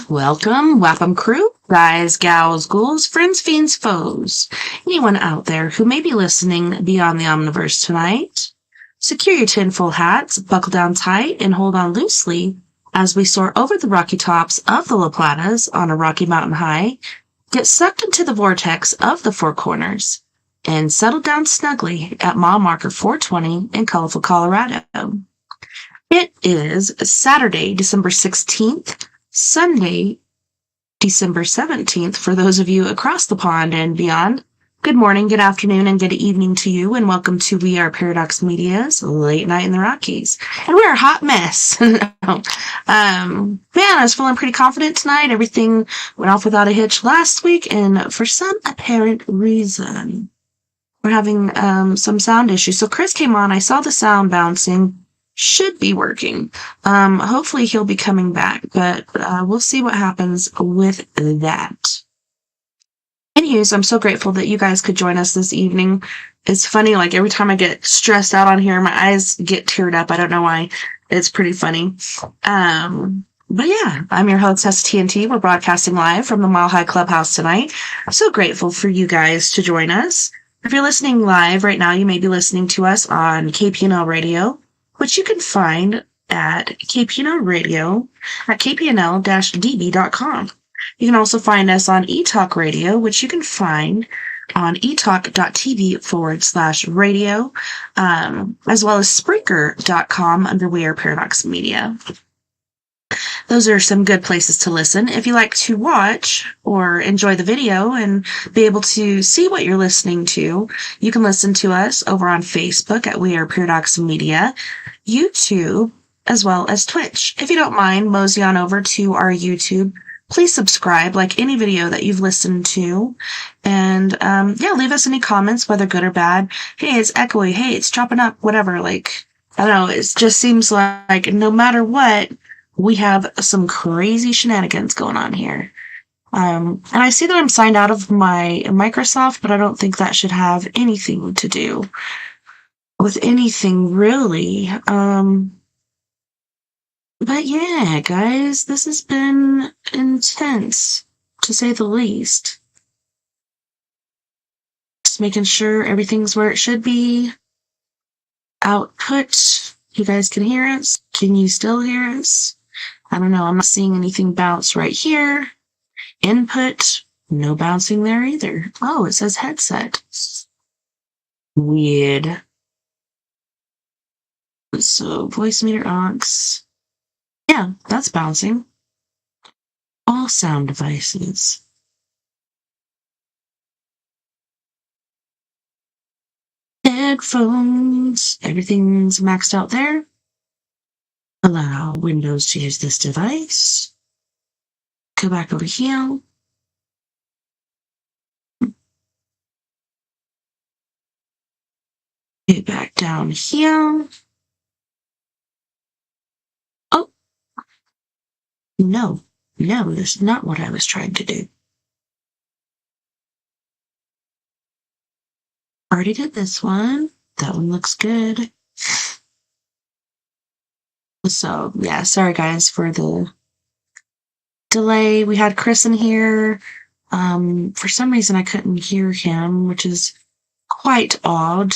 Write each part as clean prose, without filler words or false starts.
Welcome, Wapham crew, guys, gals, ghouls, friends, fiends, foes. Anyone out there who may be listening beyond the Omniverse tonight, secure your tinfoil hats, buckle down tight, and hold on loosely as we soar over the rocky tops of the La Platas on a rocky mountain high, get sucked into the vortex of the Four Corners, and settle down snugly at mile marker 420 in colorful Colorado. It is Saturday, December 16th, Sunday, December 17th, for those of you across the pond and beyond. Good morning, good afternoon, and good evening to you, and welcome to We Are Paradox Media's Late Night in the Rockies. And we're a hot mess. Man, I was feeling pretty confident tonight. Everything went off without a hitch last week, and for some apparent reason, we're having some sound issues. So Chris came on, I saw the sound bouncing. Should be working. Hopefully he'll be coming back, but we'll see what happens with that. Anyways, I'm so grateful that you guys could join us this evening. It's funny, like every time I get stressed out on here, my eyes get teared up. I don't know why. It's pretty funny. But yeah, I'm your host, TessaTNT. We're broadcasting live from the Mile High Clubhouse tonight. I'm so grateful for you guys to join us. If you're listening live right now, you may be listening to us on KPNL Radio, which you can find at KPNL Radio at kpnl-db.com. You can also find us on eTalk Radio, which you can find on etalk.tv/radio, as well as Spreaker.com under We Are Paradox Media. Those are some good places to listen. If you like to watch or enjoy the video and be able to see what you're listening to, you can listen to us over on Facebook at We Are Paradox Media, YouTube, as well as Twitch. If you don't mind, mosey on over to our YouTube. Please subscribe, like any video that you've listened to. And, leave us any comments, whether good or bad. Hey, it's echoey. Hey, it's chopping up, whatever. Like, I don't know. It just seems like no matter what, we have some crazy shenanigans going on here. And I see that I'm signed out of my Microsoft, but I don't think that should have anything to do with anything, really. But yeah, guys, this has been intense, to say the least. Just making sure everything's where it should be. Output, you guys can hear us. Can you still hear us? I don't know, I'm not seeing anything bounce right here. Input, no bouncing there either. Oh, it says headset. Weird. So, voice meter aux. Yeah, that's bouncing. All sound devices. Headphones. Everything's maxed out there. Allow Windows to use this device. Go back over here. Get back down here. Oh. No, that's not what I was trying to do. Already did this one. That one looks good. So, yeah, sorry guys for the delay. We had Chris in here. For some reason I couldn't hear him, which is quite odd.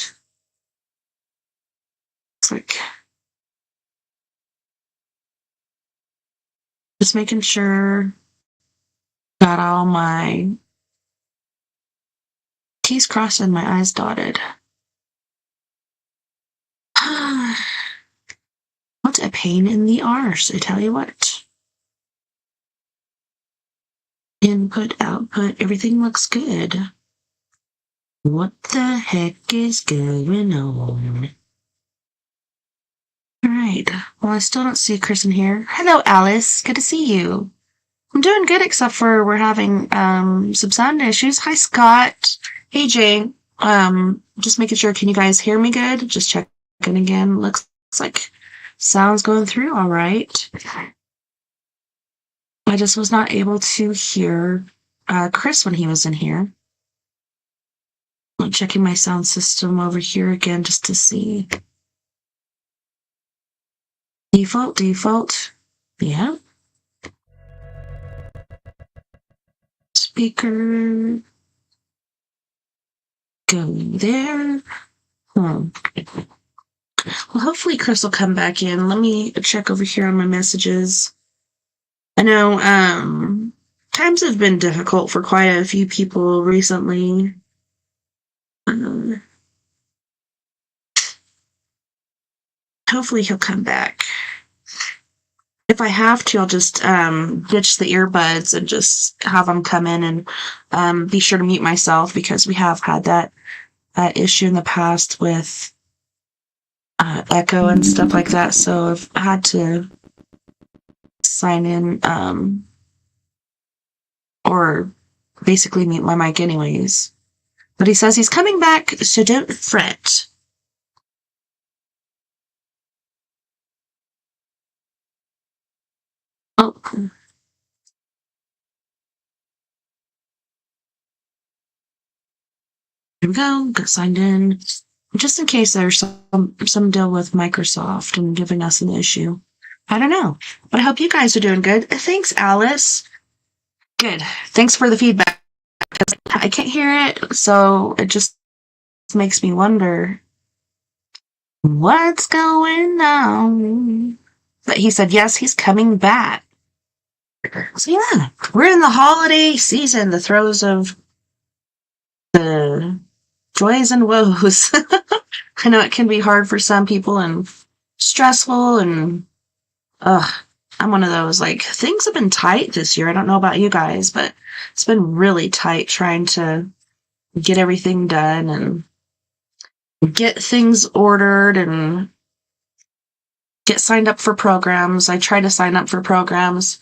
It's like, just making sure got all my T's crossed and my I's dotted. What a pain in the arse, I tell you what. Input, output, everything looks good. What the heck is going on? Alright, well, I still don't see Chris in here. Hello, Alice. Good to see you. I'm doing good, except for we're having some sound issues. Hi, Scott. Hey, Jay. Just making sure, can you guys hear me good? Just checking again. Looks like sound's going through all right. I just was not able to hear Chris when he was in here. I'm checking my sound system over here again just to see. Default. Yeah. speaker. Go there. Well, hopefully Chris will come back in. Let me check over here on my messages. I know times have been difficult for quite a few people recently. Hopefully he'll come back. If I have to, I'll just ditch the earbuds and just have him come in and be sure to mute myself, because we have had that issue in the past with echo and stuff like that. So I've had to sign in or basically mute my mic anyways. But he says he's coming back, so don't fret. Oh. Here we go. Got signed in. Just in case there's some deal with Microsoft and giving us an issue. I don't know. But I hope you guys are doing good. Thanks, Alice. Good. Thanks for the feedback. I can't hear it, so it just makes me wonder what's going on. But he said, yes, he's coming back. So yeah, we're in the holiday season, the throes of the joys and woes. I know it can be hard for some people and stressful, and I'm one of those, like, things have been tight this year. I don't know about you guys, but it's been really tight trying to get everything done and get things ordered and get signed up for programs. I tried to sign up for programs.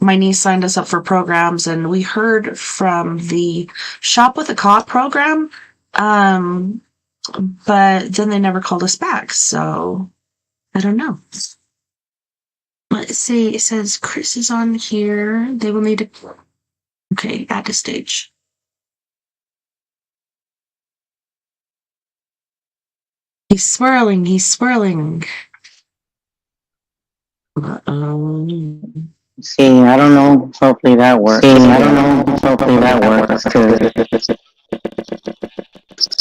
My niece signed us up for programs, and we heard from the Shop with a Cop program, but then they never called us back, so I don't know. Let's see, it says Chris is on here. They will need to... Okay, add to stage. He's swirling, See, I don't know. Hopefully that works.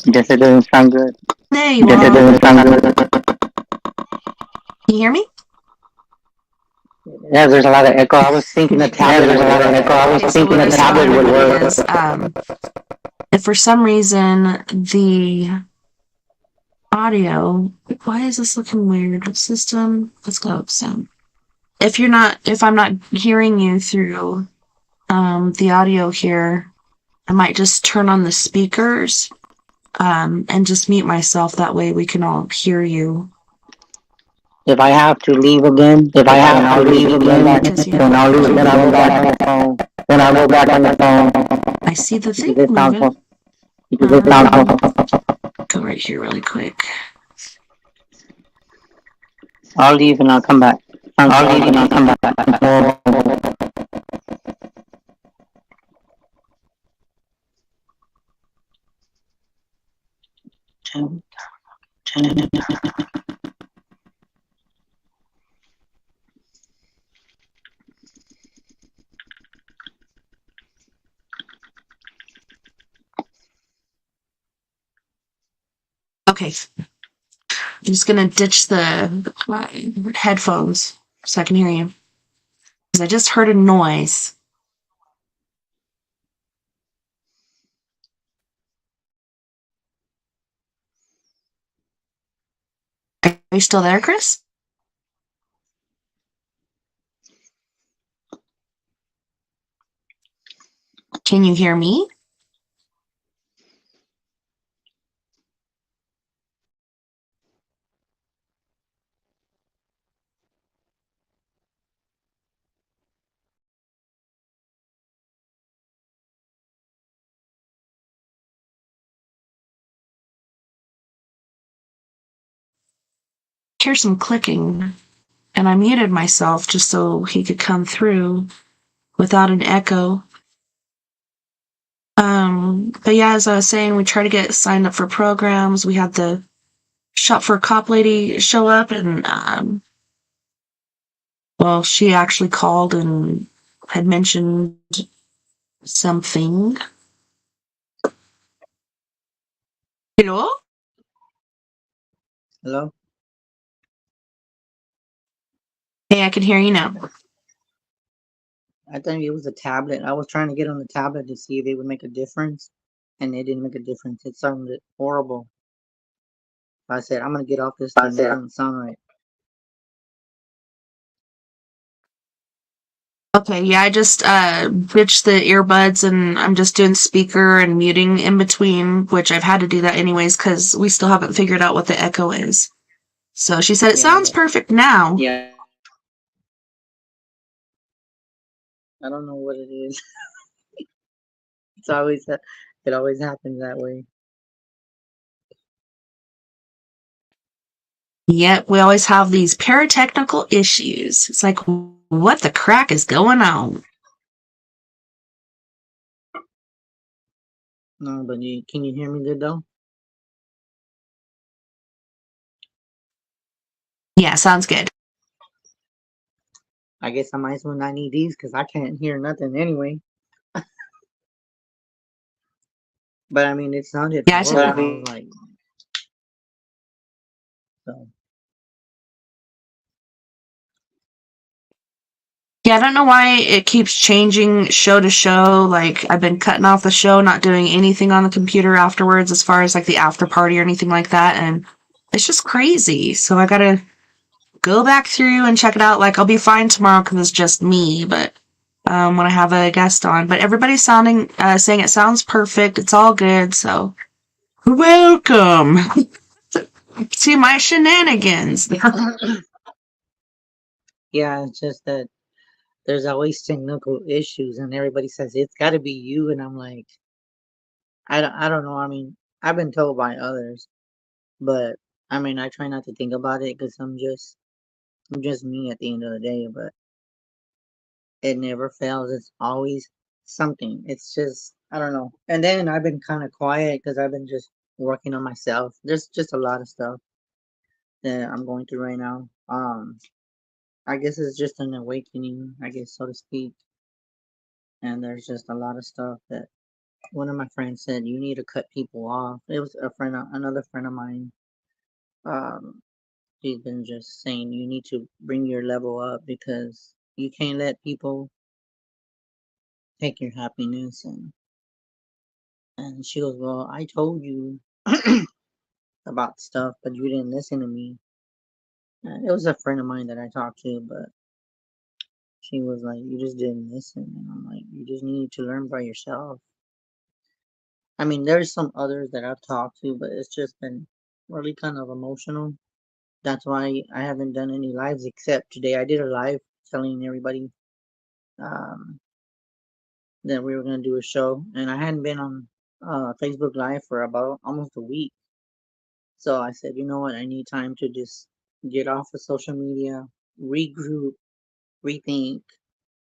Guess it doesn't sound good. There you are. Can you hear me? Yeah, there's a lot of echo. I was thinking the tablet would work. If for some reason the audio... Why is this looking weird? System... Let's go sound. If I'm not hearing you through the audio here, I might just turn on the speakers and just mute myself. That way we can all hear you. If I have to leave again, then I'll go back on the phone. I see the thing moving. Go right here really quick. I'll leave and I'll come back. Okay. I'm just going to ditch my headphones so I can hear you. Because I just heard a noise. Are you still there, Chris? Can you hear me? Hear some clicking, and I muted myself just so he could come through without an echo. But yeah, as I was saying, we try to get signed up for programs. We had the Shop for a Cop lady show up, and well, she actually called and had mentioned something. Hello? Hello? Hey, I can hear you now. I think it was a tablet. I was trying to get on the tablet to see if it would make a difference, and it didn't make a difference. It sounded horrible. I said, I'm going to get off this thing. It doesn't sound right. Okay, yeah, I just ditched the earbuds and I'm just doing speaker and muting in between, which I've had to do that anyways because we still haven't figured out what the echo is. So she said, it sounds perfect now. Yeah. I don't know what it is. It always happens that way. Yet we always have these paratechnical issues. It's like, what the crack is going on? No, but can you hear me good though? Yeah, sounds good. I guess I might as well not need these because I can't hear nothing anyway. But I mean, it sounded horrible. I was like, so. Yeah, I don't know why it keeps changing show to show. Like, I've been cutting off the show, not doing anything on the computer afterwards as far as like the after party or anything like that. And it's just crazy. So I gotta go back through and check it out. Like, I'll be fine tomorrow because it's just me, but when I have a guest on. But everybody's saying it sounds perfect. It's all good. So, welcome to my shenanigans. Yeah, it's just that there's always technical issues, and everybody says it's got to be you, and I'm like, I don't know. I mean, I've been told by others, but I mean, I try not to think about it because I'm just me at the end of the day. But it never fails. It's always something. It's just I don't know. And then I've been kind of quiet because I've been just working on myself. There's just a lot of stuff that I'm going through right now. I guess it's just an awakening, I guess so to speak. And there's just a lot of stuff that one of my friends said you need to cut people off. It was another friend of mine. Um, she's been just saying you need to bring your level up because you can't let people take your happiness. And she goes, well, I told you about stuff, but you didn't listen to me. And it was a friend of mine that I talked to, but she was like, you just didn't listen. And I'm like, you just need to learn by yourself. I mean, there's some others that I've talked to, but it's just been really kind of emotional. That's why I haven't done any lives except today. I did a live telling everybody um, that we were going to do a show, and I hadn't been on Facebook Live for about almost a week. So I said, you know what? I need time to just get off of social media, regroup, rethink,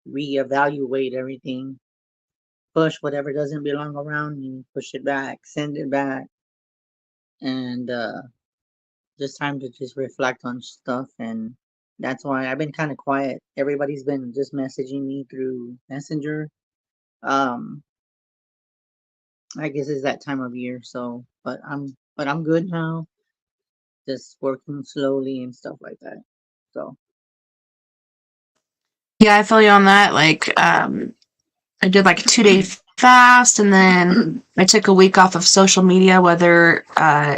reevaluate everything, push whatever doesn't belong around me, push it back, send it back, and just time to just reflect on stuff. And that's why I've been kind of quiet. Everybody's been just messaging me through Messenger. Um, I guess it's that time of year, so but I'm good now. Just working slowly and stuff like that. So Yeah, I feel you on that. Like, I did like a 2-day fast, and then I took a week off of social media, whether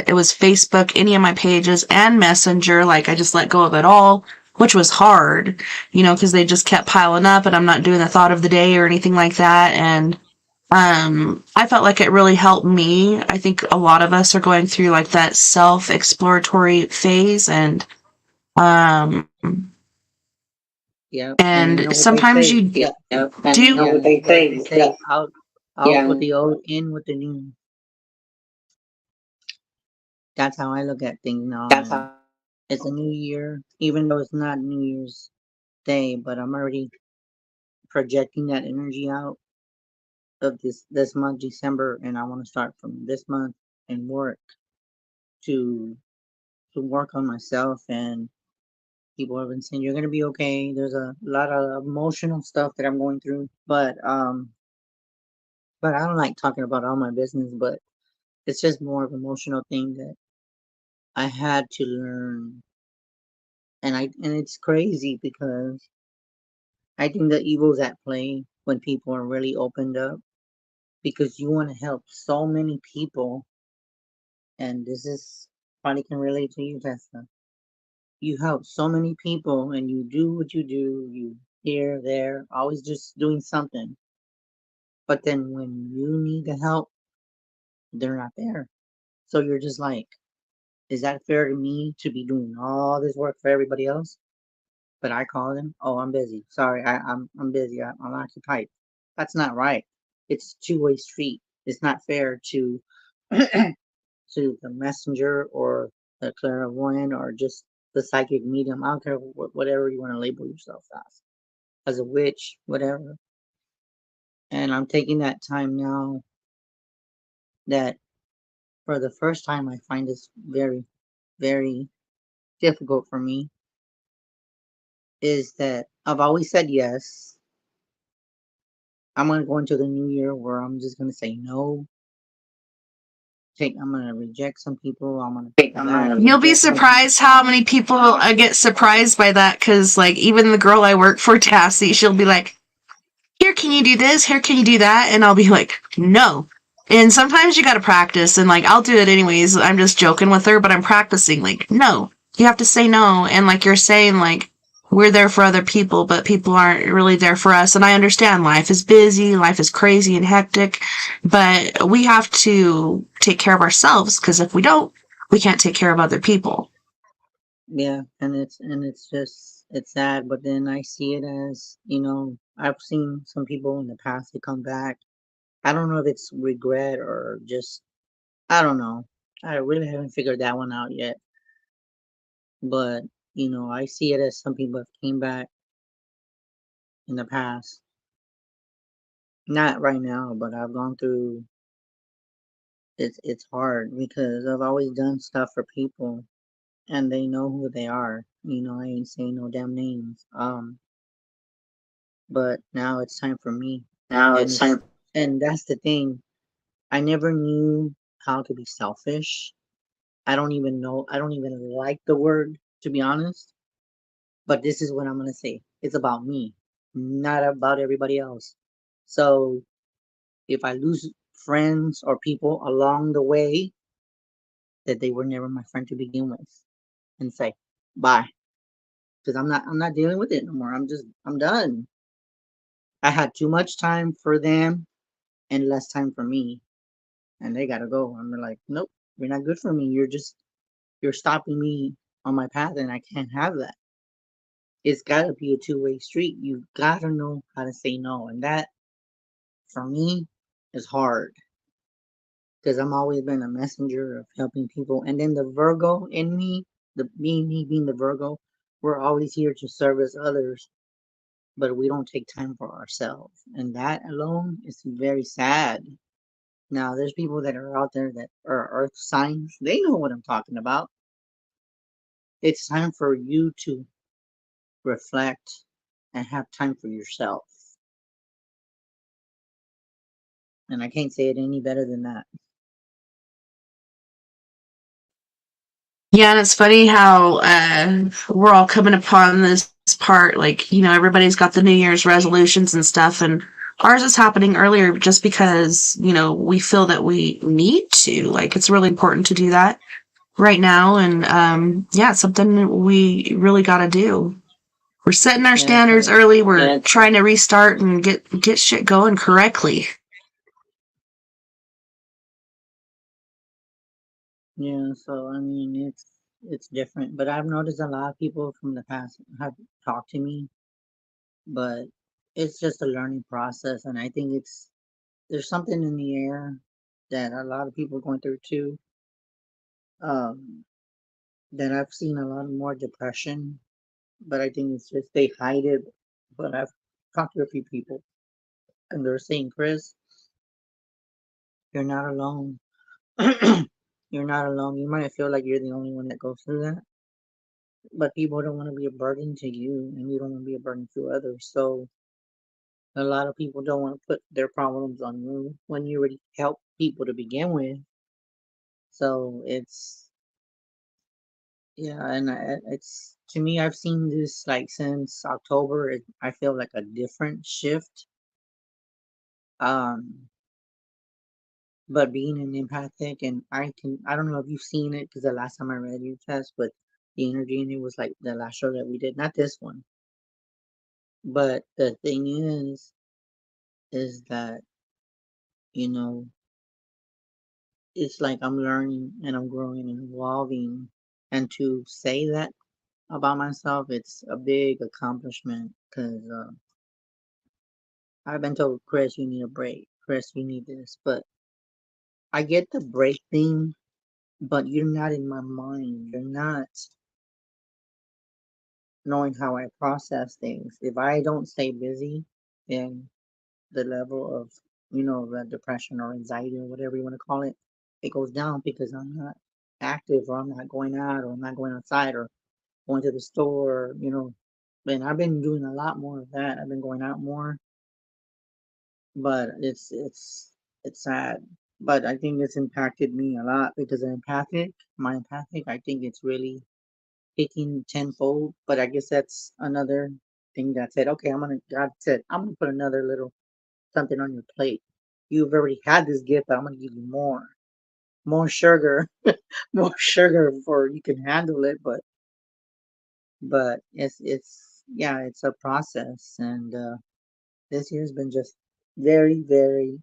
it was Facebook, any of my pages, and Messenger. Like, I just let go of it all, which was hard, because they just kept piling up, and I'm not doing the thought of the day or anything like that. And I felt like it really helped me. I think a lot of us are going through like that self-exploratory phase, and um, yeah, and you know what sometimes you do. you know what they say. Out with the old, in with the new. That's how I look at things now. It's a new year, even though it's not New Year's Day, but I'm already projecting that energy out of this month, December, and I want to start from this month and work to work on myself. And people have been saying you're gonna be okay. There's a lot of emotional stuff that I'm going through, but But I don't like talking about all my business, but it's just more of an emotional thing that I had to learn. And it's crazy because I think the evil's at play when people are really opened up because you want to help so many people. And this is probably can relate to you, Tessa. You help so many people and you do what you do, you here, there, always just doing something. But then when you need the help, they're not there. So you're just like, is that fair to me to be doing all this work for everybody else? But I call them, oh, I'm busy. Sorry, I'm busy. I'm occupied. That's not right. It's a two-way street. It's not fair to to the messenger or the clairvoyant or just the psychic medium. I don't care whatever you want to label yourself as a witch, whatever. And I'm taking that time now that for the first time I find this very, very difficult for me is that I've always said yes. I'm gonna go into the new year where I'm just gonna say no. I'm gonna reject some people. I'm gonna come back. You'll be surprised how many people get surprised by that, because, like, even the girl I work for, Tassie, she'll be like, here, can you do this? Here, can you do that? And I'll be like, no. And sometimes you gotta practice, and, like, I'll do it anyways. I'm just joking with her, but I'm practicing. Like, no. You have to say no. And, like you're saying, like, we're there for other people, but people aren't really there for us. And I understand life is busy, life is crazy and hectic, but we have to take care of ourselves, because if we don't, we can't take care of other people. Yeah, and it's just it's sad, but then I see it as, I've seen some people in the past that come back. I don't know if it's regret or just I don't know. I really haven't figured that one out yet. But, I see it as some people have came back in the past. Not right now, but I've gone through it's hard because I've always done stuff for people and they know who they are. I ain't saying no damn names. But now it's time for me. And it's and that's the thing. I never knew how to be selfish. I don't even like the word, to be honest. But this is what I'm gonna say. It's about me, not about everybody else. So if I lose friends or people along the way that they were never my friend to begin with, and say bye, because I'm not dealing with it no more. I'm done. I had too much time for them and less time for me, and they gotta go. I'm like, nope, you're not good for me. You're stopping me on my path, and I can't have that. It's gotta be a two-way street. You gotta know how to say no, and that for me is hard because I'm always been a messenger of helping people. And then the Virgo in me, me being the Virgo, we're always here to service others, but we don't take time for ourselves. And that alone is very sad. Now, there's people that are out there that are earth signs. They know what I'm talking about. It's time for you to reflect and have time for yourself. And I can't say it any better than that. Yeah, and it's funny how we're all coming upon this part. Like, everybody's got the New Year's resolutions and stuff, and ours is happening earlier just because, we feel that we need to. Like, it's really important to do that right now. And yeah, it's something we really got to do. We're setting our standards early. We're trying to restart and get shit going correctly. Yeah, so I mean it's different. But I've noticed a lot of people from the past have talked to me, but it's just a learning process and I think there's something in the air that a lot of people are going through too. Um that I've seen a lot more depression, but I think it's just they hide it. But I've talked to a few people and they're saying, Chris, you're not alone. You're not alone. You might feel like you're the only one that goes through that, but people don't want to be a burden to you, and you don't want to be a burden to others. So A lot of people don't want to put their problems on you when you already help people to begin with. So it's, yeah, and it's, to me, I've seen this like since October. I feel like a different shift. Um, but being an empathic, and I don't know if you've seen it because the last time I read your test, but the energy in it was like the last show that we did, not this one. But the thing is that, you know, it's like I'm learning and I'm growing and evolving. And to say that about myself, it's a big accomplishment because I've been told, Chris, you need a break. Chris, you need this. But I get the break thing, but you're not in my mind. You're not knowing how I process things. If I don't stay busy, then the level of, the depression or anxiety or whatever you want to call it, it goes down because I'm not active or I'm not going out or I'm not going outside or going to the store, And I've been doing a lot more of that. I've been going out more, but it's sad. But I think it's impacted me a lot because my empathic, I think it's really taking tenfold. But I guess that's another thing that said, okay, God said, I'm gonna put another little something on your plate. You've already had this gift, but I'm gonna give you more sugar, more sugar for you can handle it. But it's yeah, it's a process, and this year's been just very, very,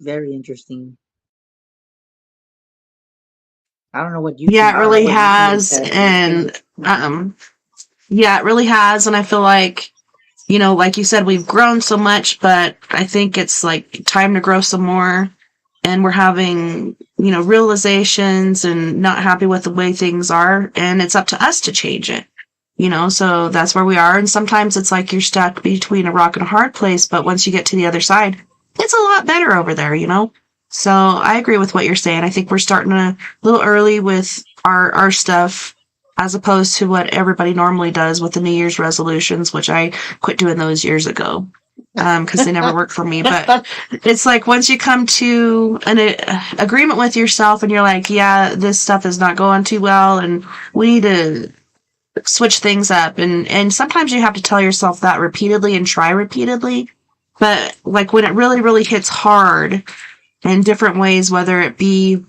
very interesting. I don't know what you Yeah, think. it I don't know really what you think of has. test. And yeah, it really has. And I feel like, like you said, we've grown so much, but I think it's like time to grow some more. And we're having, realizations and not happy with the way things are. And it's up to us to change it, so that's where we are. And sometimes it's like you're stuck between a rock and a hard place. But once you get to the other side, it's a lot better over there. So I agree with what you're saying. I think we're starting a little early with our stuff as opposed to what everybody normally does with the New Year's resolutions, which I quit doing those years ago because they never worked for me. But it's like once you come to an agreement with yourself and you're like, yeah, this stuff is not going too well and we need to switch things up. And sometimes you have to tell yourself that repeatedly and try repeatedly. But like when it really, really hits hard in different ways, whether it be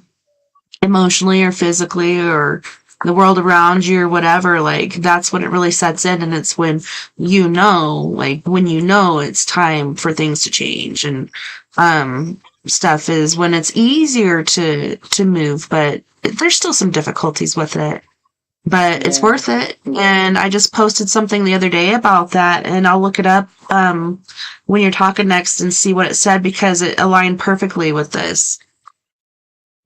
emotionally or physically or the world around you or whatever, like that's when it really sets in. And it's when it's time for things to change. And stuff is when it's easier to move, but there's still some difficulties with it. But it's Yeah, worth it. And I just posted something the other day about that, and I'll look it up when you're talking next and see what it said because it aligned perfectly with this.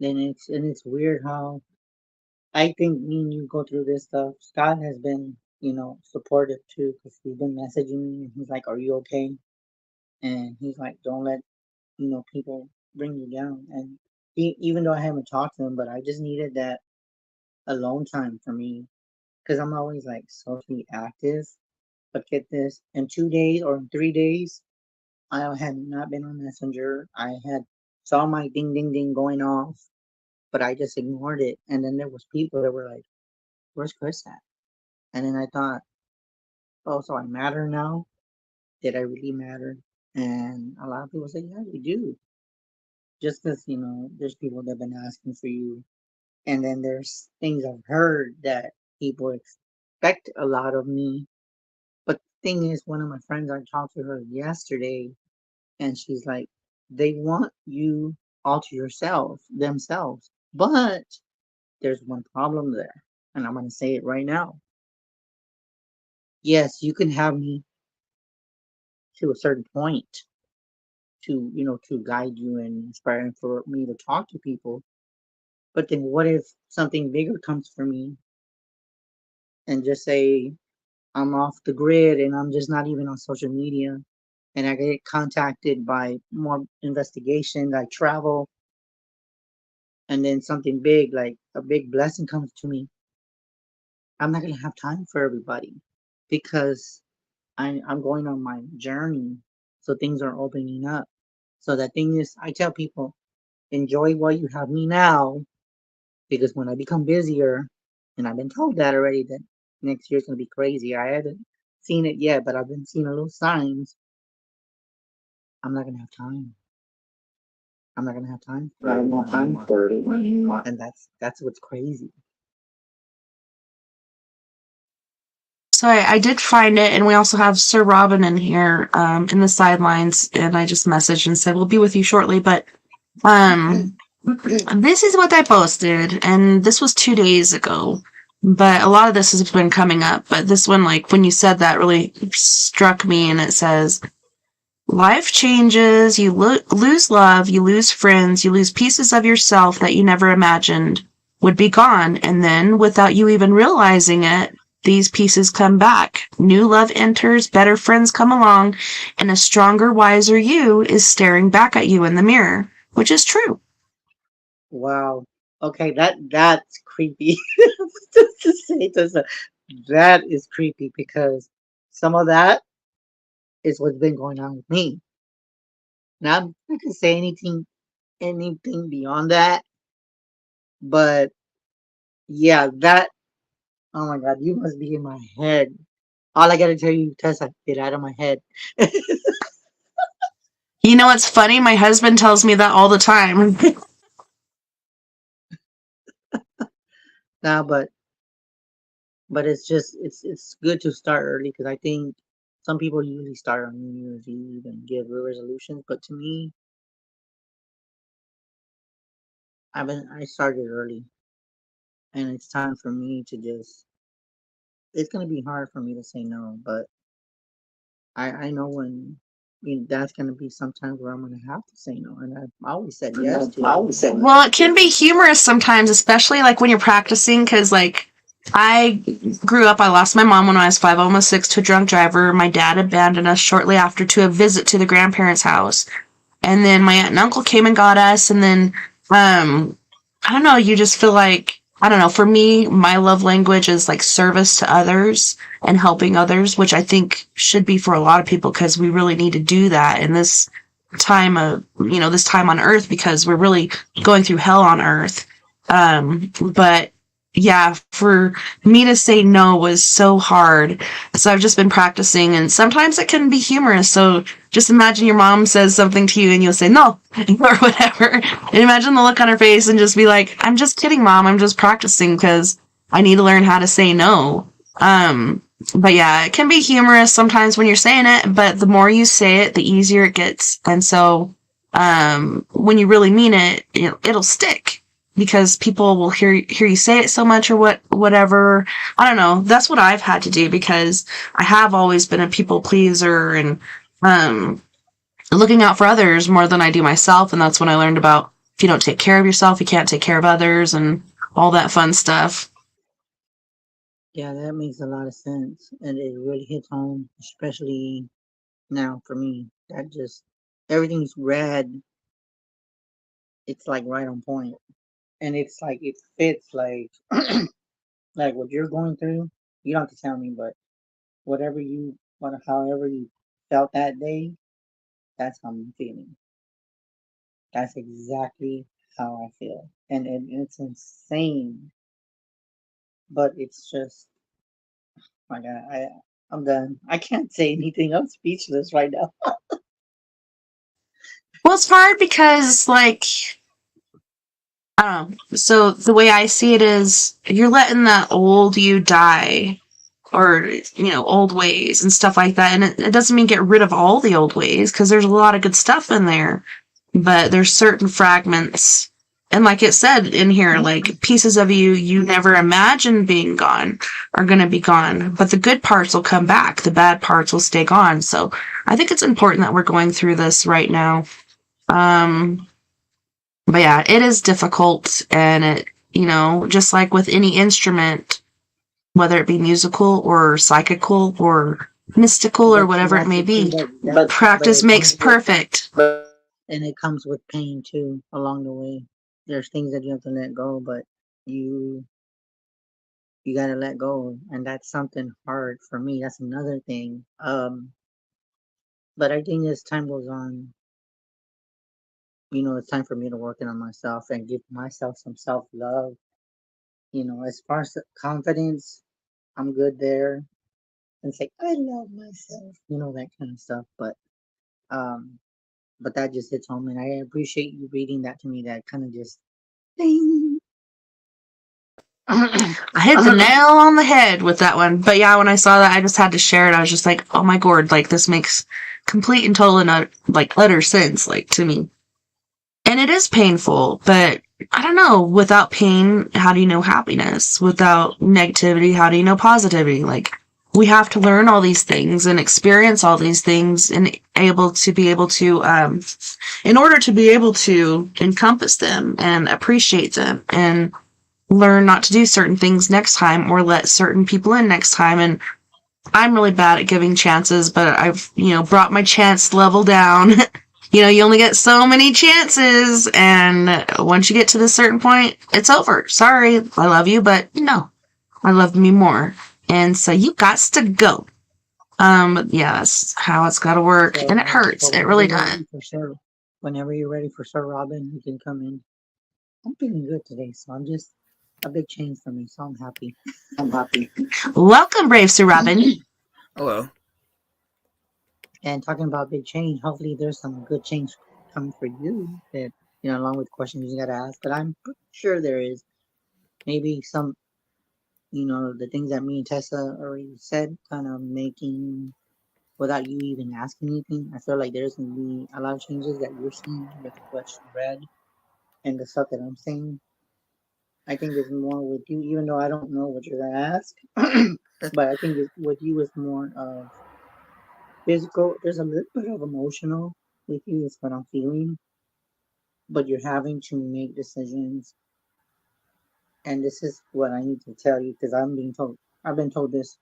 and it's weird how I think me and you go through this stuff. Scott has been, supportive too because he's been messaging me and he's like, "Are you okay?" And he's like, "Don't let people bring you down." And even though I haven't talked to him, but I just needed that alone time for me because I'm always like socially active. But get this, in 2 days or in 3 days, I had not been on Messenger. I had saw my ding ding ding going off, but I just ignored it. And then there was people that were like, "Where's Chris at?" And then I thought, "Oh, so I matter now? Did I really matter?" And a lot of people say, "Yeah, you do." Just because there's people that have been asking for you, and then there's things I've heard that people expect a lot of me. But the thing is, one of my friends, I talked to her yesterday, and she's like, they want you all to yourself, themselves. But there's one problem there, and I'm going to say it right now. Yes, you can have me to a certain point to guide you and inspire for me to talk to people. But then what if something bigger comes for me and just say I'm off the grid and I'm just not even on social media and I get contacted by more investigations, I travel, and then something big, like a big blessing comes to me. I'm not going to have time for everybody because I'm going on my journey, so things are opening up. So the thing is, I tell people, enjoy while you have me now, because when I become busier, and I've been told that already, that next year's gonna be crazy. I haven't seen it yet, but I've been seeing a little signs. I'm not gonna have time. I'm not gonna have time for it. And that's what's crazy. So I did find it, and we also have Sir Robin in here in the sidelines, and I just messaged and said, we'll be with you shortly, but this is what I posted, and this was 2 days ago, but a lot of this has been coming up, but this one, like, when you said that really struck me, and it says, life changes, you lose love, you lose friends, you lose pieces of yourself that you never imagined would be gone, and then, without you even realizing it, these pieces come back. New love enters, better friends come along, and a stronger, wiser you is staring back at you in the mirror, which is true. Wow. Okay, that's creepy. To say this, that is creepy, because some of that is what's been going on with me. Now I'm not gonna say anything beyond that, but yeah, that, oh my god, you must be in my head. All I gotta tell you, Tessa, get out of my head. You know what's funny? My husband tells me that all the time. Nah, but it's just it's good to start early, because I think some people usually start on New Year's Eve and give real resolutions, but to me, I started early, and it's time for me to just. It's gonna be hard for me to say no, but I know when. That's gonna be sometimes where I'm gonna have to say no, and I've always said yes to it. Well, it can be humorous sometimes, especially like when you're practicing, because like I grew up, I lost my mom when I was 5, almost 6, to a drunk driver. My dad abandoned us shortly after to a visit to the grandparents' house. And then my aunt and uncle came and got us, and then I don't know, you just feel like, I don't know, for me, my love language is like service to others and helping others, which I think should be for a lot of people, because we really need to do that in this time of, this time on earth, because we're really going through hell on earth. But yeah, for me to say no was so hard. So I've just been practicing, and sometimes it can be humorous. So just imagine your mom says something to you and you'll say no or whatever. And imagine the look on her face and just be like, I'm just kidding, Mom. I'm just practicing because I need to learn how to say no. But yeah, it can be humorous sometimes when you're saying it, but the more you say it, the easier it gets. And so when you really mean it, it'll stick, because people will hear you say it so much, or whatever. I don't know. That's what I've had to do, because I have always been a people pleaser, and looking out for others more than I do myself. And that's when I learned about, if you don't take care of yourself, you can't take care of others, and all that fun stuff. Yeah, that makes a lot of sense, and it really hits home, especially now for me. That just everything's red. It's like right on point, and it's like it fits like like what you're going through. You don't have to tell me, but however you felt that day, that's how I'm feeling. That's exactly how I feel, and it's insane, but it's just, my God, I'm done. I can't say anything. I'm speechless right now. Well, it's hard because, like, I don't know. So the way I see it is, you're letting that old you die, or old ways and stuff like that. And it doesn't mean get rid of all the old ways, because there's a lot of good stuff in there, but there's certain fragments, and like it said in here, like pieces of you never imagined being gone are going to be gone, but the good parts will come back, the bad parts will stay gone. So I think it's important that we're going through this right now. But yeah, it is difficult, and just like with any instrument, whether it be musical or psychical or mystical or whatever it may be. But practice makes perfect. And it comes with pain too along the way. There's things that you have to let go, but you you gotta let go, and that's something hard for me. That's another thing. But I think as time goes on, it's time for me to work on myself and give myself some self love. As far as confidence, I'm good there. And say I love myself, that kind of stuff. Um, but that just hits home, and I appreciate you reading that to me. That kind of just ding. I hit the nail on the head with that one. But yeah, when I saw that, I just had to share it. I was just like, oh my god, like this makes complete and total and utter sense, like to me. And it is painful, but I don't know. Without pain, how do you know happiness? Without negativity, how do you know positivity? Like, we have to learn all these things and experience all these things and in order to be able to encompass them and appreciate them and learn not to do certain things next time or let certain people in next time. And I'm really bad at giving chances, but I've, brought my chance level down. You only get so many chances, and once you get to this certain point, it's over. Sorry, I love you, but no, I love me more. And so you got to go. Yeah, that's how it's got to work, So, and it hurts. It really does. Whenever you're ready for Sir Robin, you can come in. I'm feeling good today, so I'm just a big change for me, so I'm happy. Welcome, brave Sir Robin. Hello. And talking about big change, hopefully there's some good change coming for you that, along with questions you got to ask. But I'm pretty sure there is maybe some, the things that me and Tessa already said, kind of making, without you even asking anything. I feel like there's going to be a lot of changes that you're seeing with what you read and the stuff that I'm saying. I think it's more with you, even though I don't know what you're going to ask. But I think with you is more of physical. There's a little bit of emotional with you, is what I'm feeling. But you're having to make decisions. And this is what I need to tell you because I've been told this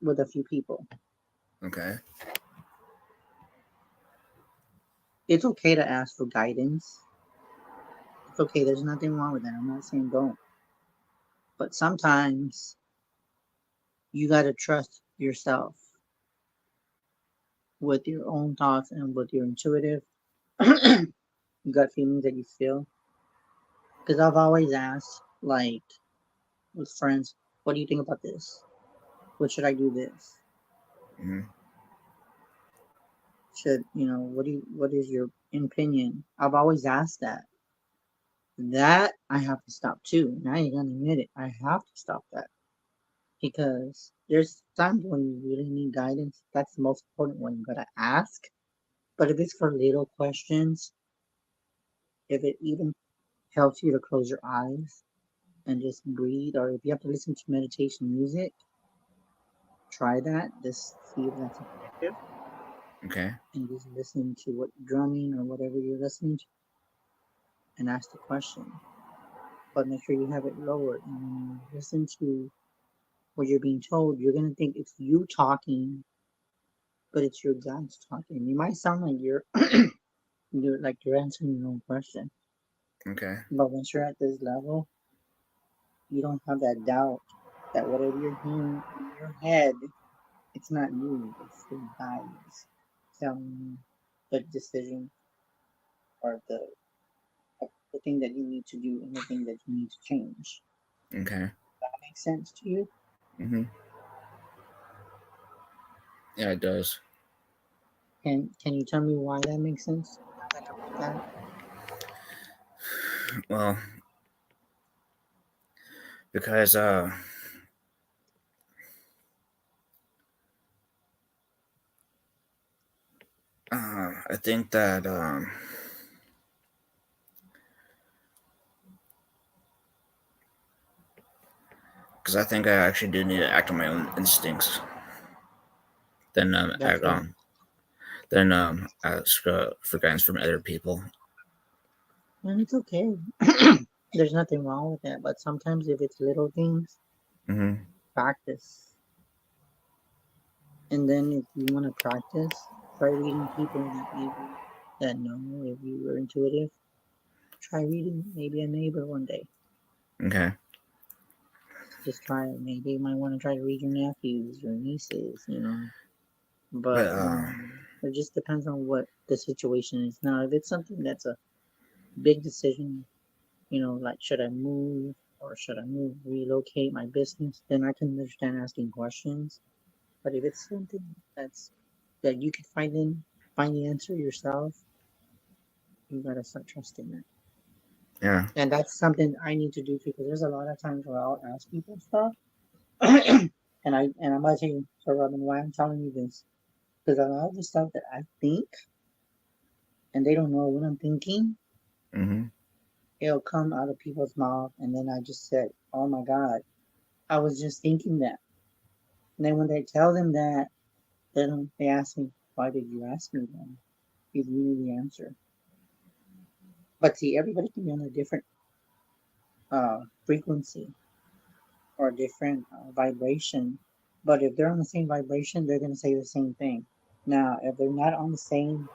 with a few people. Okay. It's okay to ask for guidance. It's okay. There's nothing wrong with that. I'm not saying don't. But sometimes you got to trust yourself with your own thoughts and with your intuitive gut feelings that you feel. Because I've always asked, like, with friends, what do you think about this? What should I do this? Mm-hmm. What is your opinion? I've always asked that. That I have to stop too. Now you're gonna admit it. I have to stop that. Because there's times when you really need guidance. That's the most important one. You gotta ask. But if it's for little questions, if it even helps you to close your eyes and just breathe, or if you have to listen to meditation music, try that. Just see if that's effective. Okay. And just listen to what drumming or whatever you're listening to and ask the question. But make sure you have it lowered. And when you listen to what you're being told, you're gonna think it's you talking, but it's your guides talking. You might sound like you're answering your own question. Okay. But once you're at this level, you don't have that doubt that whatever you're hearing in your head, it's not you, it's your guides telling you the decision or the thing that you need to do and the thing that you need to change. Okay. That makes sense to you? Mm-hmm. Yeah, it does. And can you tell me why that makes sense? Now that I wrote that? Well, because I think that because I think I actually do need to act on my own instincts than That's right. ask for guidance from other people. And it's okay. There's nothing wrong with that. But sometimes if it's little things, Mm-hmm. practice. And then if you want to practice, try reading people that know if you were intuitive. Try reading maybe a neighbor one day. Okay. just try it. Maybe you might want to try to read your nephews, your nieces, But But it just depends on what the situation is. Now, if it's something that's a big decision, like should I move or should I relocate my business, then I can understand asking questions. But if it's something that you can find the answer yourself, you gotta start trusting it. yeah, And that's something I need to do too, because there's a lot of times where I'll ask people stuff, and I'm gonna tell you, so Robin, why I'm telling you this, because a lot of the stuff that I think, and they don't know what I'm thinking, mm-hmm. it'll come out of people's mouth, and then I just said, "Oh my God, I was just thinking that." And then when they tell them that, then they ask me, "Why did you ask me then? If you knew the answer." But see, everybody can be on a different frequency or different vibration. But if they're on the same vibration, they're going to say the same thing. Now, if they're not on the same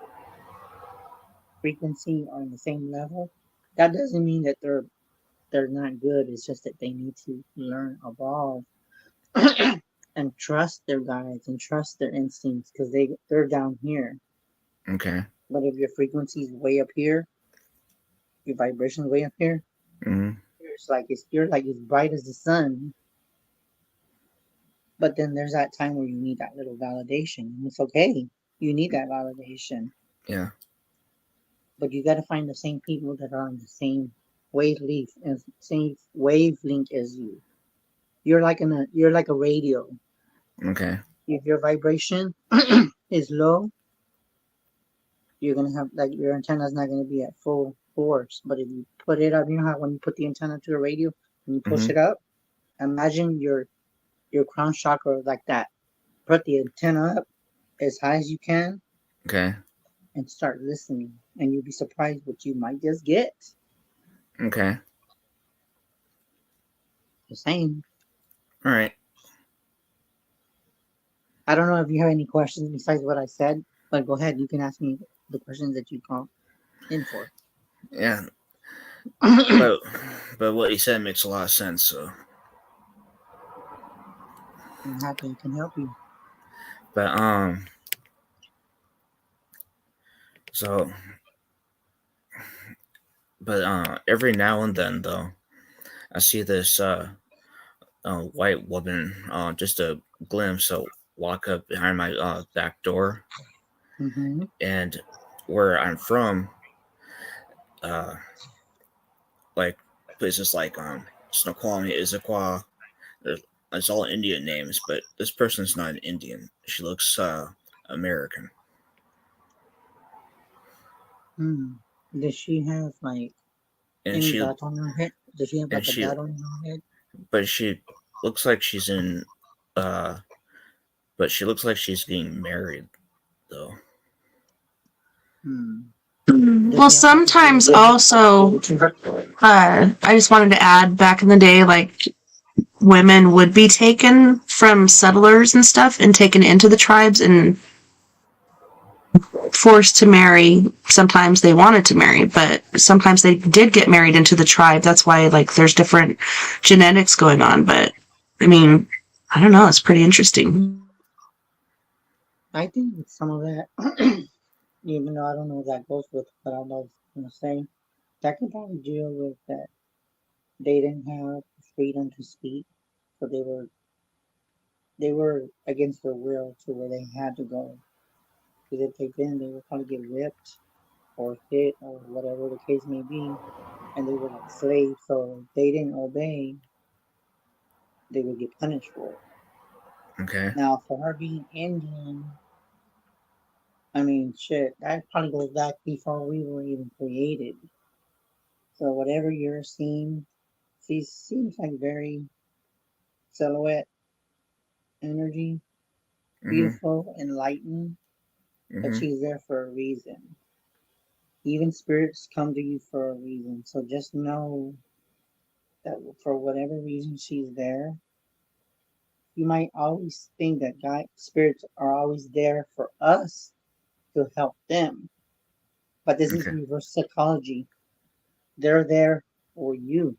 frequency or on the same level, that doesn't mean that they're not good. It's just that they need to learn, evolve, and trust their guides and trust their instincts, because they're down here. Okay. But if your frequency is way up here, your vibration is way up here, Mm-hmm. you're like as bright as the sun. But then there's that time where you need that little validation. And it's okay. You need that validation. Yeah. But you got to find the same people that are on the same wavelength and same wavelength as you. You're like a radio. Okay. If your vibration is low, you're gonna have like your antenna's not gonna be at full force. But if you put it up, you know how when you put the antenna to the radio and you push Mm-hmm. it up, imagine your crown chakra like that. Put the antenna up as high as you can Okay. and start listening, and you'll be surprised what you might just get. Okay. The same. All right. I don't know if you have any questions besides what I said, but go ahead. You can ask me the questions that you call in for. Yeah. I'm But what you said makes a lot of sense. So, happy I can help you. but so, but every now and then though, I see this white woman, just a glimpse, walk up behind my back door, Mm-hmm. and where I'm from, uh, like places like Snoqualmie, Issaquah, it's all Indian names, but this person's not an Indian. She looks American, Hmm. Does she have like and any she dot on her head? Does she have and like a she, dot on her head? but she looks like she's in, uh, but she looks like she's getting married though. Hmm. Does Well, she have like a sometimes beautiful? also, I just wanted to add back in the day, like women would be taken from settlers and stuff and taken into the tribes and forced to marry. Sometimes they wanted to marry, but sometimes they did get married into the tribe. That's why, like, there's different genetics going on. But I mean, I don't know. It's pretty interesting. I think with some of that, even though I don't know if that goes with what I was gonna say, that could probably deal with that they didn't have freedom to speak, so they were against their will to where they had to go. Because if they didn't, they would probably get whipped or hit or whatever the case may be, and they were like slaves. So if they didn't obey, they would get punished for it. Okay. Now, for her being Indian, I mean, shit, that probably goes back before we were even created. So whatever you're seeing, she seems like very silhouette energy, Mhm. beautiful, enlightened, but Mhm. she's there for a reason. Even spirits come to you for a reason. So just know that for whatever reason she's there, you might always think that God spirits are always there for us to help them. But this is Okay. reverse psychology. They're there for you.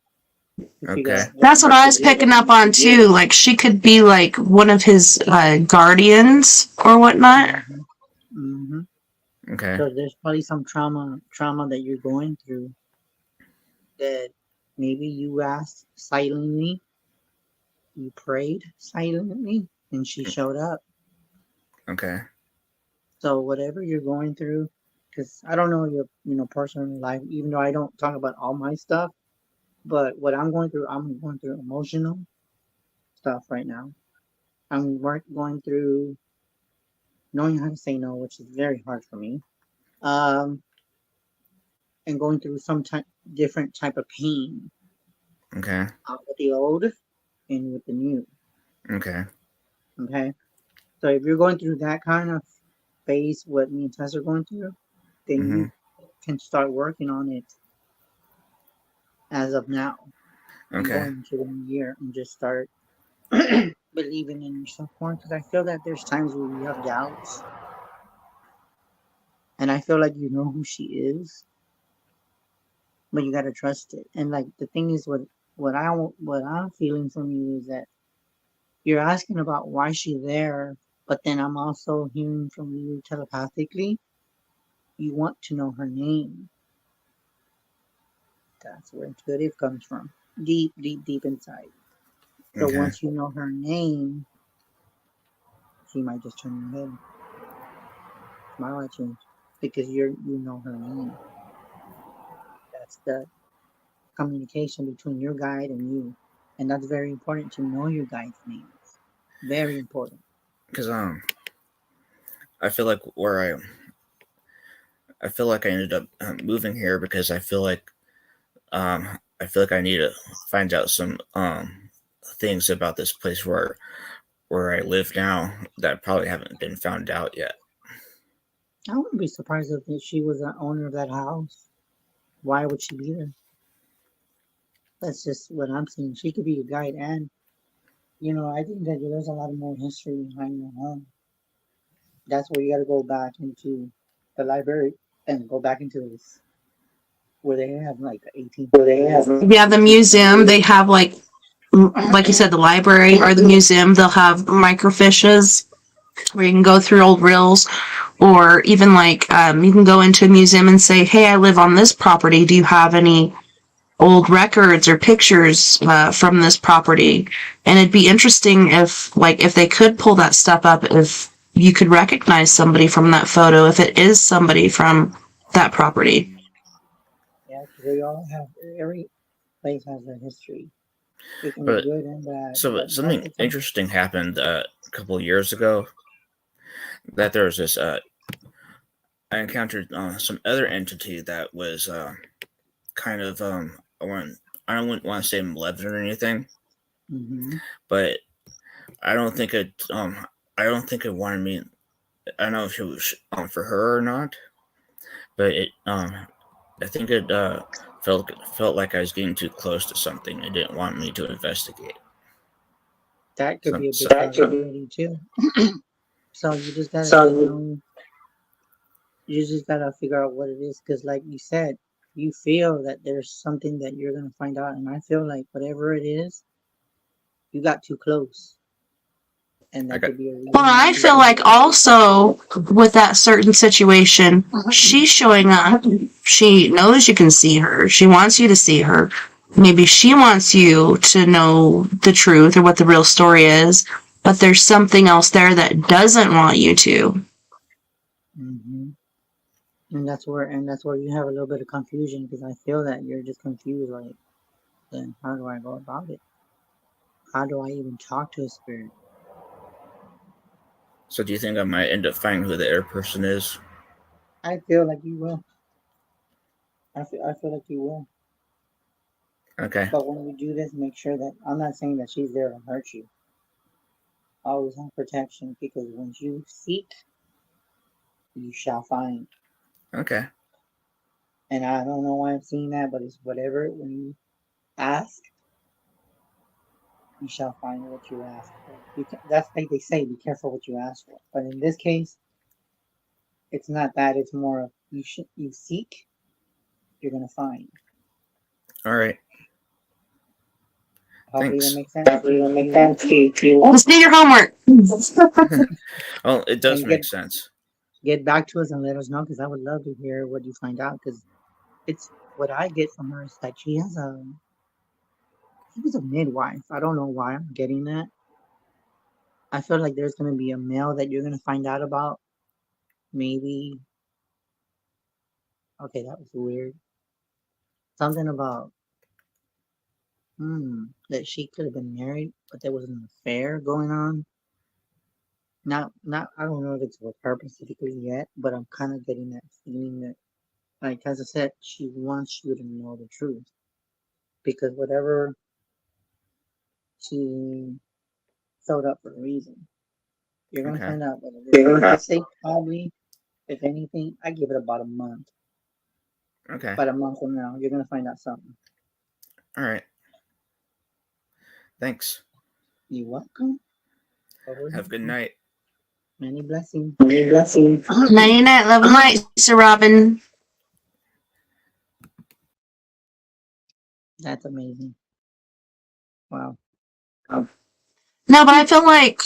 Okay. That's what I was picking up on too. Like she could be like one of his guardians or whatnot. Mm-hmm. Okay. So there's probably some trauma that you're going through that maybe you asked silently, you prayed silently, and she showed up. Okay. So whatever you're going through, because I don't know your personal life, even though I don't talk about all my stuff, but what I'm going through emotional stuff right now. I'm going through knowing how to say no, which is very hard for me. Um, and going through some different type of pain Okay. with the old and with the new. Okay. Okay, so if you're going through that kind of phase, what me and Tess are going through, then Mm-hmm. you can start working on it as of now and Okay. going into the new year and just start believing in yourself more. Because I feel that there's times where you have doubts, and I feel like you know who she is, but you gotta trust it. And like the thing is, what I'm feeling from you is that you're asking about why she's there, but then I'm also hearing from you telepathically. You want to know her name. That's where intuitive comes from, deep, deep, deep inside. So Okay. once you know her name, she might just turn her head, smile at you, because you know her name. That's the communication between your guide and you, and that's very important to know your guide's names. Very important. Because I feel like I feel like I ended up moving here because I feel like I need to find out some things about this place where I live now that probably haven't been found out yet. I wouldn't be surprised if she was the owner of that house. Why would she be there? That's just what I'm seeing. She could be a guide, and I think that there's a lot more history behind your home. That's where you got to go back into the library and go back into this where they have like 18. Where they have Yeah, the museum, they have like you said, the library or the museum, they'll have microfiches where you can go through old reels, or even you can go into a museum and say, hey, I live on this property. Do you have any old records or pictures from this property? And it'd be interesting if they could pull that stuff up, if you could recognize somebody from that photo, if it is somebody from that property. Yeah, because they all have, every place has a history. It can be But good and bad, so but most something of the time, interesting happened a couple of years ago. That there was this I encountered some other entity that was kind of I wouldn't want to say malevolent or anything, mm-hmm. but I don't think it wanted me. I don't know if it was for her or not, but I think it felt like I was getting too close to something. It didn't want me to investigate. That could be a big So possibility too. So you just gotta, you just gotta figure out what it is. Because, like you said, you feel that there's something that you're gonna find out, and I feel like whatever it is, you got too close, and I that got could be a reason. Well, I feel like also with that certain situation, she's showing up. She knows you can see her. She wants you to see her. Maybe she wants you to know the truth or what the real story is, but there's something else there that doesn't want you to. Mm-hmm. And that's where you have a little bit of confusion, because I feel that you're just confused. Like, then how do I go about it? How do I even talk to a spirit? So do you think I might end up finding who the air person is? I feel like you will. I feel like you will. Okay. But when you do this, make sure that, I'm not saying that she's there to hurt you. Always have protection, because when you seek, you shall find. Okay. And I don't know why I'm seeing that, but it's whatever. When you ask, you shall find what you ask for. That's like they say, be careful what you ask for. But in this case, it's not that. It's more of you seek, you're gonna find. All right. Hopefully Thanks. that makes sense. Just do your homework. Well, it does And make sense. get back to us and let us know, because I would love to hear what you find out. Because it's what I get from her is that she was a midwife. I don't know why I'm getting that. I feel like there's gonna be a male that you're gonna find out about. Maybe. Okay, that was weird. Something about that she could have been married, but there was an affair going on. Not. I don't know if it's with her specifically yet, but I'm kind of getting that feeling that, like as I said, she wants you to know the truth, because whatever she showed up for a reason. You're gonna Okay. find out what it is. I say probably, if anything, I give it about a month. Okay. About a month from now, you're gonna find out something. All right. Thanks. You're welcome. Have a good night. Many blessings. Night night, love and light, Sir Robin. That's amazing. Wow. No, but I feel like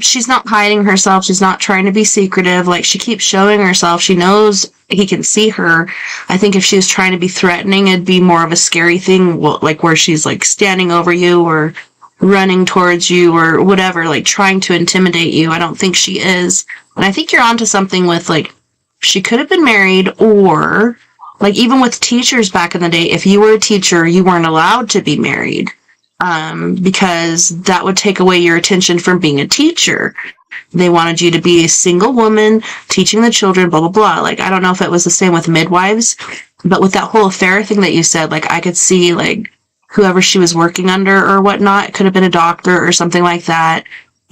she's not hiding herself. She's not trying to be secretive. Like, she keeps showing herself. She knows he can see her. I think if she was trying to be threatening, it'd be more of a scary thing, like where she's like standing over you or running towards you or whatever, like trying to intimidate you. I don't think she is. And I think you're onto something with, like, she could have been married, or like even with teachers back in the day, if you were a teacher, you weren't allowed to be married. Because that would take away your attention from being a teacher. They wanted you to be a single woman teaching the children, blah, blah, blah. Like, I don't know if it was the same with midwives, but with that whole affair thing that you said, like, I could see, like, whoever she was working under or whatnot, it could have been a doctor or something like that.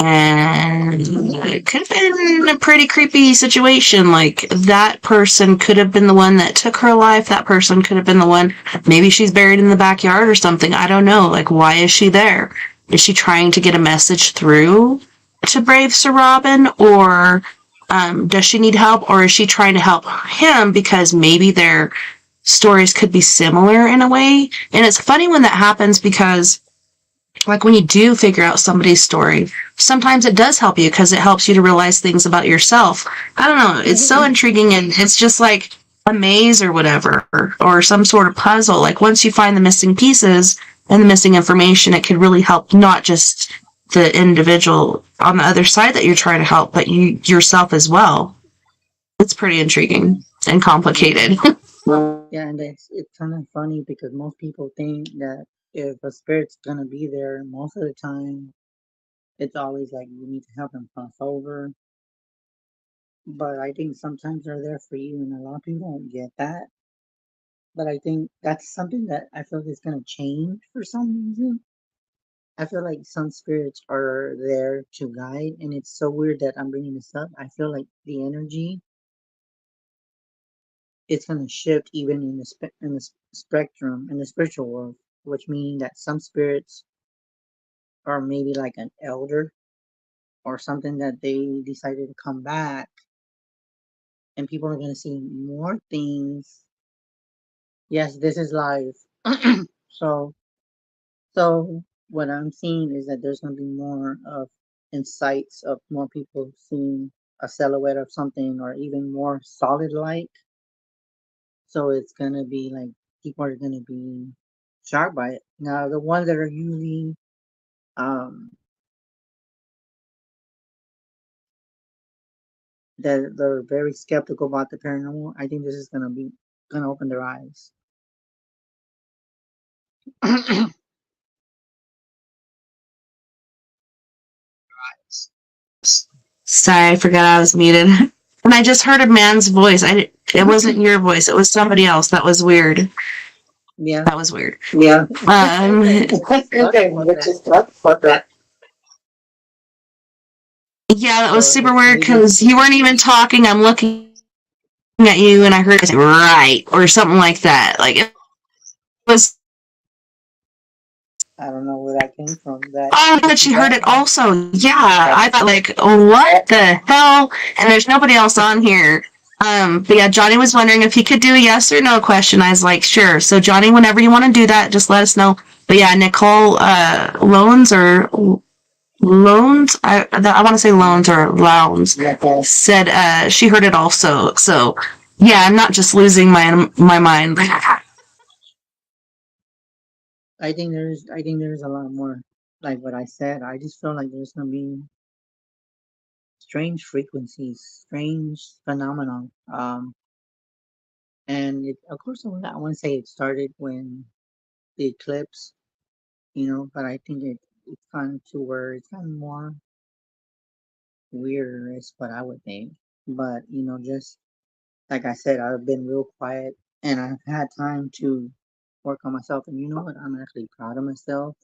And it could have been a pretty creepy situation. Like, that person could have been the one that took her life. That person could have been the one. Maybe she's buried in the backyard or something. I don't know. Like, why is she there? Is she trying to get a message through to brave Sir Robin? Or does she need help? Or is she trying to help him because maybe their stories could be similar in a way? And it's funny when that happens, because like when you do figure out somebody's story, sometimes it does help you because it helps you to realize things about yourself. I don't know. It's so intriguing, and it's just like a maze or whatever, or some sort of puzzle. Like, once you find the missing pieces and the missing information, it could really help not just the individual on the other side that you're trying to help, but yourself as well. It's pretty intriguing and complicated. Yeah, and it's kind of funny because most people think that if a spirit's gonna be there, most of the time, it's always like you need to help them cross over. But I think sometimes they're there for you, and a lot of people don't get that. But I think that's something that I feel is gonna change for some reason. I feel like some spirits are there to guide, and it's so weird that I'm bringing this up. I feel like the energy, it's gonna shift even in the spectrum in the spiritual world, which means that some spirits are maybe like an elder or something, that they decided to come back, and people are gonna see more things. Yes, this is live. so so what I'm seeing is that there's gonna be more of insights of more people seeing a silhouette of something, or even more solid light. So it's gonna be like people are gonna be shocked by it. Now the ones that are usually um that they're very skeptical about the paranormal, I think this is gonna open their eyes. Sorry, I forgot I was muted. And I just heard a man's voice. It wasn't your voice. It was somebody else. That was weird. Yeah. That was weird. Yeah. Yeah, that was So super it's weird maybe because you weren't even talking. I'm looking at you, and I heard it say, right, or something like that. Like, it was. I don't know where that came from. That Oh, but she heard it also. Yeah, I thought, like, what the hell? And there's nobody else on here. But yeah, Johnny was wondering if he could do a yes or no question. I was like, sure. So Johnny, whenever you want to do that, just let us know. But yeah, Nicole Loans or Loans, I want to say Loans or Lounds, said she heard it also. So yeah, I'm not just losing my mind. I think there's a lot more, like what I said. I just feel like there's gonna be strange frequencies, strange phenomenon. And of course, I want to say it started when the eclipse, but I think it's gone to where it's gotten more weirder, is what I would think. But just like I said, I've been real quiet, and I've had time to work on myself. And you know what? I'm actually proud of myself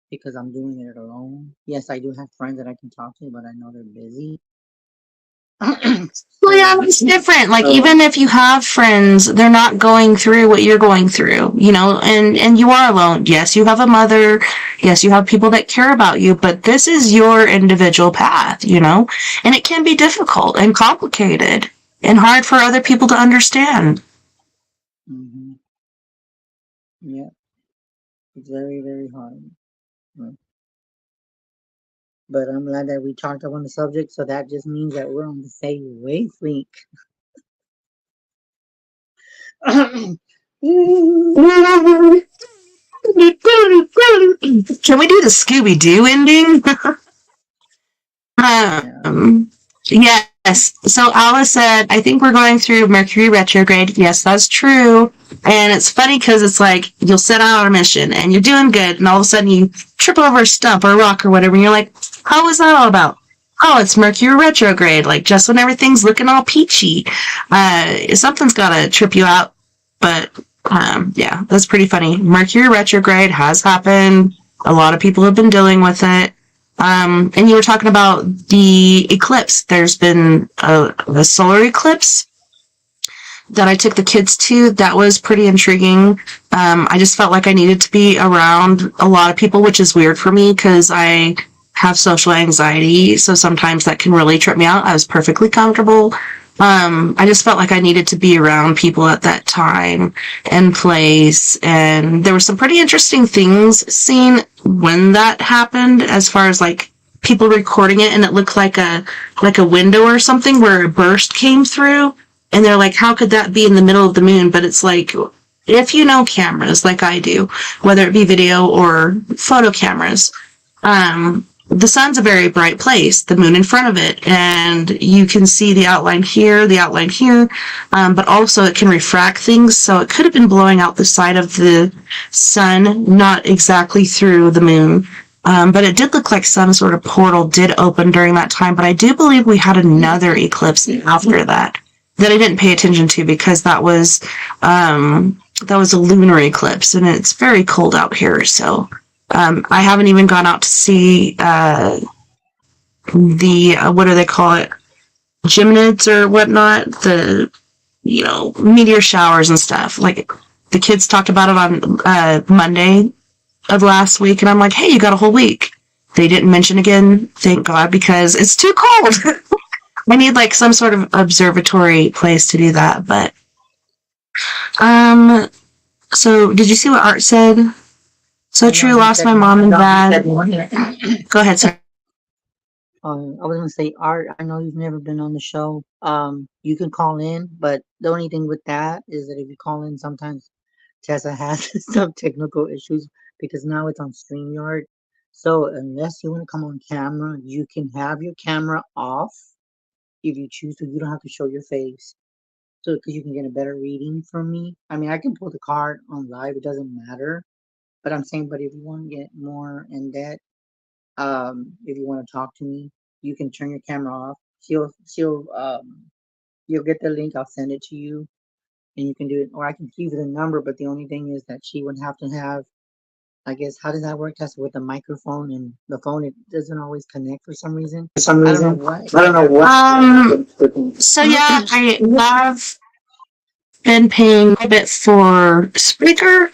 because I'm doing it alone. Yes, I do have friends that I can talk to, but I know they're busy. Well, yeah, it's different. Like, even if you have friends, they're not going through what you're going through, and you are alone. Yes, you have a mother. Yes, you have people that care about you, but this is your individual path, and it can be difficult and complicated and hard for other people to understand. Mm-hmm. Yeah, it's very, very hard. But I'm glad that we talked up on the subject, so that just means that we're on the same wavelength. Can we do the Scooby-Doo ending? Yes. So Alice said, I think we're going through Mercury retrograde. Yes, that's true. And it's funny because it's like you'll set out on a mission and you're doing good, and all of a sudden you trip over a stump or a rock or whatever, and you're like, how was that all about? Oh, it's Mercury retrograde. Like, just when everything's looking all peachy, something's got to trip you out. But yeah, that's pretty funny. Mercury retrograde has happened. A lot of people have been dealing with it. And you were talking about the eclipse. There's been a solar eclipse that I took the kids to. That was pretty intriguing. I just felt like I needed to be around a lot of people, which is weird for me because I have social anxiety. So sometimes that can really trip me out. I was perfectly comfortable. I just felt like I needed to be around people at that time and place. And there were some pretty interesting things seen when that happened, as far as like people recording it, and it looked like a window or something where a burst came through. And they're like, how could that be in the middle of the moon? But it's like, if you know cameras like I do, whether it be video or photo cameras, the sun's a very bright place, the moon in front of it, and you can see the outline here, but also it can refract things, so it could have been blowing out the side of the sun, not exactly through the moon. But it did look like some sort of portal did open during that time, but I do believe we had another eclipse after that I didn't pay attention to because that was a lunar eclipse, and it's very cold out here, so I haven't even gone out to see the what do they call it, gymnids or whatnot, the meteor showers and stuff. Like, the kids talked about it on Monday of last week, and I'm like, hey, you got a whole week. They didn't mention again, thank God, because it's too cold. I need like some sort of observatory place to do that. But so did you see what Art said? So true, lost my mom and dad. Go ahead, sir. I was gonna say, Art, I know you've never been on the show. You can call in, but the only thing with that is that if you call in, sometimes Tessa has some technical issues because now it's on StreamYard. So unless you want to come on camera, you can have your camera off if you choose to. You don't have to show your face. So because you can get a better reading from me. I mean, I can pull the card on live. It doesn't matter. But I'm saying, but if you want to get more in depth, if you want to talk to me, you can turn your camera off. You'll get the link. I'll send it to you, and you can do it. Or I can give you the number. But the only thing is that she would have to have, I guess, how does that work? That's with the microphone and the phone. It doesn't always connect for some reason. I don't know what. So yeah, I have been paying a bit for Spreaker.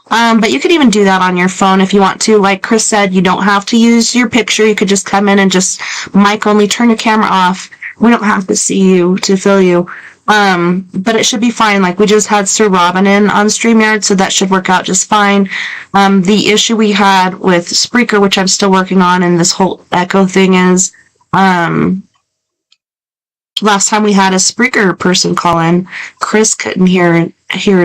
But you could even do that on your phone if you want to. Like Chris said, you don't have to use your picture. You could just come in and just mic only, turn your camera off. We don't have to see you to fill you. But it should be fine. Like, we just had Sir Robin in on StreamYard, so that should work out just fine. The issue we had with Spreaker, which I'm still working on, and this whole echo thing is, last time we had a Spreaker person call in, Chris couldn't hear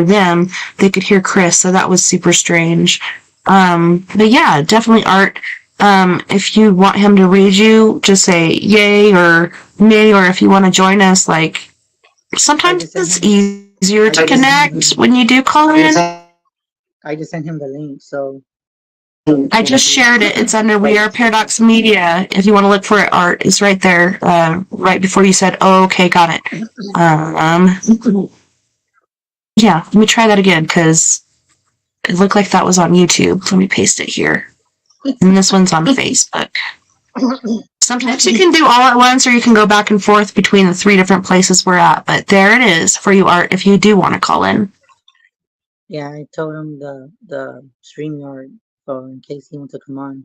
them. They could hear Chris, so that was super strange. But yeah, definitely Art. If you want him to read you, just say yay or nay, or if you want to join us, like, sometimes it's easier to connect when you do call in. I just sent him the link, so I just shared it. It's under We Are Paradox Media. If you want to look for it, Art, it's right there, right before you said, oh, okay, got it. Yeah, let me try that again, because it looked like that was on YouTube. Let me paste it here. And this one's on Facebook. Sometimes you can do all at once, or you can go back and forth between the 3 different places we're at. But there it is for you, Art, if you do want to call in. yeah, I told him the StreamYard, so in case he wants to come on.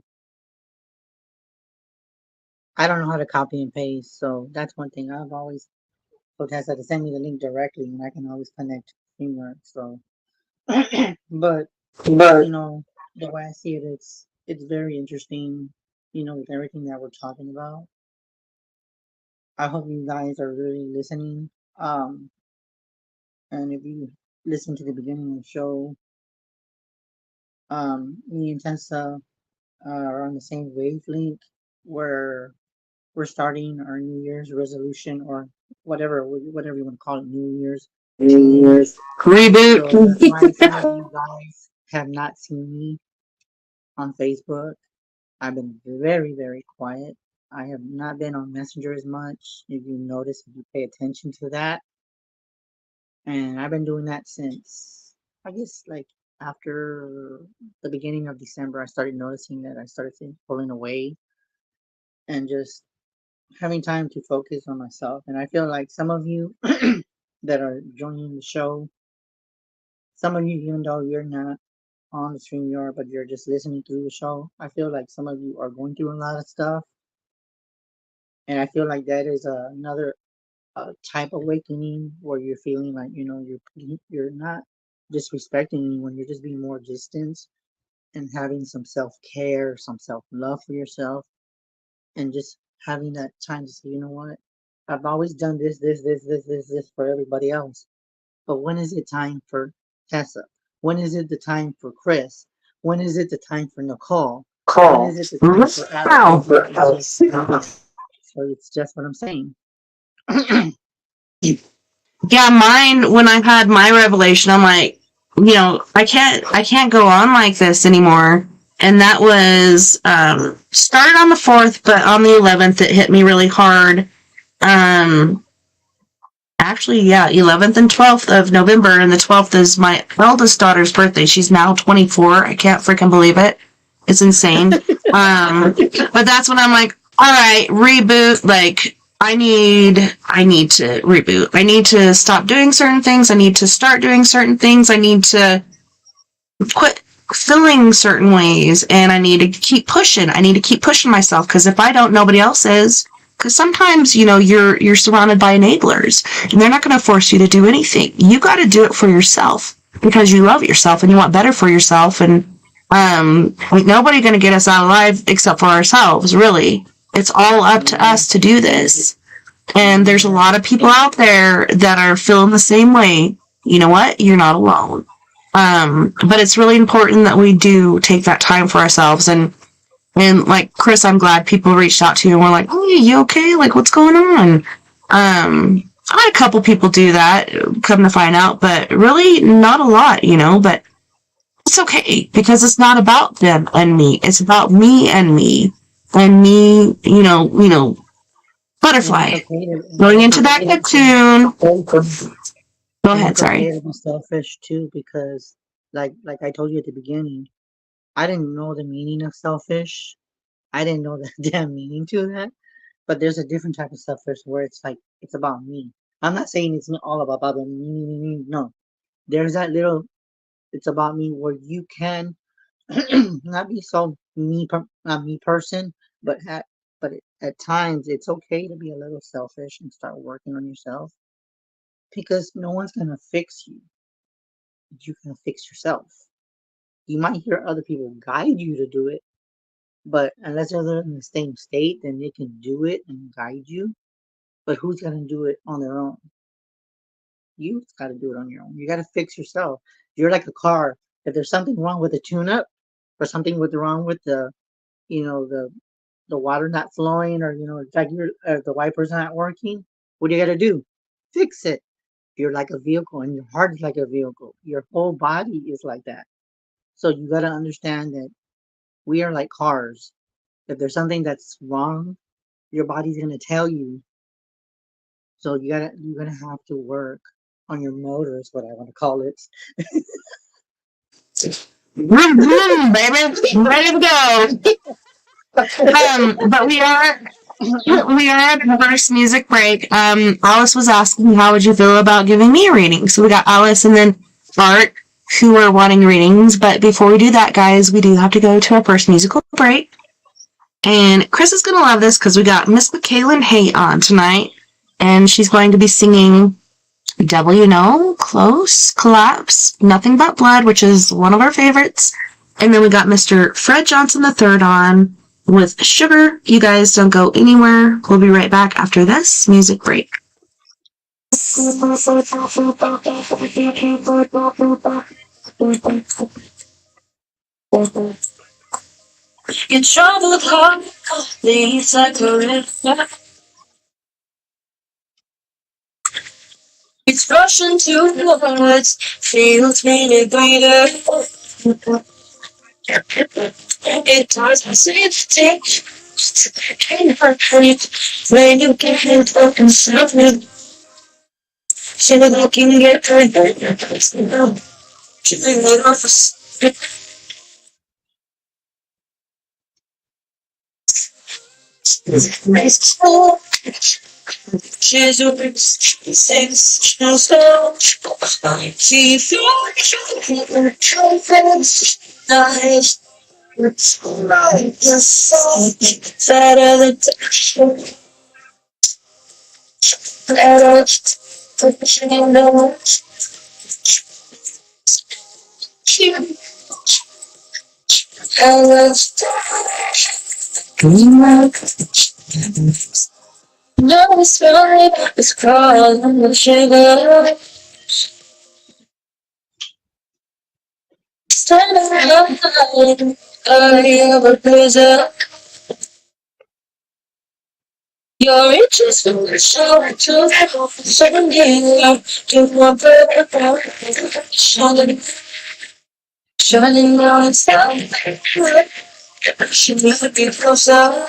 I don't know how to copy and paste, so that's one thing I've always told Tessa to send me the link directly, and I can always connect to StreamYard. So, but you know, the way I see it, it's very interesting. You know, with everything that we're talking about. I hope you guys are really listening. And if you listen to the beginning of the show, me and Tessa are on the same wavelength where we're starting our New Year's resolution, or whatever you want to call it, New Year's Reboot. So that's why some of you guys have not seen me on Facebook. I've been very, very quiet. I have not been on Messenger as much. If you notice, if you pay attention to that, and I've been doing that since, I guess, like after the beginning of December. I started noticing that I started pulling away and just having time to focus on myself. And I feel like some of you that are joining the show, some of you, even though you're not on the stream, but you're just listening through the show, I feel like some of you are going through a lot of stuff. And I feel like that is another type of awakening where you're feeling like, you know, you're not disrespecting anyone, you're just being more distant and having some self-care, some self-love for yourself, and just having that time to say, you know what, I've always done this for everybody else, but when is it time for Tessa? When is it the time for Chris? When is it the time for Nicole? When is it the time for Alex? So it's just what I'm saying. Yeah, mine, when I had my revelation, I'm like, you know, I can't go on like this anymore. And that was started on the 4th, but on the 11th it hit me really hard. Actually, yeah, 11th and 12th of November, and the 12th is my eldest daughter's birthday. She's now 24. I can't freaking believe it. It's insane. But that's when I'm like, all right, reboot. Like, I need to reboot. I need to stop doing certain things. I need to start doing certain things. I need to quit feeling certain ways, and I need to keep pushing. I need to keep pushing myself, because if I don't, nobody else is. Because sometimes, you know, you're surrounded by enablers, and they're not going to force you to do anything. You got to do it for yourself, because you love yourself and you want better for yourself. And like, nobody going to get us out alive except for ourselves. Really, it's all up to us to do this. And there's a lot of people out there that are feeling the same way. You know what? You're not alone. But it's really important that we do take that time for ourselves. And like, Chris, I'm glad people reached out to you and were like, "Hey, you okay? Like, what's going on?" I had a couple people do that, come to find out, but really not a lot, you know. But it's okay, because it's not about them and me. It's about me and me and me. You know, butterfly going into that cocoon. Go ahead. Sorry. To be selfish too, because like I told you at the beginning, I didn't know the meaning of selfish. I didn't know the damn meaning to that. But there's a different type of selfish where it's like it's about me. I'm not saying it's not all about me. No, there's that little. It's about me where you can not be so me person, but at times it's okay to be a little selfish and start working on yourself. because no one's gonna fix you. You're gonna fix yourself. You might hear other people guide you to do it, but unless they're in the same state, then they can do it and guide you. But who's gonna do it on their own? You've got to do it on your own. You got to fix yourself. You're like a car. If there's something wrong with the tune-up, or something wrong with the, the water not flowing, or like the wipers not working, what do you got to do? Fix it. You're like a vehicle, and your heart is like a vehicle. Your whole body is like that. So you got to understand that we are like cars. If there's something that's wrong, your body's gonna tell you. So you're gonna have to work on your motor, is what I want to call it. Baby, ready to go. But we are at the first music break. Alice was asking, how would you feel about giving me a reading? So we got Alice and then Art, who are wanting readings. But before we do that, guys, we do have to go to our first musical break. And Chris is going to love this because we got Miss McKaylin Haight on tonight. And she's going to be singing Devil You Know, Close, Collapse, Nothing But Blood, which is one of our favorites. And then we got Mr. Fred Johnson III on with Sugar. You guys don't go anywhere. We'll be right back after this music break. In trouble, things like a river. It's rushing towards, feels really greater. It doesn't seem to take in her head when you get it broken something. So that I can get her there. She's it off a nice soul. She's a big six, no stone. She feels nice. It's right, just better than better. You know, I love no, it's fine, it's crawling with sugar. Stand around, I have a prison. Your riches from the shower to the second year. To one purple, shining down and down. She never be closer.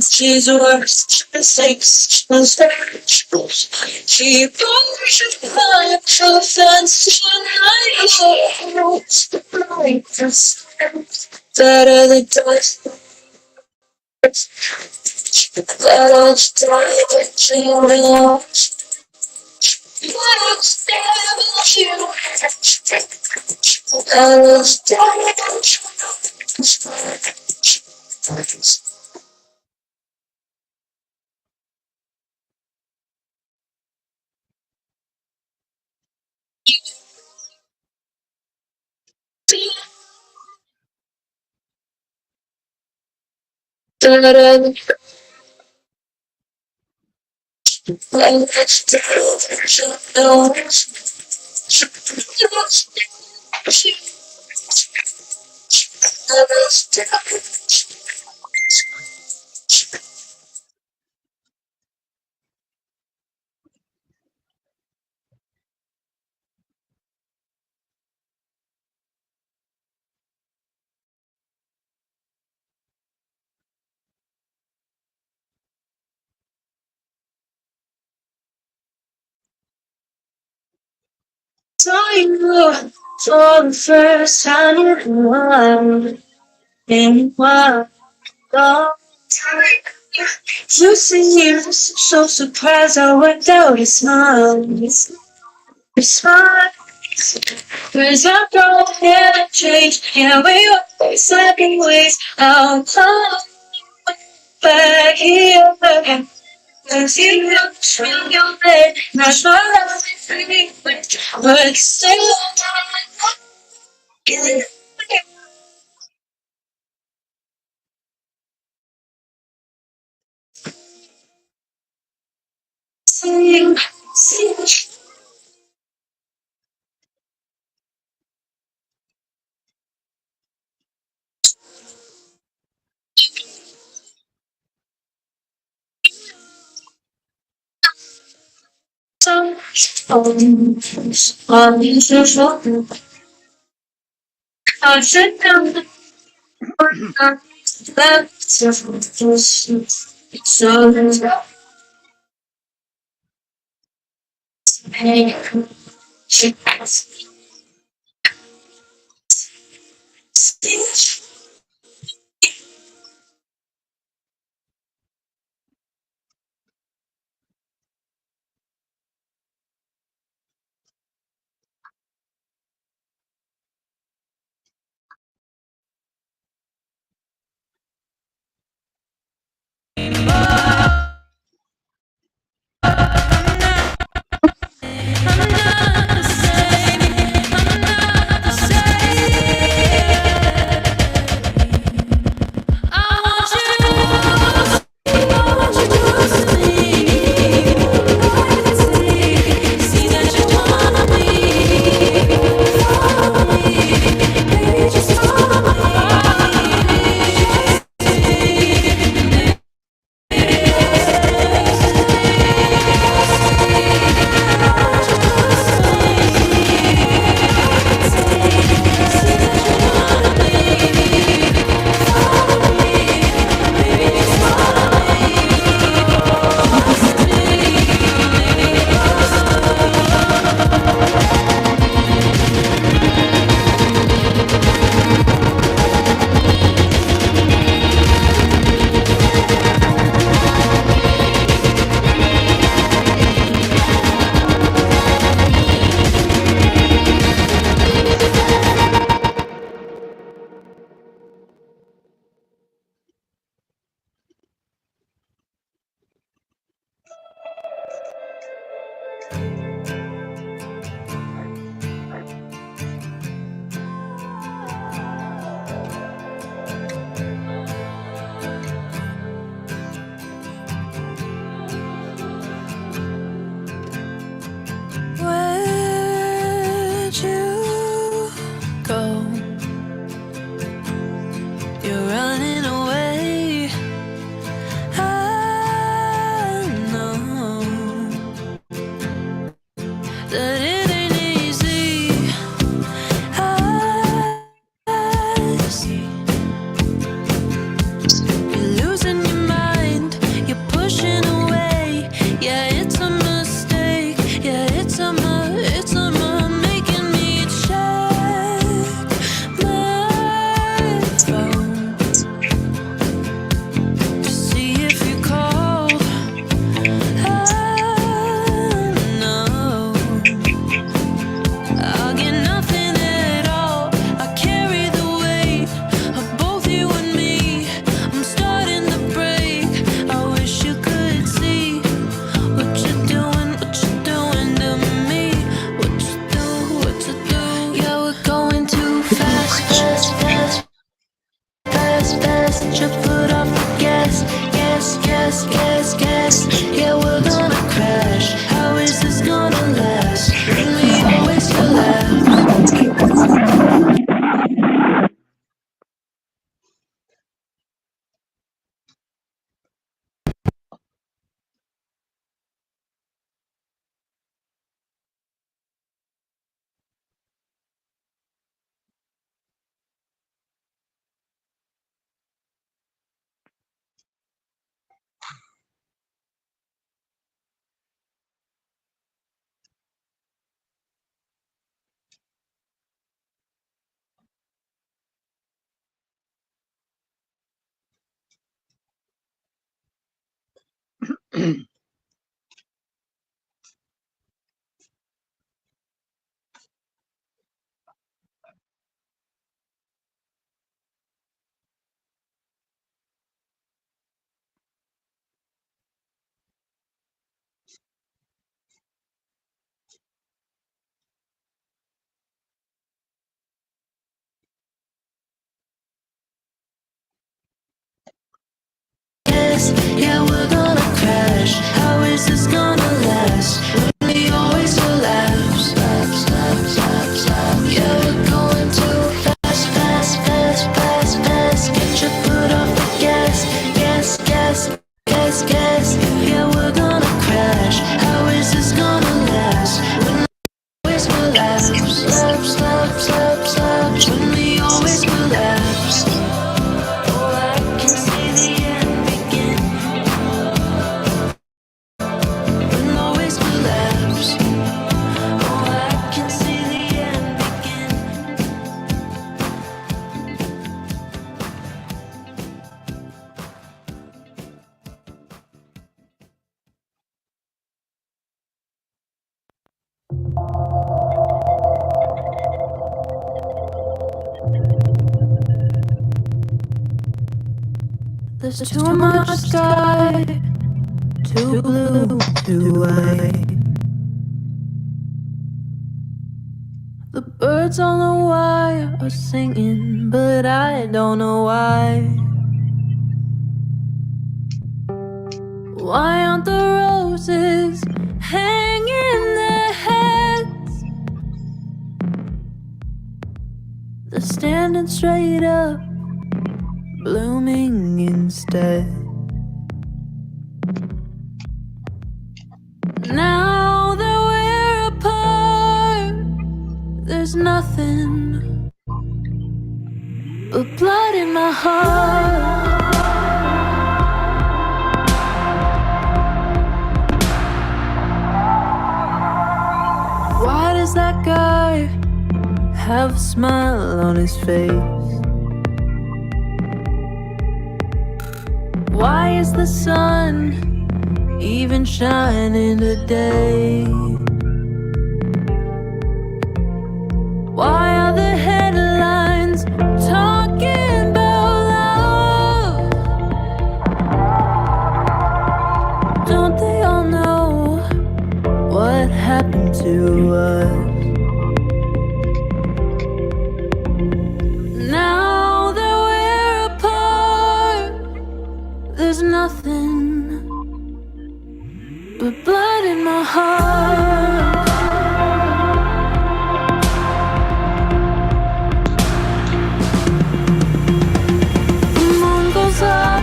She's worse, mistakes, mistakes. She pushes the fence, better than dust. Better saw you for the first time in a while, long time. You seem so surprised I worked out your smile. Your smile Where's our growth never change? Yeah, we were slipping ways. I'll come back here again. Cause you know, swing your bed. Not my love is free, but still, sing, sing. I should come to that so hey, always guess, yeah, we're gonna crash. How is this gonna last? When always collapse, lapse, lapse, lapse, lapse. When we always collapse. Oh, I can see the end begin. When always collapse. Oh, I can see the end begin. There's too much sky, too blue, too white. The birds on the wire are singing, but I don't know why. Why aren't the roses hanging their heads? They're standing straight up, blooming instead. Now that we're apart, there's nothing but blood in my heart. Why does that guy have a smile on his face? Why is the sun even shining today? Why are the headlines talking about love? Don't they all know what happened to us? Now that we're apart, there's nothing but blood in my heart. The moon goes up,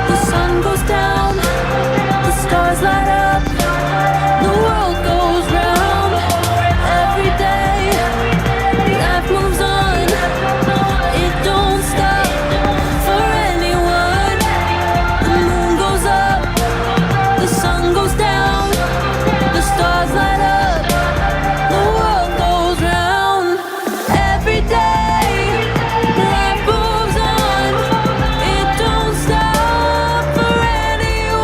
the sun goes down, the stars light up, the world goes round. Every day, life moves on, it don't stop for anyone. The moon goes up, the sun goes down, the stars light up, the world goes round. Every day, life moves on, it don't stop for anyone.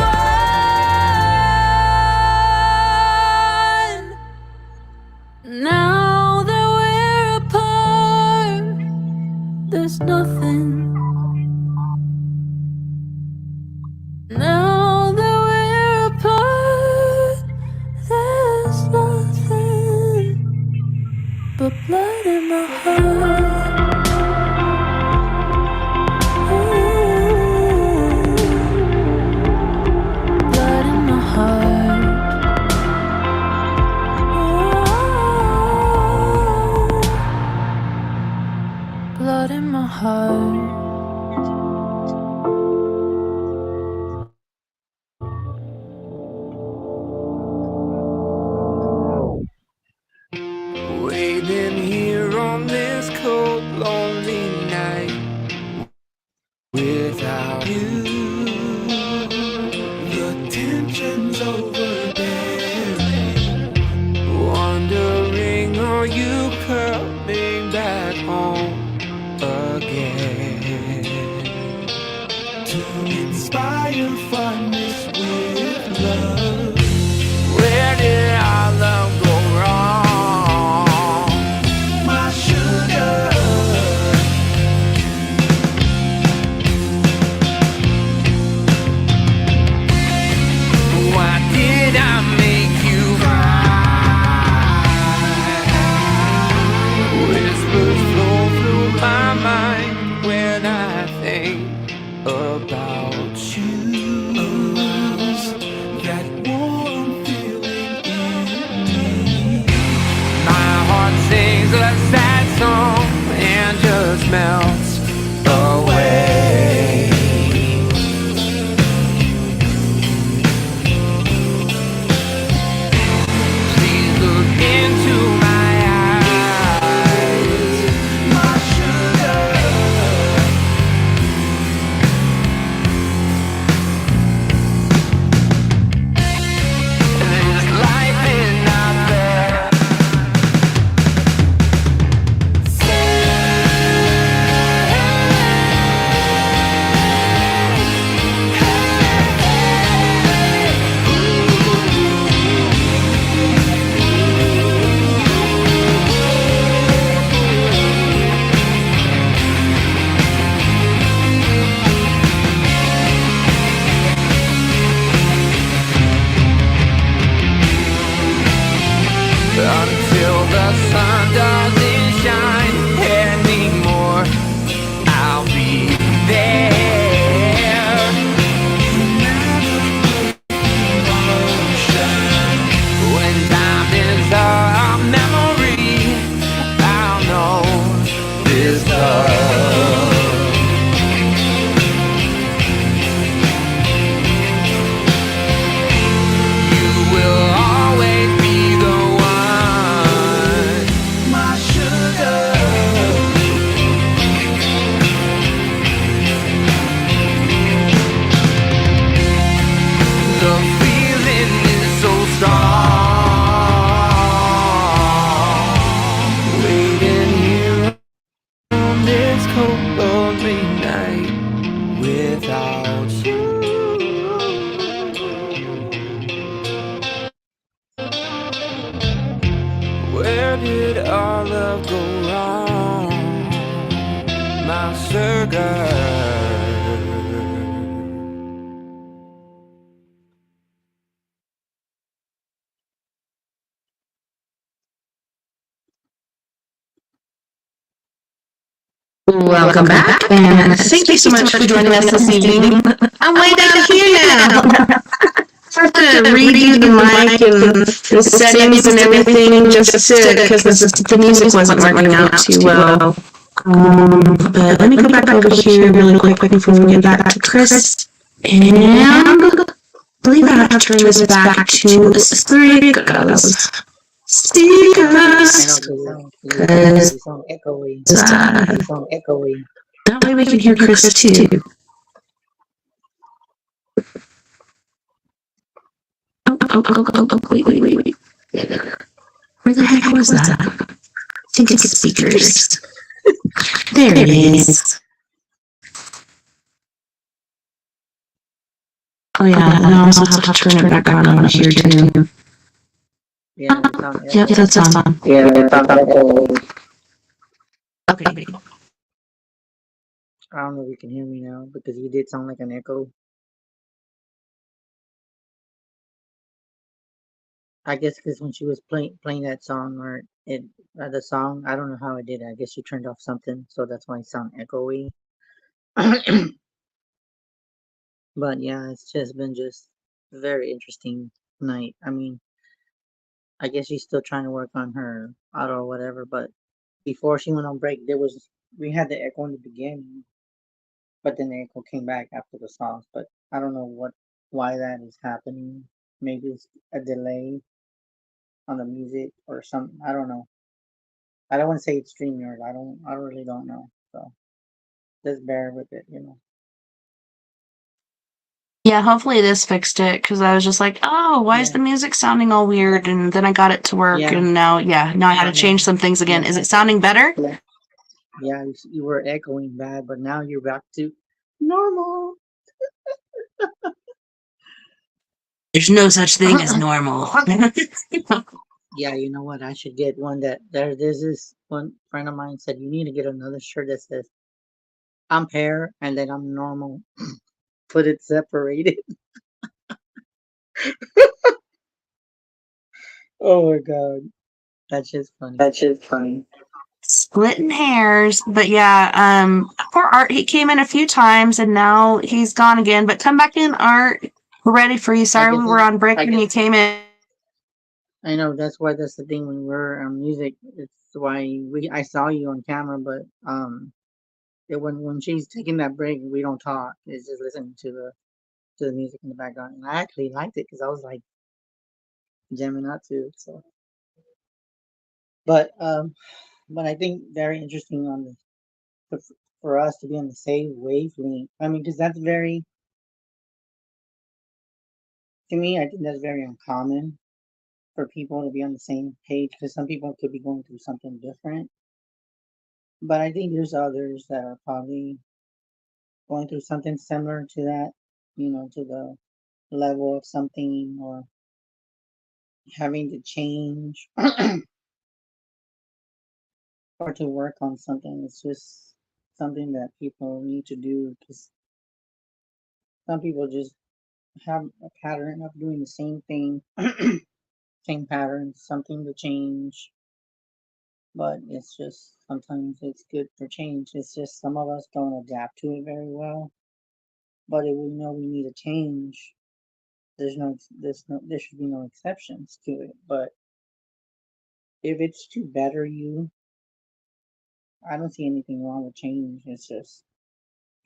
Now that we're apart, there's nothing. Now that we're apart, there's nothing but blood in my heart. Ooh, blood in my heart. Ooh, blood in my heart. Waiting here on this cold, lonely night without you. The tension's overbearing. Wondering, are you coming back home again? To inspire fondness with love. Where did our love go wrong? My sugar. Why did I make you cry? Whispers flow through my mind when I think about you. That warm feeling in world go wrong, my sugar. Welcome back, and thank you so much for joining us this evening. I'm way down here now. I have to redo the mic and the settings and everything just because the music wasn't working out too well. But let me go back over here really quick before we get back to Chris. And I believe I have to turn this back to Speakers. Speakers. Because you sound echoey. You sound echoey. That way we can hear Chris too. Oh, wait. Where the heck was that? I think it's speakers. There it is. Oh yeah, and I also have to turn it back on over here too. Yeah, you sound Yep, that's on. Yeah, it sounds echoey. Okay. I don't know if you can hear me now because you did sound like an echo. I guess because when she was playing that song or the song, I don't know how I did it. I guess she turned off something, so that's why it sound echoey. But yeah, it's just been a very interesting night. I mean, I guess she's still trying to work on her auto or whatever. But before she went on break, we had the echo in the beginning, but then the echo came back after the songs. But I don't know why that is happening. Maybe it's a delay on the music or something. I don't know. I don't want to say it's StreamYard. I really don't know. So just bear with it, you know. Yeah, hopefully this fixed it because I was just like, oh, why is Yeah. the music sounding all weird? And then I got it to work, Yeah. and now I had to change some things again. Yeah. Is it sounding better? Yeah, you were echoing bad, but now you're back to normal. There's no such thing as normal. Yeah, you know what? I should get one there's this one friend of mine said you need to get another shirt that says I'm hair and then I'm normal. Put it separated. Oh my god. That's just funny. Splitting hairs, but yeah, poor Art, he came in a few times and now he's gone again, but come back in, Art. We're ready for you. Sorry we were on break when you came in. I know that's the thing when we're on music. It's why I saw you on camera, but when she's taking that break, we don't talk. It's just listening to the music in the background, and I actually liked it because I was like jamming out to it. So, but I think very interesting on for us to be on the same wavelength. I mean, because that's very to me. I think that's very uncommon for people to be on the same page because some people could be going through something different. But I think there's others that are probably going through something similar to that, to the level of something or having to change or to work on something. It's just something that people need to do because some people just have a pattern of doing the same thing, same pattern, something to change. But it's just sometimes it's good for change. It's just some of us don't adapt to it very well. But if we know we need a change, there should be no exceptions to it. But if it's to better you, I don't see anything wrong with change. It's just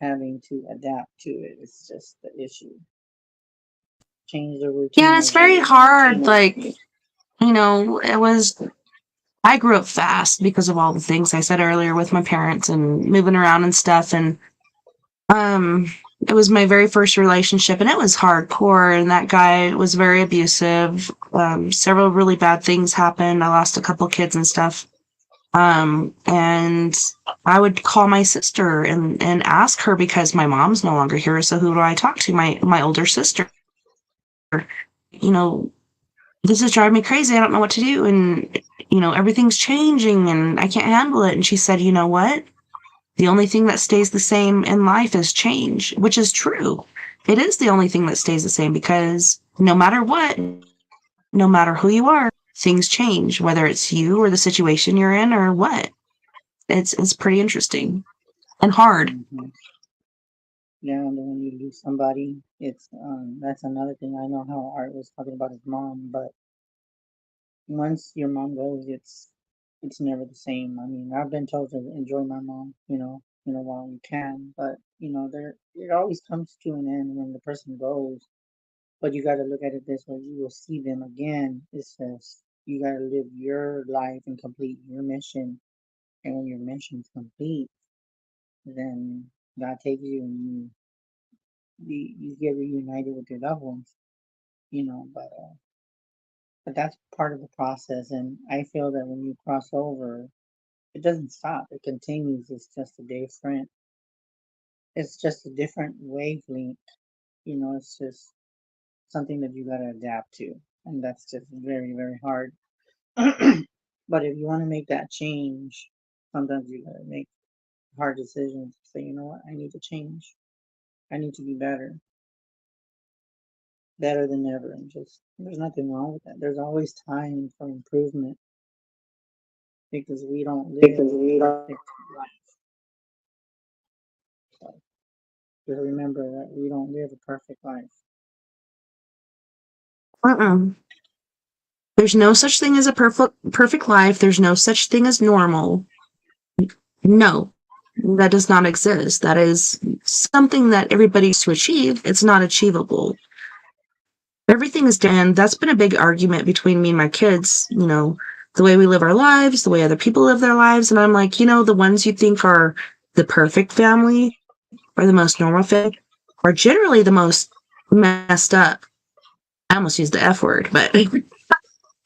having to adapt to it. It's just the issue. Change the routine. Yeah, it's very hard. Like, I grew up fast because of all the things I said earlier with my parents and moving around and stuff. And it was my very first relationship and it was hardcore. And that guy was very abusive. Several really bad things happened. I lost a couple kids and stuff. And I would call my sister and ask her because my mom's no longer here. So who do I talk to? My older sister. this is driving me crazy. I don't know what to do. And, everything's changing and I can't handle it. And she said, you know what? The only thing that stays the same in life is change, which is true. It is the only thing that stays the same because no matter what, no matter who you are, things change, whether it's you or the situation you're in or what. It's pretty interesting and hard. Mhm. Yeah, and then when you lose somebody, it's that's another thing. I know how Art was talking about his mom, but once your mom goes, it's never the same. I mean, I've been told to enjoy my mom, while you can, but there it always comes to an end when the person goes. But you got to look at it this way: you will see them again. It's just you got to live your life and complete your mission. And when your mission's complete, then God takes you and you get reunited with your loved ones. But that's part of the process. And I feel that when you cross over, it doesn't stop. It continues. It's just a different wavelength. It's just something that you gotta adapt to. And that's just very, very hard. But if you want to make that change, sometimes you gotta make hard decisions. Say, you know what, I need to change. I need to be better than ever. And just there's nothing wrong with that. There's always time for improvement because we don't live a perfect life. So just remember that we don't live a perfect life. Uh-uh. There's no such thing as a perfect life. There's no such thing as normal. No, that does not exist. That is something that everybody used to achieve. It's not achievable. Everything is done. That's been a big argument between me and my kids, the way we live our lives, the way other people live their lives. And I'm like, the ones you think are the perfect family or the most normal family are generally the most messed up. I almost used the F word, but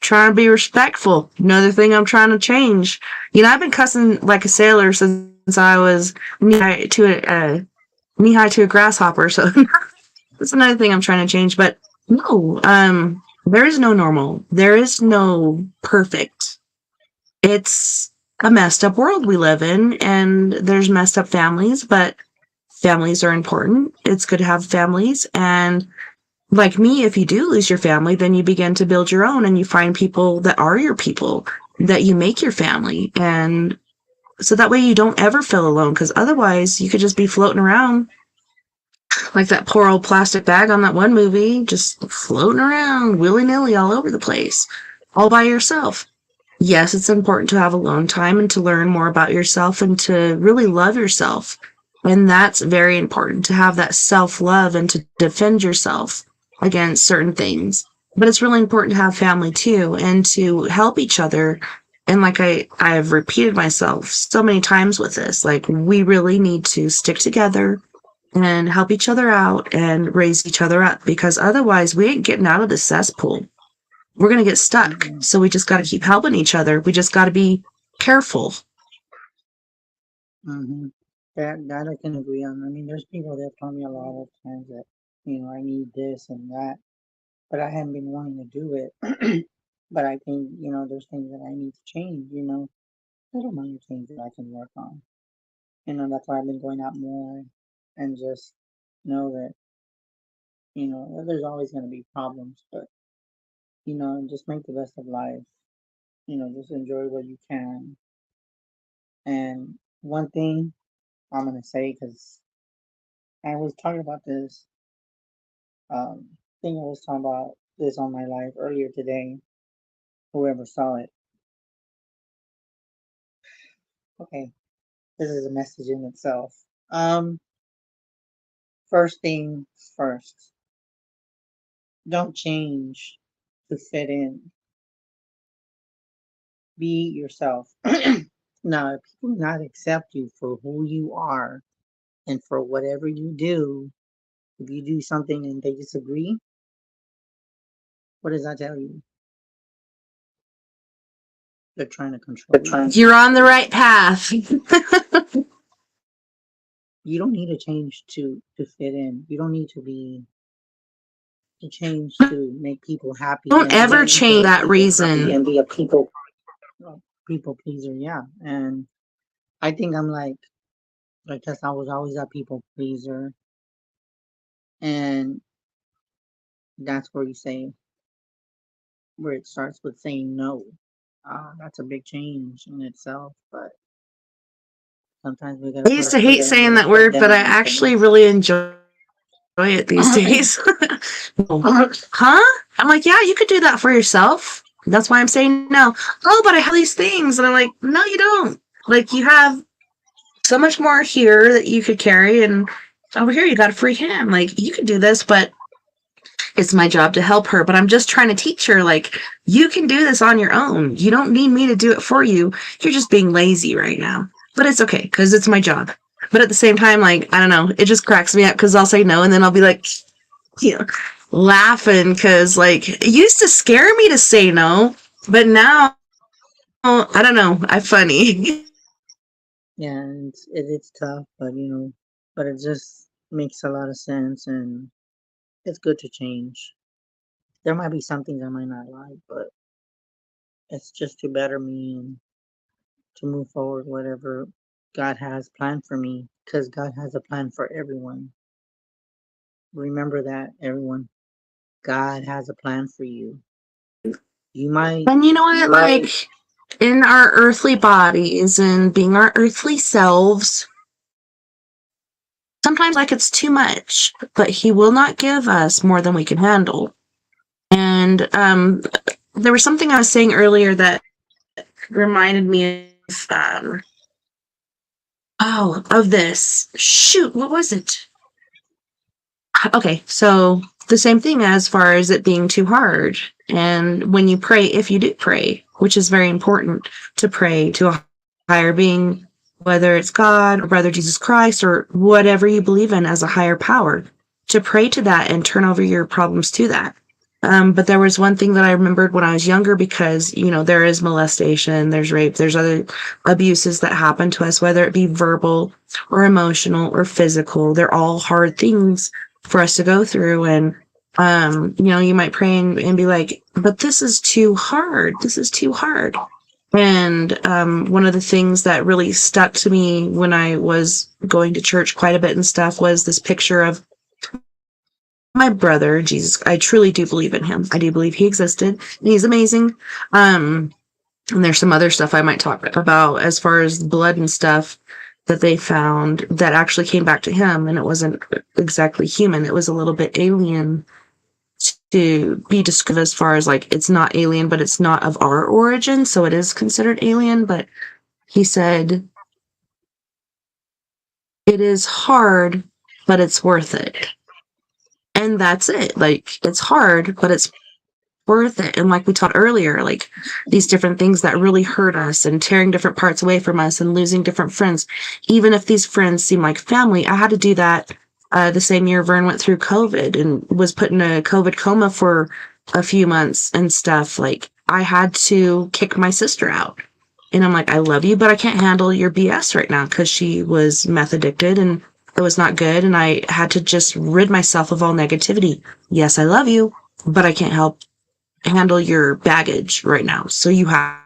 trying to be respectful. Another thing I'm trying to change. I've been cussing like a sailor since I was knee-high to a grasshopper. So that's another thing I'm trying to change. But no, there is no normal. There is no perfect. It's a messed up world we live in, and there's messed up families, but families are important. It's good to have families. And like me, if you do lose your family, then you begin to build your own and you find people that are your people, that you make your family. And so that way you don't ever feel alone, because otherwise you could just be floating around like that poor old plastic bag on that one movie, just floating around willy-nilly all over the place, all by yourself. Yes, it's important to have alone time and to learn more about yourself and to really love yourself. And that's very important, to have that self-love and to defend yourself against certain things. But it's really important to have family too and to help each other. And like I've repeated myself so many times with this, like we really need to stick together and help each other out and raise each other up, because otherwise we ain't getting out of the cesspool. We're going to get stuck. Mhm. So we just got to keep helping each other. We just got to be careful. Mm-hmm. That I can agree on. I mean, there's people that tell me a lot of times that I need this and that, but I haven't been wanting to do it. But I think there's things that I need to change. Little minor things that I can work on. That's why I've been going out more and just know that there's always going to be problems, but just make the best of life. Just enjoy what you can. And one thing I'm gonna say, because I was talking about this thing I was talking about this on my live earlier today. Whoever saw it, okay, this is a message in itself. First thing first, don't change to fit in. Be yourself. Now, if people not accept you for who you are and for whatever you do, if you do something and they disagree, what does that tell you? They're trying to control you. You're on the right path. You don't need to change to fit in. You don't need to be to change to make people happy. Don't and ever be change that happy reason. and be a people pleaser. Yeah, and I think I'm like because I was always a people pleaser, and that's where you say where it starts with saying no. That's a big change in itself, but sometimes we gotta I put used our to foot hate down saying that and put word, but I down and say, actually really enjoy it these days. Huh? I'm like, yeah, you could do that for yourself. That's why I'm saying no. Oh, but I have these things. And I'm like, no, you don't. Like, you have so much more here that you could carry. And over here, you got a free hand. Like, you could do this, but it's my job to help her. But I'm just trying to teach her, like, you can do this on your own. You don't need me to do it for you. You're just being lazy right now. But it's okay, because it's my job. But at the same time, like, I don't know, it just cracks me up because I'll say no and then I'll be like, you know, laughing because, like, it used to scare me to say no, but now, I don't know, I'm funny. yeah, it's tough, but but it just makes a lot of sense, and it's good to change. There might be some things I might not like, but it's just to better me and to move forward, whatever God has planned for me, because God has a plan for everyone. Remember that, everyone. God has a plan for you. You might, And you know what, like, in our earthly bodies and being our earthly selves, sometimes like it's too much, but he will not give us more than we can handle. And there was something I was saying earlier that reminded me of of this. Shoot, what was it? Okay, so the same thing as far as it being too hard. And when you pray, if you do pray, which is very important to pray to a higher being, whether it's God or Brother Jesus Christ or whatever you believe in as a higher power, to pray to that and turn over your problems to that. But there was one thing that I remembered when I was younger because, there is molestation, there's rape, there's other abuses that happen to us, whether it be verbal or emotional or physical. They're all hard things for us to go through. And, you might pray and be like, but this is too hard. This is too hard. And one of the things that really stuck to me when I was going to church quite a bit and stuff was this picture of my brother, Jesus. I truly do believe in him. I do believe he existed. And he's amazing. And there's some other stuff I might talk about as far as blood and stuff that they found that actually came back to him, and it wasn't exactly human. It was a little bit alien to be described as far as, like, it's not alien, but it's not of our origin, so it is considered alien. But he said, it is hard, but it's worth it. And that's it. Like, it's hard, but it's worth it. And like we taught earlier, like these different things that really hurt us and tearing different parts away from us and losing different friends, even if these friends seem like family. I had to do that the same year Vern went through COVID and was put in a COVID coma for a few months and stuff. Like, I had to kick my sister out. And I'm like, I love you, but I can't handle your BS right now, because she was meth addicted and it was not good. And I had to just rid myself of all negativity. Yes, I love you, but I can't handle your baggage right now. So you have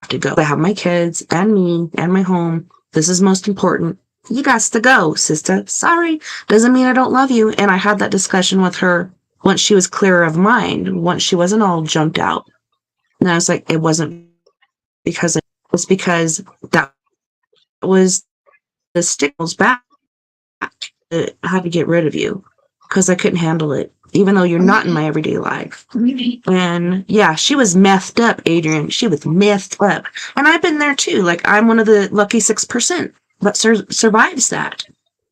to go. I have my kids and me and my home. This is most important. You got to go, sister. Sorry. Doesn't mean I don't love you. And I had that discussion with her once she was clearer of mind, once she wasn't all junked out. And I was like, it wasn't because it was because that was the stigmas back. I had to get rid of you because I couldn't handle it, even though you're not in my everyday life. And yeah, she was methed up, Adrian. She was methed up. And I've been there too. Like, I'm one of the lucky 6% that survives that.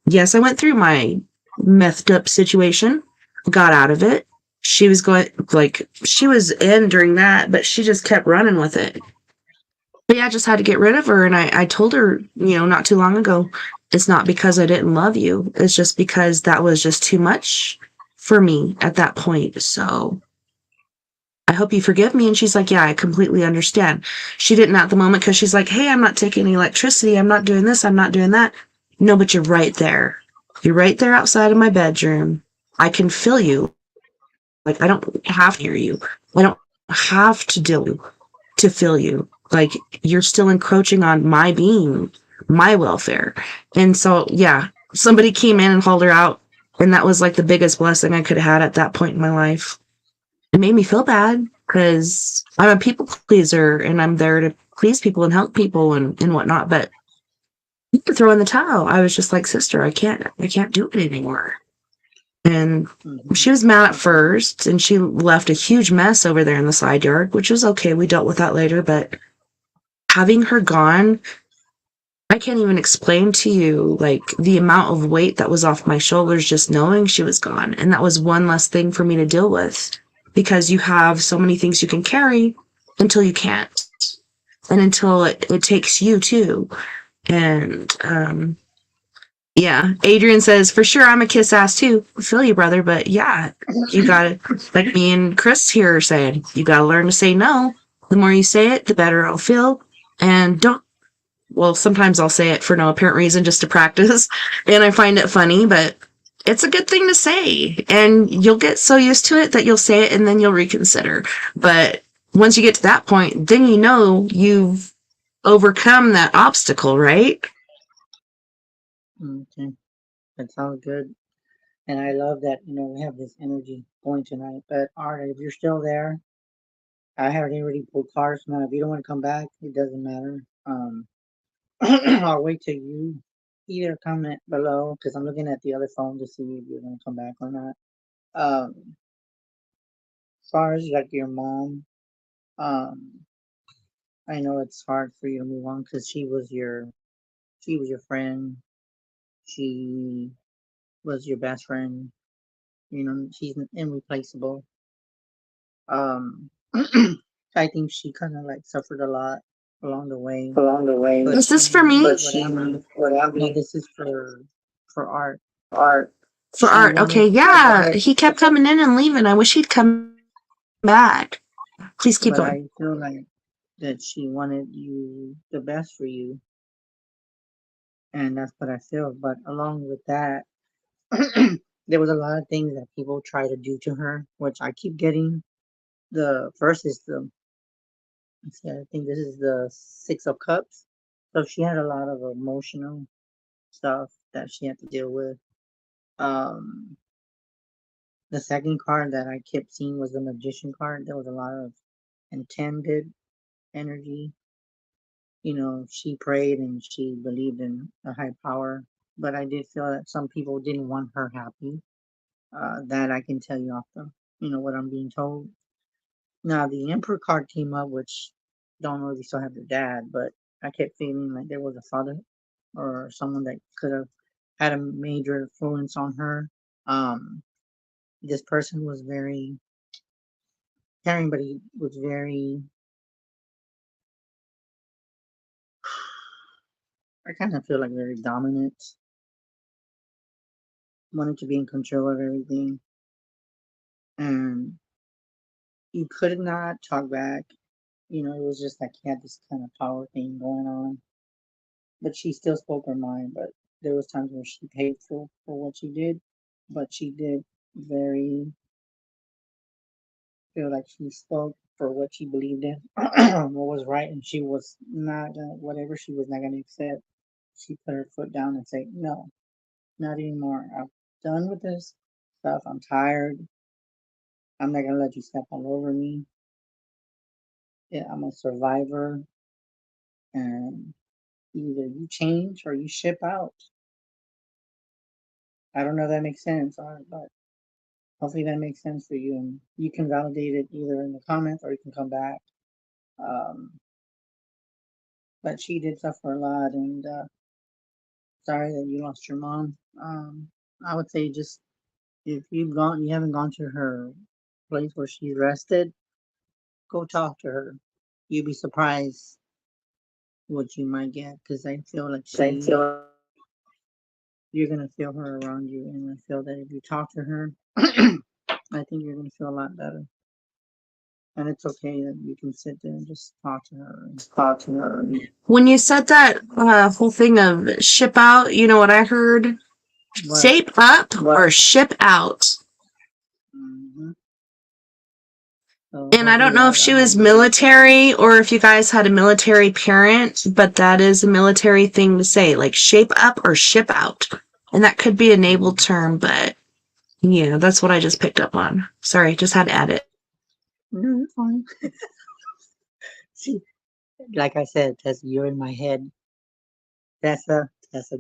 Yes, I went through my methed up situation, got out of it. She was she was in during that, but she just kept running with it. But yeah, I just had to get rid of her. And I told her, not too long ago, it's not because I didn't love you. It's just because that was just too much for me at that point. So I hope you forgive me. And she's like, yeah, I completely understand. She didn't at the moment because she's like, hey, I'm not taking any electricity. I'm not doing this. I'm not doing that. No, but you're right there. You're right there outside of my bedroom. I can feel you. like, I don't have to hear you. I don't have to do to feel you. Like, you're still encroaching on my being, my welfare. And so, yeah, somebody came in and hauled her out. And that was like the biggest blessing I could have had at that point in my life. It made me feel bad because I'm a people pleaser and I'm there to please people and help people and whatnot. But you could throw in the towel. I was just like, sister, I can't do it anymore. And she was mad at first, and she left a huge mess over there in the side yard, which was okay. We dealt with that later, but having her gone, I can't even explain to you, like, the amount of weight that was off my shoulders just knowing she was gone. And that was one less thing for me to deal with, because you have so many things you can carry until you can't, and until it takes you too. And, yeah, Adrian says, for sure, I'm a kiss ass too. I feel you, brother, but yeah, you gotta, like me and Chris here are saying, you gotta learn to say no. The more you say it, the better it'll feel. And well, sometimes I'll say it for no apparent reason just to practice, and I find it funny, but it's a good thing to say. And you'll get so used to it that you'll say it and then you'll reconsider. But once you get to that point, then you know you've overcome that obstacle, right? Okay, that sounds good. And I love that, we have this energy going tonight. But Art, if you're still there, I have already pulled cards now. If you don't want to come back, it doesn't matter. I'll wait till you either comment below, because I'm looking at the other phone to see if you're going to come back or not. As far as like your mom, um, I know it's hard for you to move on because she was your friend. She was your best friend. She's irreplaceable. I think she kind of like suffered a lot along the way. But Is this for me? no, this is for Art. For She Art. Okay, wanted, yeah. He kept coming in and leaving. I wish he'd come back. Please keep but going. I feel like that she wanted you the best for you, and that's what I feel. But along with that, there was a lot of things that people try to do to her, which I keep getting. The first is I think this is the Six of Cups. So she had a lot of emotional stuff that she had to deal with. Um, the second card that I kept seeing was the Magician card. There was a lot of intended energy. She prayed and she believed in a high power, but I did feel that some people didn't want her happy. That I can tell you off what I'm being told. Now the Emperor card came up, which don't know if you still have your dad, but I kept feeling like there was a father or someone that could have had a major influence on her. This person was very caring, but he was very, I kind of feel like very dominant, wanted to be in control of everything, and you could not talk back. It was just like he had this kind of power thing going on, but she still spoke her mind. But there was times where she paid for what she did, but she did very feel like she spoke for what she believed in, what was right, and she was not gonna, whatever she was not gonna accept. She put her foot down and say, "No, not anymore. I'm done with this stuff. I'm tired. I'm not gonna let you step all over me. Yeah, I'm a survivor, and either you change or you ship out." I don't know if that makes sense, but hopefully that makes sense for you, and you can validate it either in the comments or you can come back. Um, but she did suffer a lot, and sorry that you lost your mom. I would say just if you haven't gone to her place where she's rested, go talk to her. You'd be surprised what you might get, because I feel like you're gonna feel her around you, and I feel that if you talk to her, I think you're gonna feel a lot better. And it's okay that you can sit there and just talk to her. When you said that whole thing of ship out, you know what I heard? What? Shape up or ship out. Mm-hmm. And I don't know if she was military or if you guys had a military parent, but that is a military thing to say, like shape up or ship out. And that could be a naval term, but yeah, that's what I just picked up on. Sorry, just had to add it. No, you're fine. See, like I said, Tessa, you're in my head. Tessa,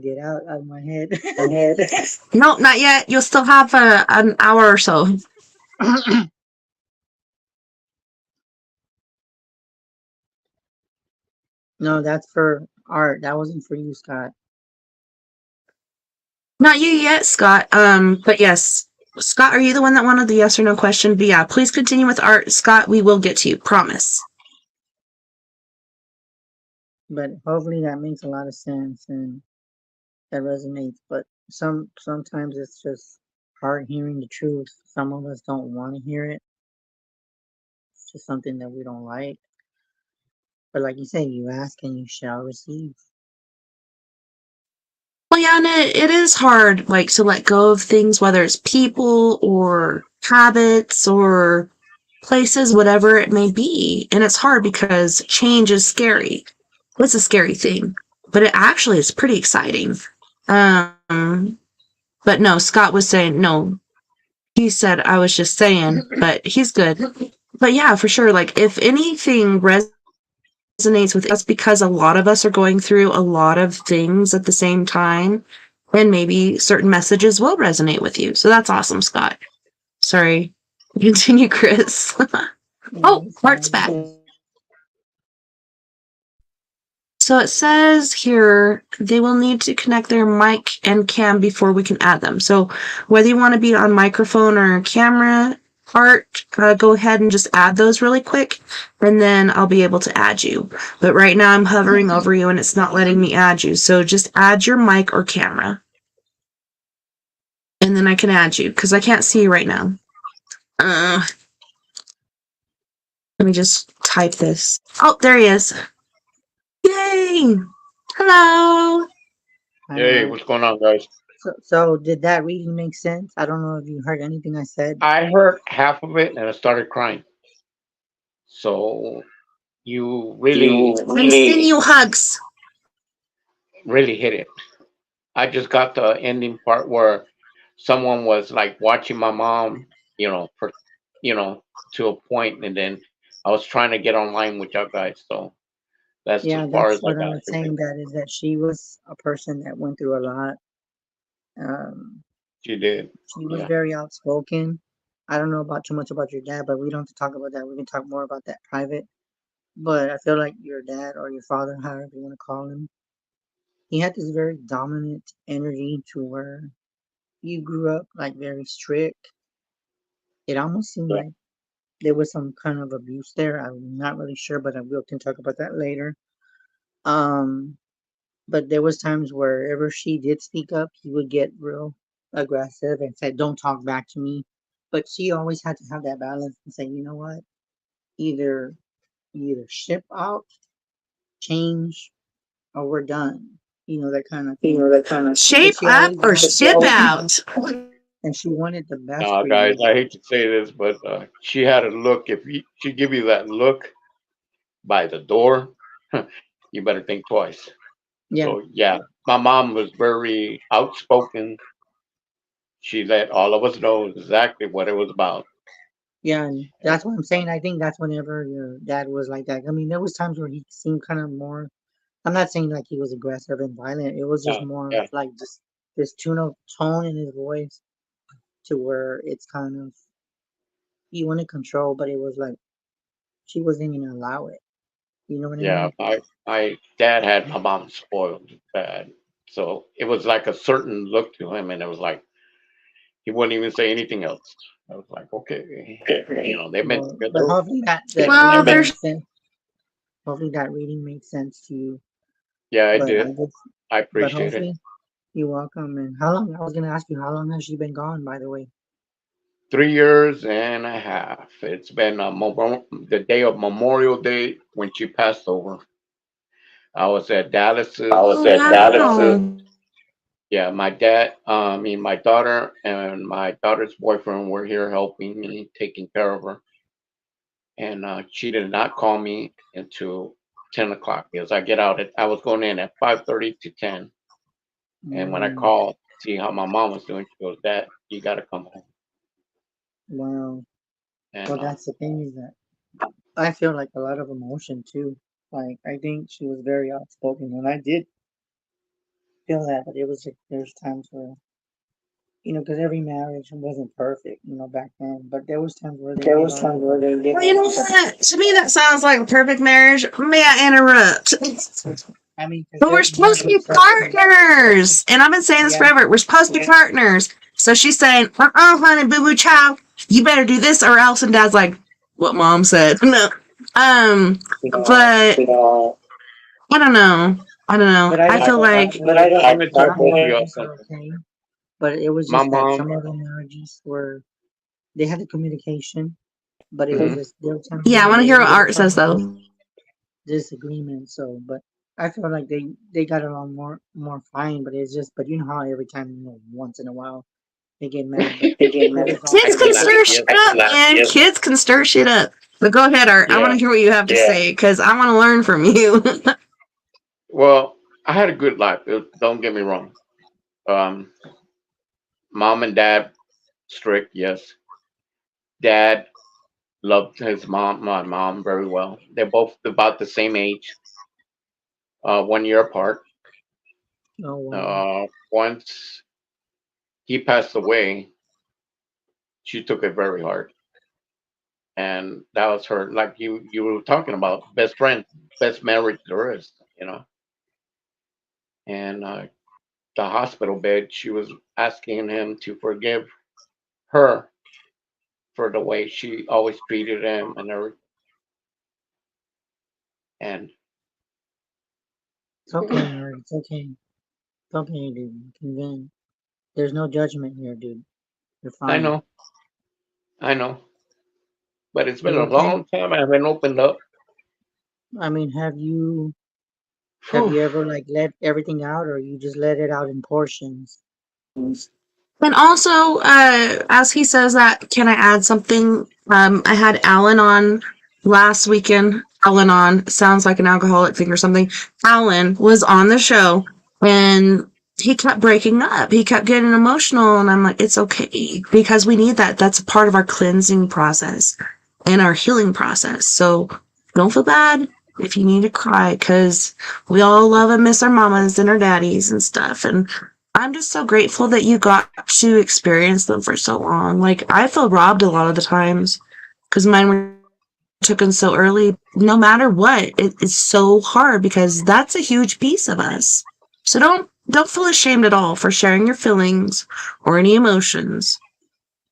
get out of my head. No, not yet. You'll still have an hour or so. No, that's for Art. That wasn't for you, Scott. Not you yet, Scott. But yes. Scott, are you the one that wanted the yes or no question? But yeah, please continue with Art. Scott, we will get to you. Promise. But hopefully that makes a lot of sense and that resonates. But sometimes it's just hard hearing the truth. Some of us don't want to hear it. It's just something that we don't like. But like you say, you ask and you shall receive. Well, yeah, and it is hard, like, to let go of things, whether it's people or habits or places, whatever it may be. And it's hard because change is scary. It's a scary thing, but it actually is pretty exciting. But no, Scott was saying, no, he said, I was just saying, but he's good. But yeah, for sure, like, if anything resonates with us because a lot of us are going through a lot of things at the same time, and maybe certain messages will resonate with you. So that's awesome, Scott. Sorry. Continue, Chris. Oh, Mark's back. So it says here they will need to connect their mic and cam before we can add them. So whether you want to be on microphone or camera, Art, go ahead and just add those really quick, and then I'll be able to add you. But right now I'm hovering over you and it's not letting me add you. So just add your mic or camera. And then I can add you because I can't see you right now. Let me just type this. Oh, there he is. Yay! Hello! Hey, what's going on, guys? So did that reading make sense? I don't know if you heard anything I said. I heard half of it and I started crying. So you really, I'm sending you hugs. really hit it. I just got the ending part where someone was like watching my mom, to a point, and then I was trying to get online with y'all guys. So that's as Yeah, far that's as I what I got. was saying. That is that she was a person that went through a lot. She did. She was Yeah. very outspoken. I don't know about too much about your dad, but we don't have to talk about that. We can talk more about that private. But I feel like your dad or your father, however you want to call him, he had this very dominant energy to where you grew up like very strict. It almost seemed Yeah. like there was some kind of abuse there. I'm not really sure, but I will can talk about that later. Um, but there was times wherever she did speak up, he would get real aggressive and said, "Don't talk back to me." But she always had to have that balance and say, "You know what? Either ship out, change, or we're done." That kind of thing. Shape She up always or wanted, ship out. and she wanted the best Now, for guys, you. I hate to say this, but she had a look. If she give you that look by the door, you better think twice. Yeah, So yeah, my mom was very outspoken. She let all of us know exactly what it was about. yeah, and that's what I'm saying. I think that's whenever your dad was like that. I mean, there was times where he seemed kind of more. I'm not saying like he was aggressive and violent. It was just Yeah, more of yeah, like just this tone in his voice to where it's kind of you want to control, but it was like she wasn't even allow it. You know what I yeah. mean? My dad had my mom spoiled bad, so it was like a certain look to him, and it was like he wouldn't even say anything else. I was like, okay, they meant Well, but together. hopefully that Well, reading there's made sense. Hopefully that reading made sense to you. Yeah, I But I did. just, I but appreciate it. hopefully you're welcome. And how long? I was gonna ask you how long has she been gone? By the way. 3 years and a half. It's been the day of Memorial Day when she passed over. I was at oh Dallas's, and wow. yeah, my dad, my daughter and my daughter's boyfriend were here helping me, taking care of her. and she did not call me until 10 o'clock because I was going in at 5:30 to 10, and when I Mm, called see how my mom was doing, she goes, "Dad, you got to come home." wow. And Well, that's the thing is that I feel like a lot of emotion too. Like I think she was very outspoken, and I did feel that. But it was like there's times where because every marriage wasn't perfect, back then. But there was times where they did all the things. Well, you know what? To me, that sounds like a perfect marriage. May I interrupt? I mean, because But we're you have supposed to be acceptance. partners. And I've been saying this Yeah, forever. We're supposed to be partners. So she's saying, honey, boo boo child, you better do this or else. And dad's like, what mom said. No. But I don't know. I don't know. but I I don't I, feel feel I, like like, I'm gonna tell some both of y'all marriages are something. okay. But it was My just that mom, some of the marriages were they had the communication, but it was mhm, just there were times yeah, I where want to there hear what there were Art says probably though. disagreement. So, but I feel like they got along more fine. But it's just but you know how every time once in a while they get mad, but it was I Kids also can can laugh. stir Yes. shit up, man. Kids can stir shit up. But go ahead, Art. I want Yeah. to hear what you have to say because I want to learn from you. Well, I had a good life. Don't get me wrong. Um, Mom and dad strict, yes. Dad loved my mom very well. They're both about the same age, 1 year apart. oh wow. Once he passed away, she took it very hard, and that was her. Like you were talking about, best friend, best marriage there is, you know. And the hospital bed, she was asking him to forgive her for the way she always treated him and everything. And It's okay, Art. It's okay. It's okay, dude. You can vent. There's no judgment here, dude. You're I fine. know, I know, but it's been You a okay? long time I haven't opened up. I mean, have Whew. you ever like let everything out, or you just let it out in portions? And also, as he says that, can I add something? I had Alan on last weekend. Alan on sounds like an alcoholic thing or something. Alan was on the show and he kept breaking up. He kept getting emotional, and I'm like, it's okay because we need that. That's a part of our cleansing process and our healing process. So don't feel bad if you need to cry because we all love and miss our mamas and our daddies and stuff. And I'm just so grateful that you got to experience them for so long. Like, I feel robbed a lot of the times because mine were taken so early. No matter what, it's so hard because that's a huge piece of us. So don't feel ashamed at all for sharing your feelings or any emotions.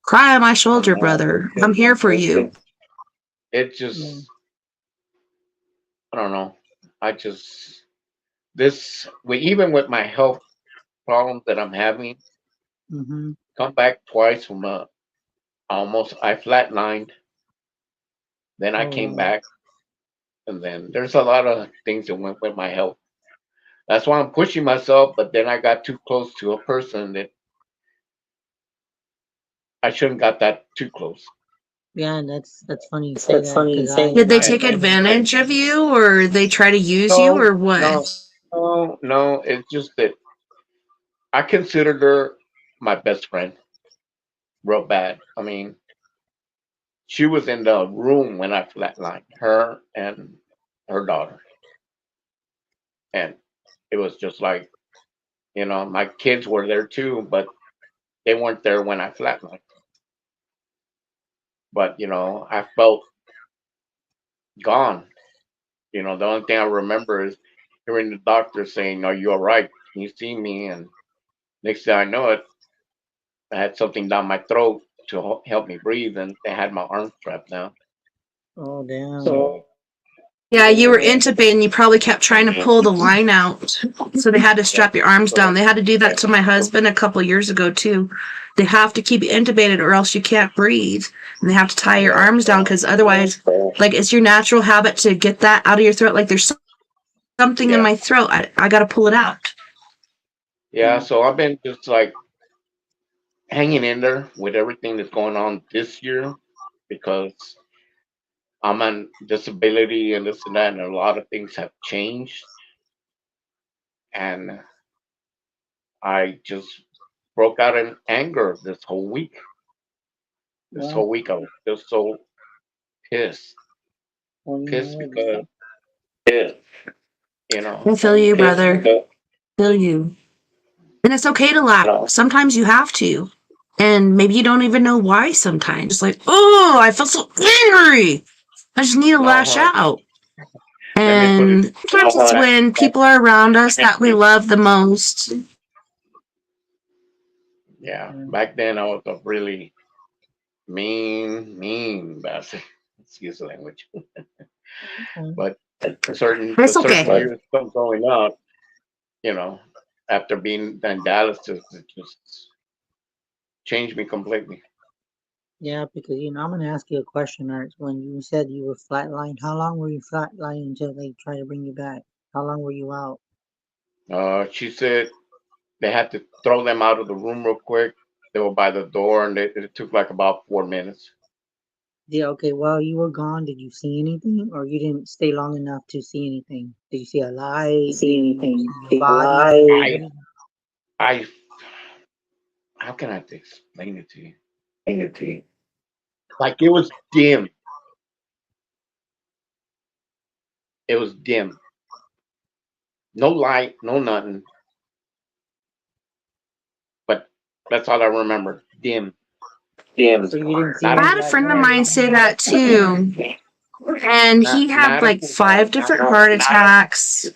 Cry on my shoulder, No, brother. I'm here for you. it Yeah. just, I don't know. I just, this, even with my health problems that I'm having, Mhm. come back twice from I flatlined, then I Oh came wow. back, and then there's a lot of things that went with my health. That's why I'm pushing myself, but then I got too close to a person that I shouldn't got that too close. Yeah, that's funny you say that because Did they And take advantage of you or they try to use you no, or no, what? no, it's just that I considered her my best friend, real bad. I mean, she was in the room when I flatlined, her and her daughter. And it was just like, my kids were there too, but they weren't there when I flatlined. But, I felt gone. The only thing I remember is hearing the doctor saying, "Are you all right? Can you see me?" And next thing I know it, I had something down my throat to help me breathe, and they had my arm strapped down. oh damn. So, Yeah, you were intubated and you probably kept trying to pull the line out. So they had to yeah. strap your arms down. So, They had to do that to my husband a couple years ago too. They have to keep you intubated or else you can't breathe. And they have to tie your yeah. arms down because otherwise, like, it's your natural habit to get that out of your throat. Like, there's something in Yeah. my throat. I got to pull it out. Yeah. So I've been just like hanging in there with everything that's going on this year because I'm on disability and this and that, and a lot of things have changed. And I just broke out in anger this whole week. This Well, whole week I was just so pissed. well, you Pissed know, because, I feel you, pissed brother. because, Feel you. And it's okay to laugh. Sometimes you have to. And maybe you don't even know why sometimes. It's like, oh, I feel so angry. I just need to no, lash out. let me put it, And sometimes it's when people are around us that we love the most. yeah, mm, back then I was a really mean bastard. Excuse the language. okay. But It's certain okay. years of growing up, you know, after being in Dallas, it just changed me completely. Yeah, because I'm gonna ask you a question, Art. When you said you were flatlined, how long were you flatlined until they tried to bring you back? How long were you out? She said they had to throw them out of the room real quick. They were by the door, and it took like about 4 minutes. Yeah, okay, while you were gone, did you see anything, or you didn't stay long enough to see anything? Did you see a light? Did you see a body? What I, is I, how can I explain it to you? Like it was dim. It was dim. No light, no nothing. But that's all I remember. Dim. So you didn't see Not I a, any had a like friend of mine say that too. And he had not a, like 5 different heart attacks.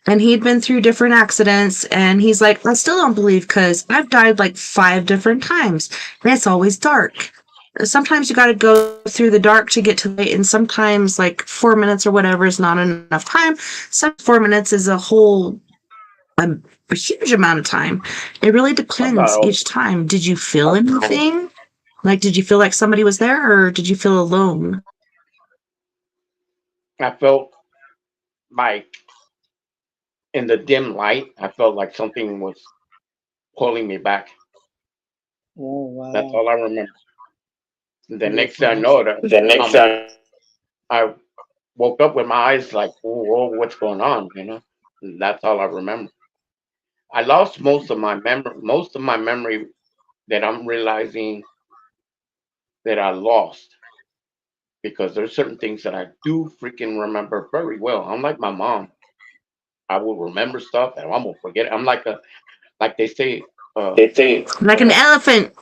And he'd been through different accidents. And he's like, I still don't believe because I've died like 5 different times. And it's always dark. Sometimes you got to go through the dark to get to light. And sometimes like 4 minutes or whatever is not enough time. Some 4 minutes is a, a huge amount of time. It really depends about, each time. Did you feel anything? Like, did you feel like somebody was there or did you feel alone? I felt like in the dim light, I felt like something was pulling me back. oh That's wow. all I remember. The Yeah, next see thing I that's know, I woke up with my eyes like, whoa, what's going on? And that's all I remember. I lost most of my memory that I'm realizing that I lost because there's certain things that I do freaking remember very well. Unlike my mom, I will remember stuff and I'm gonna forget it. I'm like they say, uh, Like an elephant.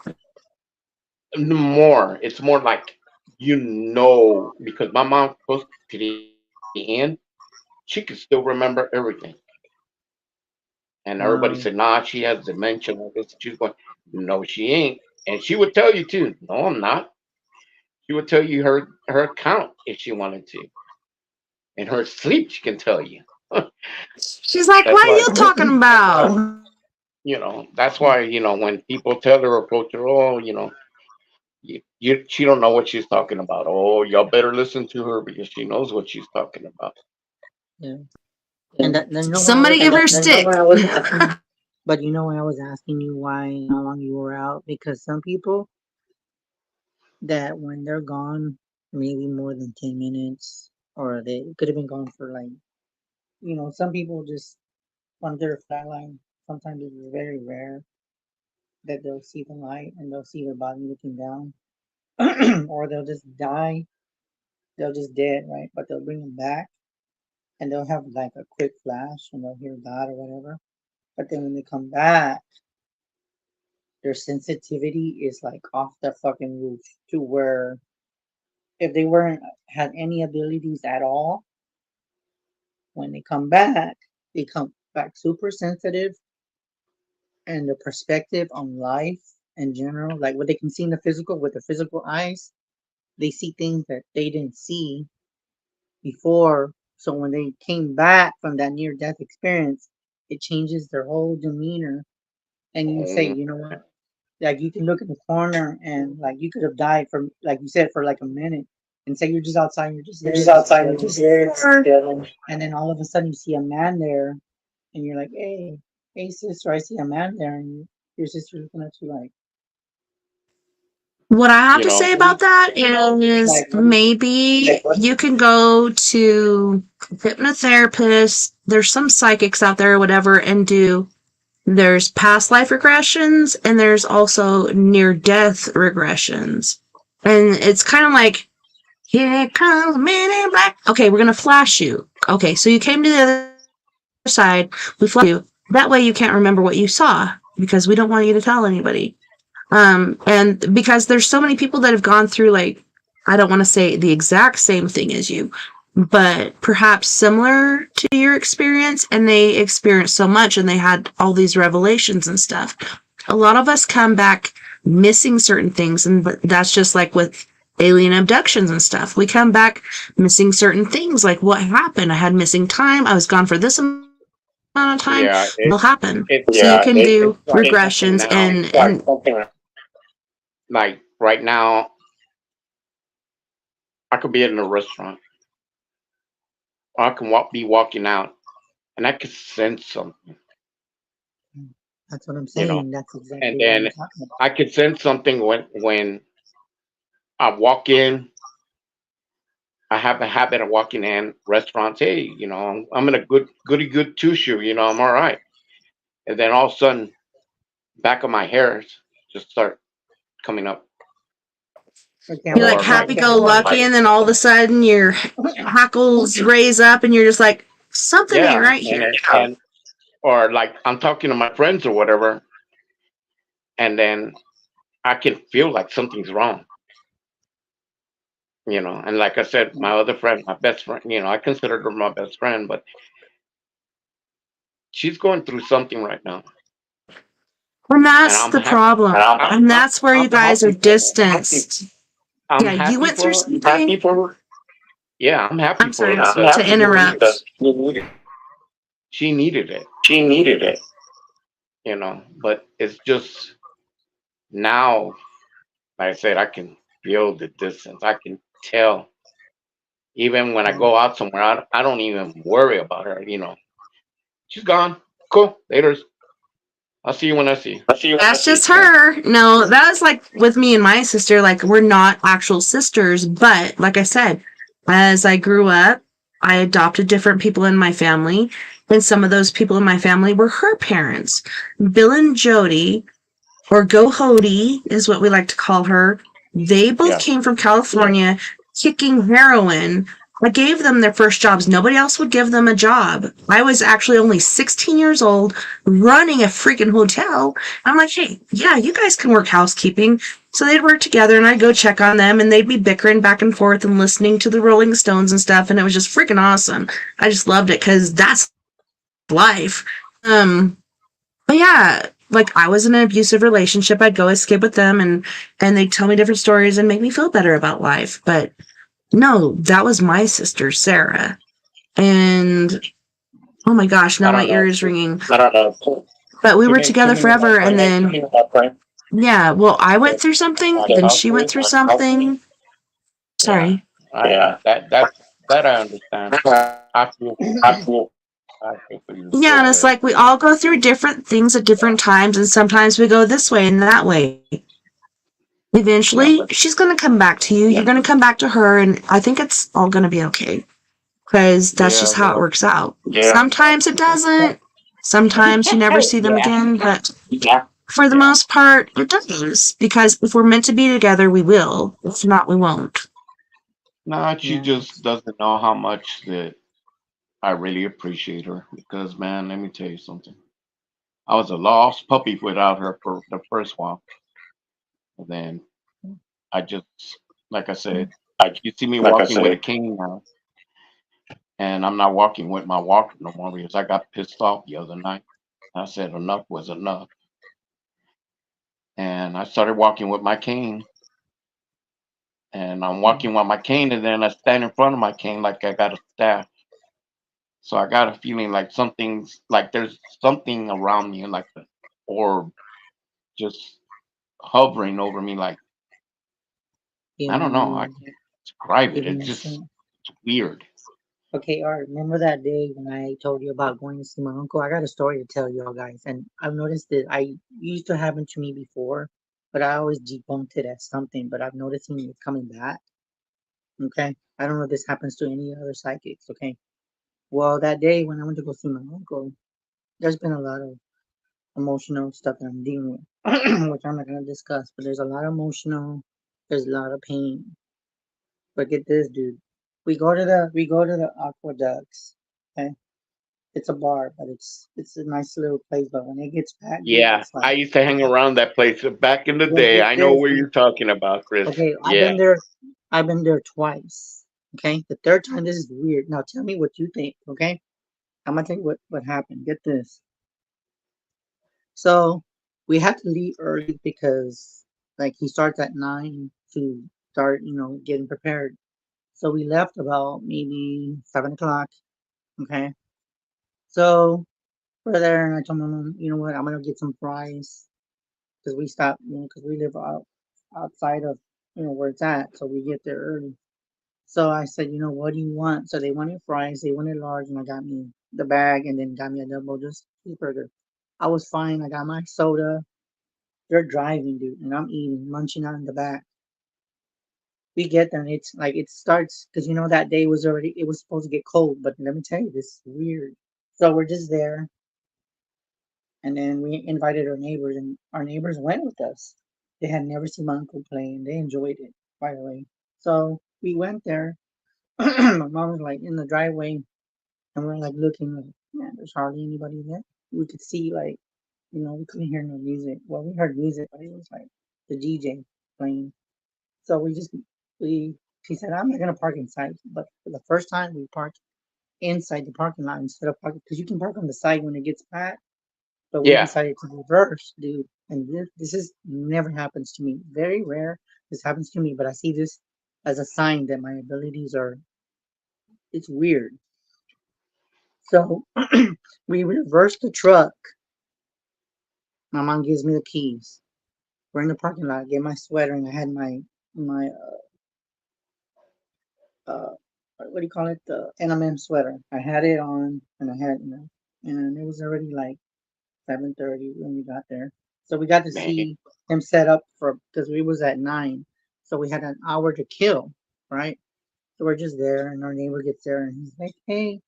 it's more like because my mom's supposed to the end, she could still remember everything. And everybody wow. said, nah, she has dementia. Like this. She's going, no, she ain't. And she would tell you too. No, I'm not. She would tell you her account if she wanted to. In her sleep, she can tell you. She's like, what That's are why, you talking about? that's why, when people tell her or coach her, oh, she don't know what she's talking about. Oh, y'all better listen to her because she knows what she's talking about. Yeah. And that then Somebody give her a stick. but why I was asking you why how long you were out? Because some people that when they're gone maybe more than 10 minutes or they could have been gone for like some people just when they're flatline, sometimes it's very rare that they'll see the light and they'll see their body looking down. Or they'll just die. They'll just dead, right? But they'll bring them back and they'll have like a quick flash and they'll hear God or whatever. But then when they come back, their sensitivity is like off the fucking roof to where if they weren't had any abilities at all, when they come back super sensitive and the perspective on life in general, like what they can see in the physical with the physical eyes, they see things that they didn't see before. So when they came back from that near death experience, it changes their whole demeanor. And you say, Mm, you know what? Like you can look in the corner and like you could have died for like you said for like a minute and say you're just outside, you're just there, just chilling. And then all of a sudden you see a man there and you're like, hey sister, I see a man there and your sister's looking at you like What I have You to know, say about that is maybe you can go to hypnotherapists. There's some psychics out there or whatever and there's past life regressions and there's also near death regressions. And it's kind of like, here comes Men in Black. Okay, we're going to flash you. Okay, so you came to the other side. We flash you. That way you can't remember what you saw because we don't want you to tell anybody. And because there's so many people that have gone through, like, I don't want to say the exact same thing as you, but perhaps similar to your experience, and they experienced so much and they had all these revelations and stuff. A lot of us come back missing certain things, and that's just like with alien abductions and stuff. We come back missing certain things, like what happened. I had missing time. I was gone for this amount of time. yeah, It'll happen. it's So you can do it's like regressions now, and like right now, I could be in a restaurant, or I can be walking out, and I could sense something, That's what I'm you know, saying. That's and exactly what I'm then talking about. I could sense something when I walk in. I have a habit of walking in restaurants. Hey, you know, I'm in a good two shoe. You know, I'm all right. And then all of a sudden, back of my hairs just start coming up, Okay, you're like or like happy go lucky, and then all of a sudden your hackles raise up, and you're just like, something ain't yeah, right and here. and or like I'm talking to my friends or whatever, and then I can feel like something's wrong. You know, and like I said, my other friend, my best friend, you know, I consider her my best friend, but she's going through something right now, And and that's I'm the happy. problem. And that's where you I'm guys are happy for her. distanced. I'm Yeah, you happy went through for her. something. Yeah, I'm happy I'm for sorry her because to interrupt. she needed it, you know. But it's just now, like I said, I can feel the distance. I can tell. Even when I go out somewhere, I don't even worry about her. You know, she's gone. Cool. Later. I'll see you when I see you. That's just her. No, that was like with me and my sister. Like, we're not actual sisters, but like I said, as I grew up, I adopted different people in my family, and some of those people in my family were her parents. Bill and Jody, or Go Hody is what we like to call her. They both Yeah. came from California kicking heroin. I gave them their first jobs. Nobody else would give them a job. I was actually only 16 years old running a freaking hotel. I'm like, hey, yeah, you guys can work housekeeping. So they'd work together and I'd go check on them and they'd be bickering back and forth and listening to the Rolling Stones and stuff. And it was just freaking awesome. I just loved it because that's life. But yeah, like I was in an abusive relationship. I'd go escape with them and they'd tell me different stories and make me feel better about life. But no, that was my sister, Sarah. And oh my gosh, now I my don't ear know. is ringing. But we were together forever and then yeah, well, I went through something, then she went through something. Sorry. That I understand. I feel for you Yeah, so and it's good. like we all go through different things at different times, and sometimes we go this way and that way. Eventually, she's going to come back to you. You're going to come back to her, and I think it's all going to be okay because that's just how it works out. Sometimes it doesn't. Sometimes you never see them again, but for the most part, it does. Because if we're meant to be together, we will. If not, we won't. No, she just doesn't know how much that I really appreciate her because, man, let me tell you something. I was a lost puppy without her for the first while. And then I just, like I said, you see me walking with a cane now, and I'm not walking with my walker no more because I got pissed off the other night. I said enough was enough. And I started walking with my cane. And I'm walking with my cane, and then I stand in front of my cane like I got a staff. So I got a feeling like something's like there's something around me, like an orb just hovering over me. Like I don't know, I can't describe it. It's just it's weird. Okay, Art, remember that day when I told you about going to see my uncle? I got a story to tell y'all guys, and I've noticed that I used to happen to me before. but I always debunked it as something. But I've noticed it coming back. Okay, I don't know if this happens to any other psychics. Okay, well that day when I went to go see my uncle, there's been a lot of emotional stuff that I'm dealing with, which I'm not gonna discuss. But there's a lot of emotional. There's a lot of pain. But get this, dude. We go to the aqueducts. Okay, it's a bar, but it's a nice little place. But when it gets packed, dude, Yeah, it's like I used to hang around that place back in the well, day. get I know this, where dude. you're talking about, Chris. Okay, I've Yeah. been there. I've been there twice. Okay, the third time this is weird. Now tell me what you think. Okay, I'm gonna tell you what happened. Get this. So we had to leave early because like he starts at 9 to start, getting prepared. So we left about maybe 7 o'clock. Okay. So we're there and I told my mom, you know what, I'm gonna get some fries because we stopped, because we live outside of where it's at. So we get there early. So I said, what do you want? So they wanted fries, they wanted large, and I got me the bag and then got me a double just cheeseburger. I was fine. I got my soda. They're driving, dude, and I'm eating, munching out in the back. We get there, and it's like it starts because that day it was supposed to get cold, but let me tell you, this is weird. So we're just there, and then we invited our neighbors, and our neighbors went with us. They had never seen my uncle play, and they enjoyed it, by the way. So we went there. My mom was like in the driveway, and we're like looking, like, man, there's hardly anybody there. We could see, like, we couldn't hear no music. Well, we heard music, but it was like the DJ playing. So we she said, I'm not gonna park inside. But for the first time we parked inside the parking lot instead of parking because you can park on the side when it gets packed. But we Yeah. decided to reverse, dude. And this is never happens to me. Very rare this happens to me, but I see this as a sign that my abilities are it's weird. So we reversed the truck. My mom gives me the keys. We're in the parking lot. I get my sweater and I had my uh what do you call it? The NMM sweater. I had it on and I had and it was already like 7:30 when we got there. So we got to Man. see him set up for because we was at 9. So we had an hour to kill, right? So we're just there and our neighbor gets there and he's like, hey,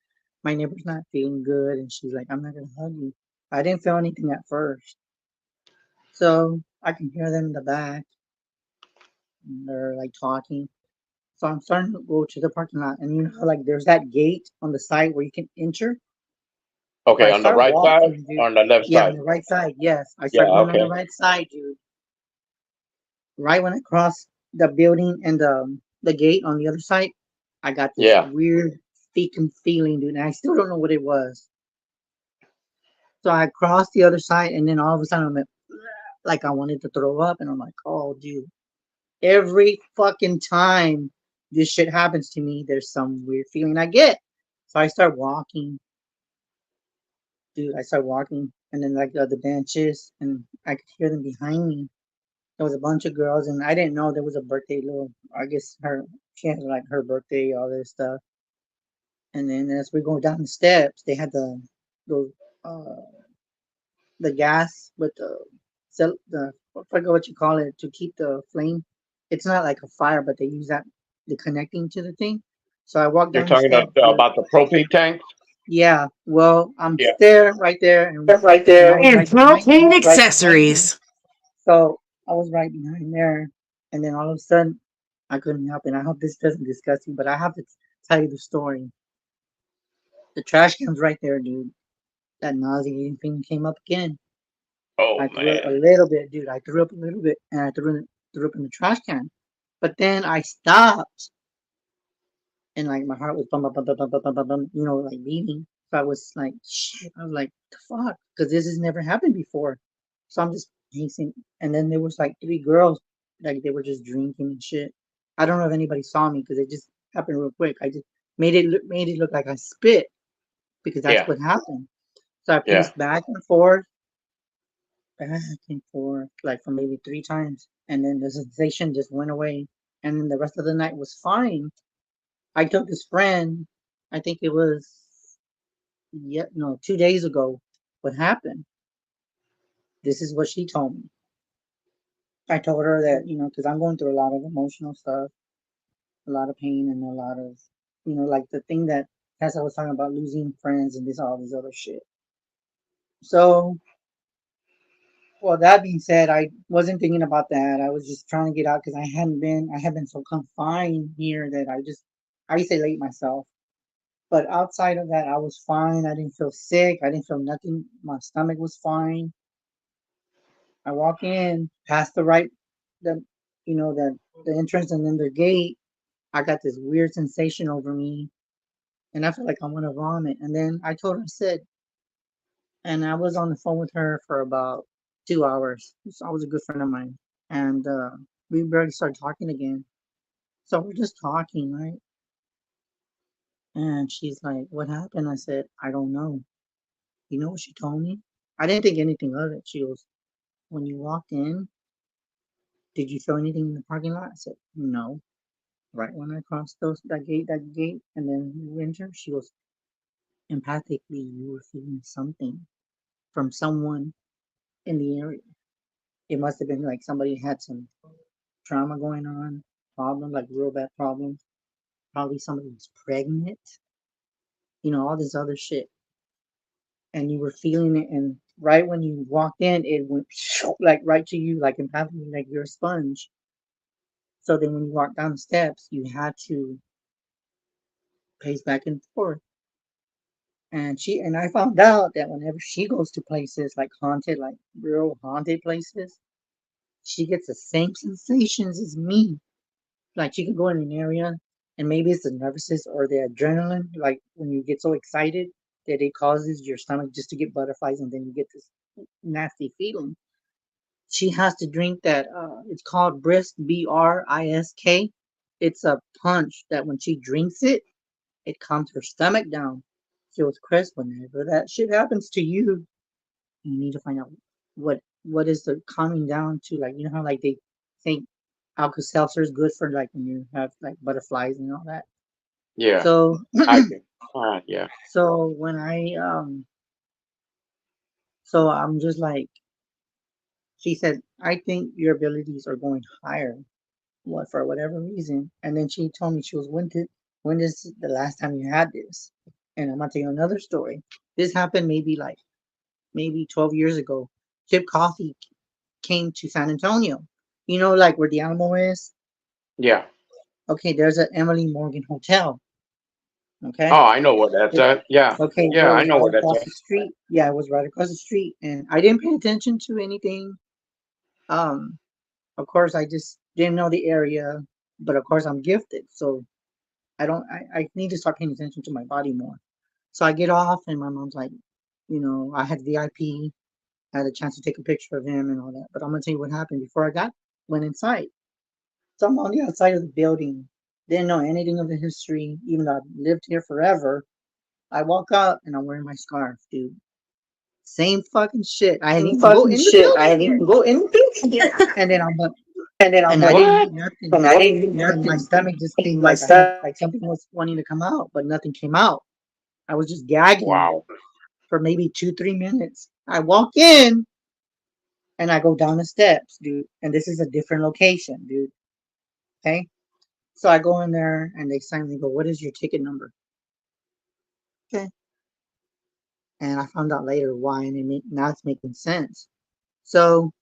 my neighbor's not feeling good and she's like, I'm not gonna hug you. I didn't feel anything at first. So I can hear them in the back and they're like talking. So I'm starting to go to the parking lot, and like there's that gate on the side where you can enter. So Okay, I on the start right side walking, dude. or on the left Yeah, on side? the right side. Yes, I Yeah, start going on the okay. right side, dude. Right when I cross the building and the gate on the other side, I got this Yeah. weird speaking feeling, dude, and I still don't know what it was. So I crossed the other side, and then all of a sudden like I wanted to throw up, and I'm like, oh, dude. Every fucking time this shit happens to me, there's some weird feeling I get. So I start walking, dude. I start walking, and then like the benches, and I could hear them behind me. There was a bunch of girls, and I didn't know there was a birthday little. I guess she had like her birthday, all this stuff. And then as we go down the steps, they had the uh the gas with the I forget what you call it to keep the flame. It's not like a fire, but they use that the connecting to the thing. So I walk You're down the talking steps, dude. about the propane tanks? Yeah, well, I'm Yeah. there, right there, Right and I there. was And right behind, propane right behind him. accessories. So I was right behind there, and then all of a sudden, I couldn't help it. I hope this doesn't disgust you, but I have to tell you the story. The trash can's right there, dude. That nauseating thing came up again. Oh I threw up a man. little bit, dude. I threw up a little bit, and I threw up in the trash can. But then I stopped, and like my heart was bum bum bum bum bum bum bum bum, bum, like beating. So I was like, shit. I was like, the fuck, because this has never happened before. So I'm just pacing, and then there was like 3 girls, like they were just drinking and shit. I don't know if anybody saw me because it just happened real quick. I just made it look like I spit because that's Yeah. what happened. So I Yeah. paced back and forth, like for maybe 3 times, and then the sensation just went away. And then the rest of the night was fine. I told this friend, I think it was, yeah, no, 2 days ago, what happened. This is what she told me. I told her that, because I'm going through a lot of emotional stuff, a lot of pain, and a lot of, like the thing that Tessa was talking about, losing friends and all this other shit. So, well, that being said, I wasn't thinking about that. I was just trying to get out because I had been so confined here that I isolate myself. But outside of that, I was fine. I didn't feel sick. I didn't feel nothing. My stomach was fine. I walk in past the, the entrance and then the gate. I got this weird sensation over me, and I felt like I want to vomit. And then I told her, I said, and I was on the phone with her for about 2 hours. So I was a good friend of mine, and we barely started talking again. So we're just talking, right? And she's like, "What happened?" I said, "I don't know." You know what she told me? I didn't think anything of it. She goes, "When you walked in, did you feel anything in the parking lot?" I said, "No." Right when I crossed that gate, and then you enter, she goes, "Empathically, you were feeling something from someone in the area. It must have been like somebody had some trauma going on, problem, like real bad problems. Probably somebody was pregnant, all this other shit. And you were feeling it, and right when you walked in, it went like right to you, like empathically, like you're a sponge. So then when you walked down the steps, you had to pace back and forth. And I found out that whenever she goes to places like haunted, like real haunted places, she gets the same sensations as me. Like she can go in an area, and maybe it's the nervousness or the adrenaline, like when you get so excited that it causes your stomach just to get butterflies, and then you get this nasty feeling. She has to drink that. It's called Brisk, Brisk. It's a punch that when she drinks it, it calms her stomach down. So it's Chris, whenever that shit happens to you, you need to find out what is the calming down to. Like, how like they think Alka Seltzer is good for like when you have like butterflies and all that. Yeah, So I think. Yeah. so when so I'm just like, she said, I think your abilities are going higher, what, for whatever reason. And then she told me, she was, when is the last time you had this? And I'm gonna tell you another story. This happened maybe 12 years ago. Chip Coffee came to San Antonio. Like where the Alamo is. Yeah. Okay, there's an Emily Morgan Hotel. Okay. Oh, I know where that's It- at. Yeah. okay, Yeah, well, it I was know right where that's across at. the street. Yeah, it was right across the street, and I didn't pay attention to anything. Um, of course, I just didn't know the area, but of course, I'm gifted, so I don't. I need to start paying attention to my body more. So I get off, and my mom's like, I had VIP, I had a chance to take a picture of him and all that. But I'm gonna tell you what happened before went inside. So I'm on the outside of the building, didn't know anything of the history, even though I've lived here forever. I walk up and I'm wearing my scarf, dude. Same fucking shit. I didn't even go Fucking in the shit. I building didn't yet. even go in. And then I'm And then I'm and I like, didn't What? eat nothing. and I didn't eat And my nothing. stomach just And came my like I had son, like something was wanting to come out, but nothing came out. I was just gagging Wow. for maybe 2, 3 minutes. I walk in and I go down the steps, dude. And this is a different location, dude. Okay. So I go in there and they sign me, go, what is your ticket number? Okay. And I found out later why, and now it's making sense. So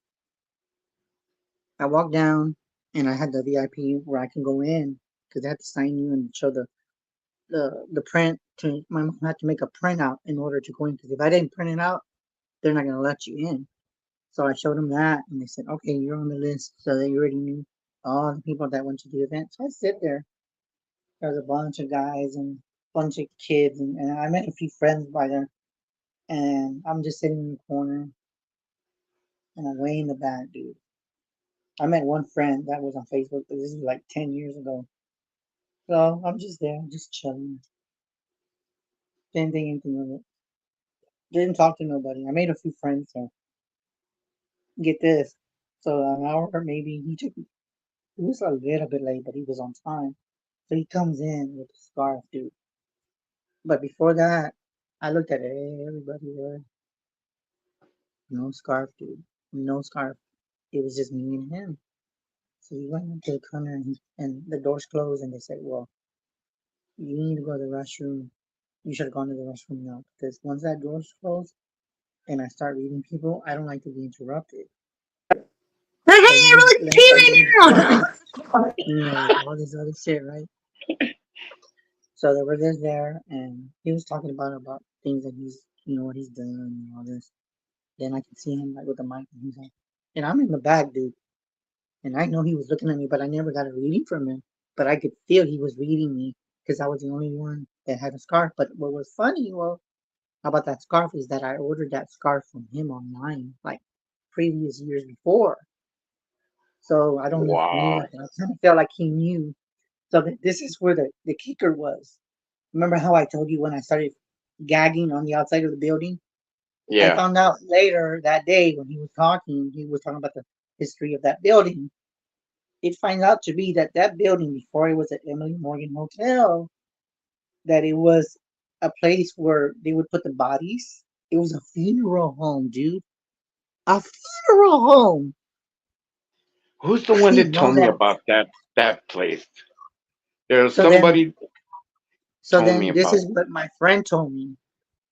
I walked down and I had the VIP where I can go in because they had to sign you and show the print. My mom had to make a printout in order to go in because if I didn't print it out, they're not going to let you in. So I showed them that and they said, okay, you're on the list. So they already knew all the people that went to the event. So I sit there. There's a bunch of guys and a bunch of kids, and I met a few friends by there. And I'm just sitting in the corner and I'm way in the back, dude. I met one friend that was on Facebook, but this is like 10 years ago. So I'm just there, just chilling. Didn't think anything of it. Didn't talk to nobody. I made a few friends, so get this. So an hour maybe he was a little bit late, but he was on time. So he comes in with a scarf, dude. But before that, I looked at everybody there. No scarf, dude. No scarf. it was just me and him. So he went into the corner and the doors closed and they said, well, you need to go to the restroom. You should have gone to the restroom now because once that door's closed and I start reading people, I don't like to be interrupted. Like, hey, So he you're was really peeing all this other shit, right? So they were just there, and he was talking about things that he's, what he's done and all this. Then I could see him like with the mic, and he's like, and I'm in the back, dude, and I know he was looking at me, but I never got a reading from him. But I could feel he was reading me because I was the only one that had a scarf. But what was funny, about that scarf is that I ordered that scarf from him online, like previous years before. So I don't know if he knew Wow. that. I kind of felt like he knew. So this is where the kicker was. Remember how I told you when I started gagging on the outside of the building? I Yeah. found out later that day when he was talking about the history of that building. It finds out to be that that building, before it was at Emily Morgan Hotel, that it was a place where they would put the bodies. It was a funeral home, dude. A funeral home. Who's the I one didn't that know told me that. about that place? There's So then, somebody so told me then, this about. is what my friend told me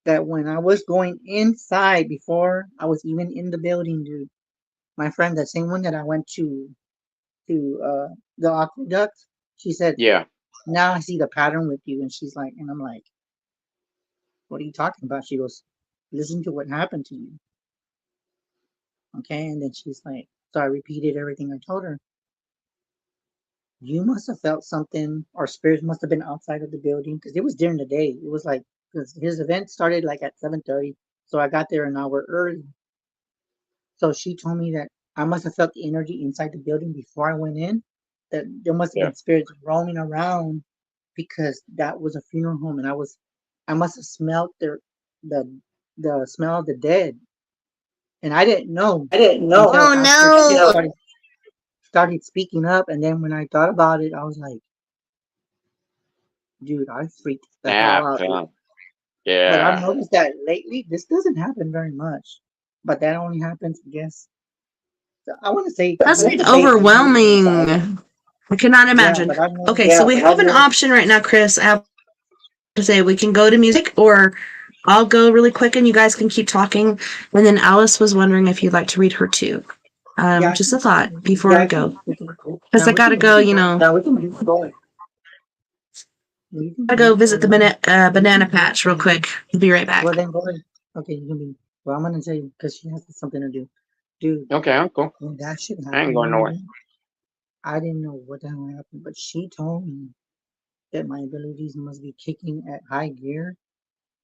that when I was going inside before I was even in the building, dude. My friend, that same one that I went to the aqueduct, she said, Yeah. now I see the pattern with you. And she's like, and I'm like, what are you talking about? She goes, listen to what happened to you. Okay. And then she's like, so I repeated everything I told her. You must have felt something, or spirits must have been outside of the building because it was during the day. It was like, because his event started like at 7:30. So I got there an hour early. So she told me that I must have felt the energy inside the building before I went in. That there must have Yeah. been spirits roaming around because that was a funeral home, and I must have smelled the the smell of the dead, and I didn't know until Oh after she no! started speaking up, and then when I thought about it, I was like, dude, I freaked the hell Snap. out, dude. But I've Yeah. noticed that lately, this doesn't happen very much, but that only happens, I guess. I want to say That's once like a day. overwhelming. I cannot Yeah, imagine. but I've noticed. Okay, so we have an option right now, Chris. I have to say we can go to music, or I'll go really quick and you guys can keep talking. And then Alice was wondering if you'd like to read her too. Yeah, I Just can a go. thought before we go. Because Now I we can gotta go, keep going. gotta We can go keep visit the going. banana patch real quick. I'll be right back. Well, then go ahead. Okay, you can be. Well, I'm gonna say because she has something to do, dude. Okay, uncle. When that shit I ain't happened to going me, nowhere. dude, I didn't know what the hell happened, but she told me that my abilities must be kicking at high gear.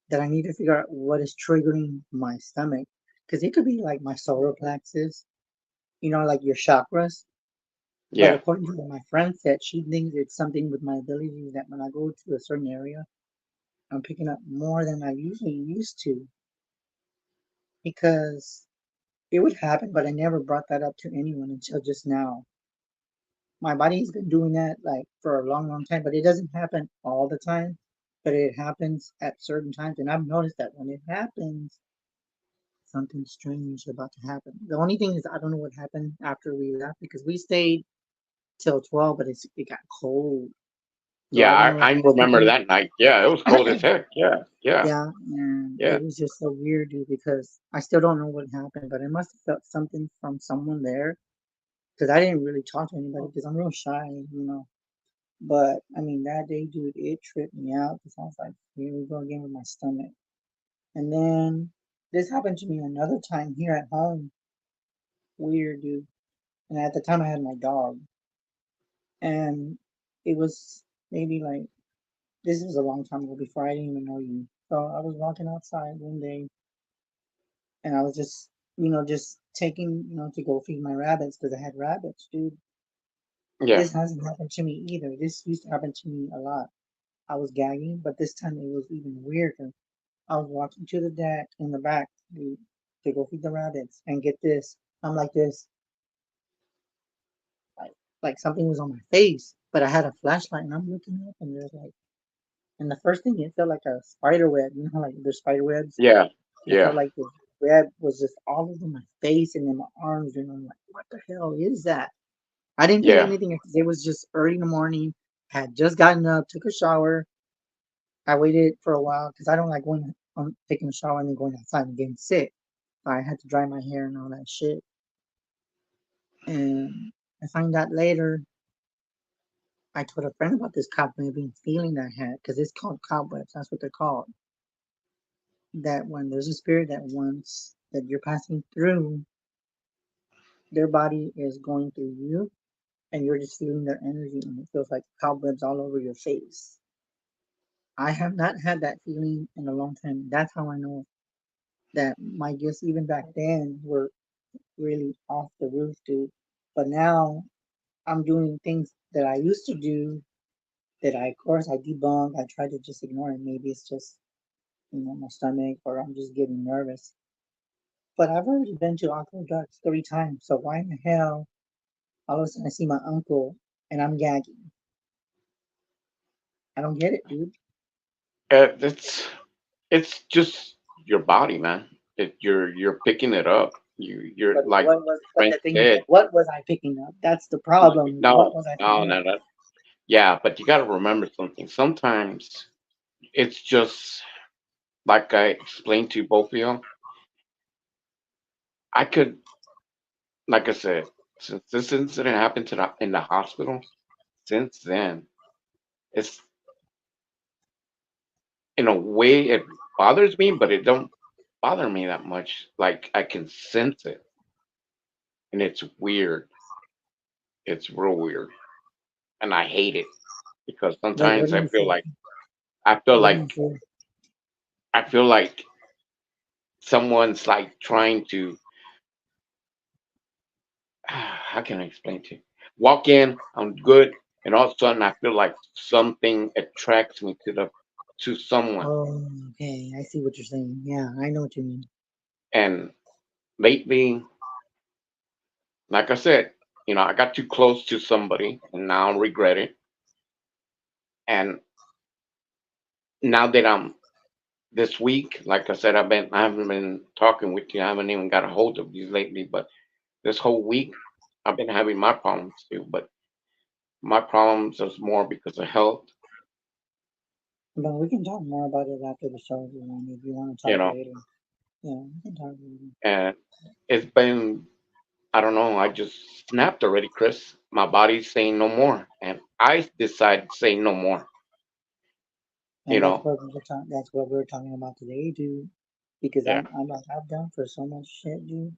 That I need to figure out what is triggering my stomach, because it could be like my solar plexus, like your chakras. But Yeah. according to what my friend said, she thinks it's something with my abilities that when I go to a certain area, I'm picking up more than I usually used to. Because it would happen, but I never brought that up to anyone until just now. My body's been doing that like for a long, long time, but it doesn't happen all the time. But it happens at certain times, and I've noticed that when it happens, something strange is about to happen. The only thing is I don't know what happened after we left because we stayed till 12, but it got cold, so Yeah. I don't know if I it was remember something. that night. Yeah, it was cold as heck. Yeah. Yeah. Yeah, and Yeah. it was just so weird, dude, because I still don't know what happened, but I must have felt something from someone there because I didn't really talk to anybody because I'm real shy. But I mean, that day, dude, it tripped me out because I was like, here we go again with my stomach. And then this happened to me another time here at home. Weird, dude. And at the time, I had my dog, and it was maybe like this was a long time ago before I didn't even know you. So I was walking outside one day, and I was just taking, to go feed my rabbits because I had rabbits, dude. Yeah. This hasn't happened to me either. This used to happen to me a lot. I was gagging, but this time it was even weirder. I was walking to the deck in the back to go feed the rabbits, and get this, I'm like this, like something was on my face, but I had a flashlight, and I'm looking up, and there's like, and the first thing it felt like a spider web. You know how like there's spider webs? Yeah. It felt Yeah. like this. red was just all over my face and in my arms, and I'm like, what the hell is that? I didn't feel Yeah. anything because it was just early in the morning. Had just gotten up, took a shower. I waited for a while because I don't like going taking a shower and then going outside and getting sick. So I had to dry my hair and all that shit. And I find out later. I told a friend about this cobwebbing feeling I had because it's called cobwebs. That's what they're called. That when there's a spirit that wants that you're passing through, their body is going through you, and you're just feeling their energy, and it feels like cobwebs all over your face. I have not had that feeling in a long time. That's how I know that my gifts, even back then, were really off the roof, dude. But now I'm doing things that I used to do that of course, I debunk. I try to just ignore it. Maybe it's just, my stomach or I'm just getting nervous. But I've already been to Aqua Ducks 3 times, so why in the hell all of a sudden I see my uncle and I'm gagging? I don't get it, dude. It's just your body, man. You're picking it up. You're But like but Frank the thing is, said. what was I picking up? That's the problem. What No, was I no, picking no, up? no. Yeah, but you got to remember something. Sometimes it's just like I explained to both of you. I could, like I said, since this incident happened in the hospital, since then, it's in a way it bothers me, but it don't bother me that much. Like I can sense it, and it's weird. It's real weird, and I hate it because Like, what sometimes do you feel? I feel What do you like feel? I feel like someone's like trying to how can I explain to you? Walk in, I'm good, and all of a sudden I feel like something attracts me to someone. Oh, okay. I see what you're saying. Yeah, I know what you mean. And lately, like I said, I got too close to somebody, and now I regret it. And now that I'm this week, like I said, I haven't been talking with you. I haven't even got a hold of you lately, but this whole week I've been having my problems too. But my problems is more because of health, But we can talk more about it after the show if you want to you talk know, later. Yeah, we can talk later. and it's been I don't know. I just snapped already, Chris. My body's saying no more, and I decide to say no more. You And that's know, what we're talking. That's what we're talking about today, dude. Because yeah, I'm like I've done for so much shit, dude.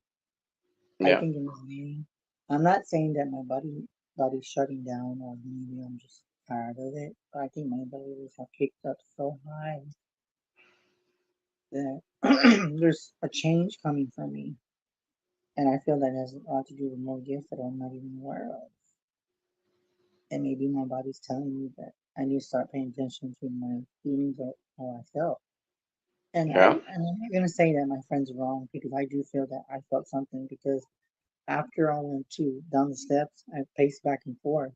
I yeah, think in this way, I'm not saying that my body's shutting down or maybe I'm just tired of it. But I think my abilities have kicked up so high that there's a change coming from me, and I feel that has a lot to do with more gifts that I'm not even aware of. And maybe my body's telling me that I need to start paying attention to my feelings or how I felt. yeah, And I'm not gonna say that my friend's wrong because I do feel that I felt something because after I went to down the steps, I paced back and forth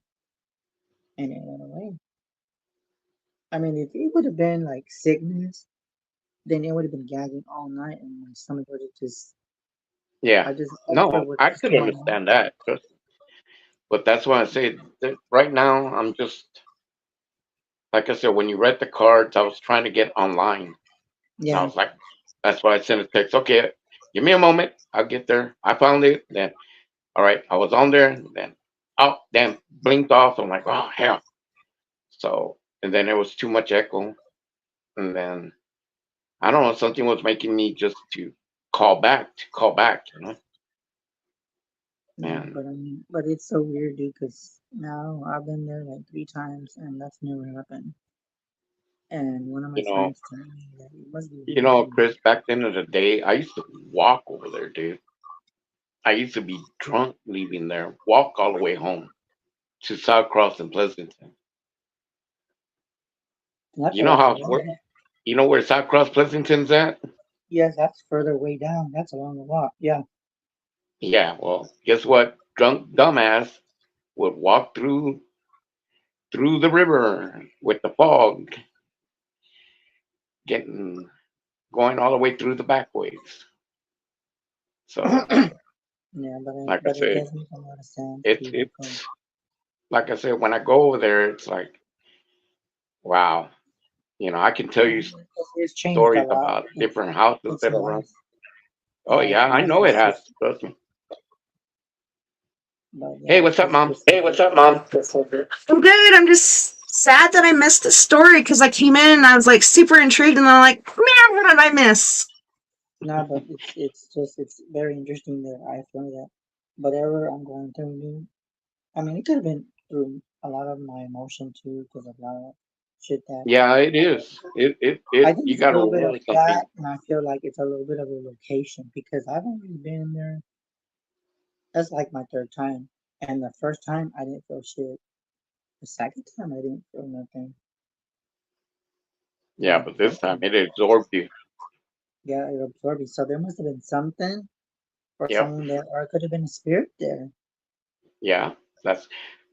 and it went away. I mean, if it would have been like sickness, then it would have been gagging all night and my stomach would have just, yeah. I just, ulcer No, would I just could come on. understand that, but that's why I say that right now I'm just like I said. When you read the cards, I was trying to get online, and I Yeah, was like, that's why I sent a text. Okay, give me a moment. I'll get there. I found it. Then, all right, I was on there. Then, oh, damn, blinked off. I'm like, oh hell. So, and then there was too much echo, and then I don't know, something was making me just to call back. yeah, And but I mean, but it's so weird, dude, because now I've been there like 3 times and that's never happened. And one of my you know, friends told me that it must be weird for you. Chris, back then of the day, I used to walk over there, dude. I used to be drunk leaving there, walk all the way home to South Cross and Pleasanton. And that's You a know lot how to walk. where you know where South Cross Pleasanton's at? Yes, that's further way down. That's a long walk. Yeah. Yeah, well, guess what? Drunk dumbass would walk through the river with the fog, getting going all the way through the back ways. So, Yeah, like I but it said, does make a lot of sense it's too. Because it's like I said, when I go over there, it's like, wow. I can tell you it's changed a stories lot. about different houses It's that are around. nice. Oh Yeah, yeah, it's I nice know to it see. has. Trust me. But Hey, yeah, what's up, Mom? it's What's up, Mom? I'm good. I'm just sad that I missed the story because I came in and I was like super intrigued, and then I'm like, man, what did I miss? no, but it's very interesting that I feel that whatever I'm going through, dude, I mean, it could have been through a lot of my emotion too, because of a lot of shit that Yeah, it is. I It. think You it's a got to little bit of remember something. that, and I feel like it's a little bit of a location because I've only been there. That's like my third time, and the first time I didn't feel shit. The second time I didn't feel nothing. Yeah, But but the this third time time, it absorbed you. yeah, it absorbed me. So there must have been something or Yep. someone there, or it could have been a spirit there. Yeah. That's.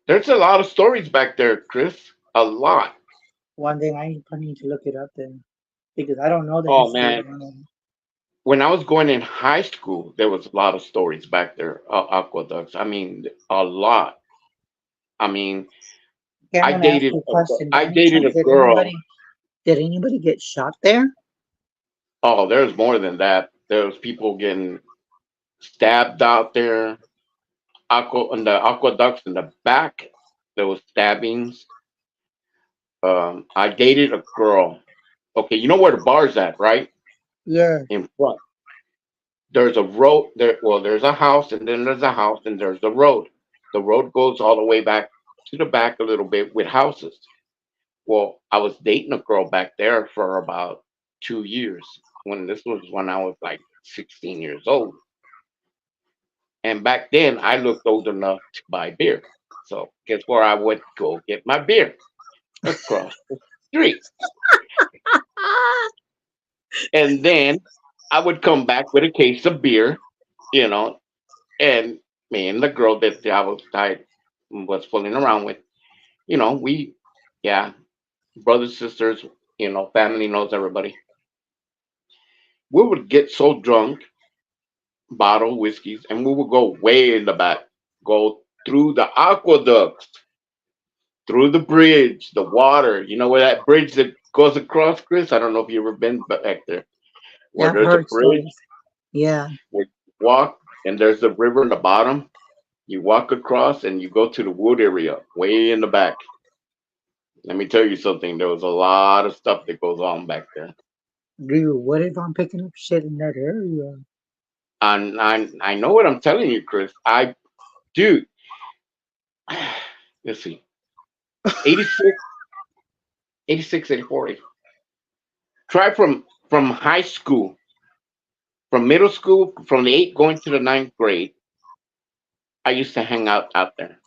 There's a lot of stories back there, Chris. A lot. One day I probably need to look it up then because I don't know the Oh history man, of one of them. when I was going in high school, there was a lot of stories back there. Aqueducts. I mean, a lot. I mean, Okay, I'm I gonna ask dated you a a. question. By I any dated chance, a girl. did anybody get shot there? Oh, there's more than that. There was people getting stabbed out there. On the aqueducts in the back, there was stabbings. I dated a girl. Okay, you know where the bar's at, right? Yeah. In front. There's a road there. Well, there's a house, and then there's a house, and there's the road. The road goes all the way back to the back a little bit with houses. Well, I was dating a girl back there for about 2 years. When I was like 16 years old. And back then, I looked old enough to buy beer. So guess where I would go get my beer? Across the street. And then I would come back with a case of beer, you know, and me and the girl that I was fooling around with, we, yeah, brothers, sisters, family knows everybody. We would get so drunk, bottle whiskeys, and we would go way in the back, go through the aqueducts, through the bridge, the water. You know where that bridge that goes across, Chris? I don't know if you've ever been back there, Yeah, where I've there's a heard bridge stories. Yeah. where you walk and there's the river in the bottom. You walk across and you go to the wood area way in the back. Let me tell you something. There was a lot of stuff that goes on back there. Dude, what if I'm picking up shit in that area? And I know what I'm telling you, Chris. Dude, let's see, 86, 86, 84. Try from high school, from middle school, from the 8th going to the ninth grade. I used to hang out there.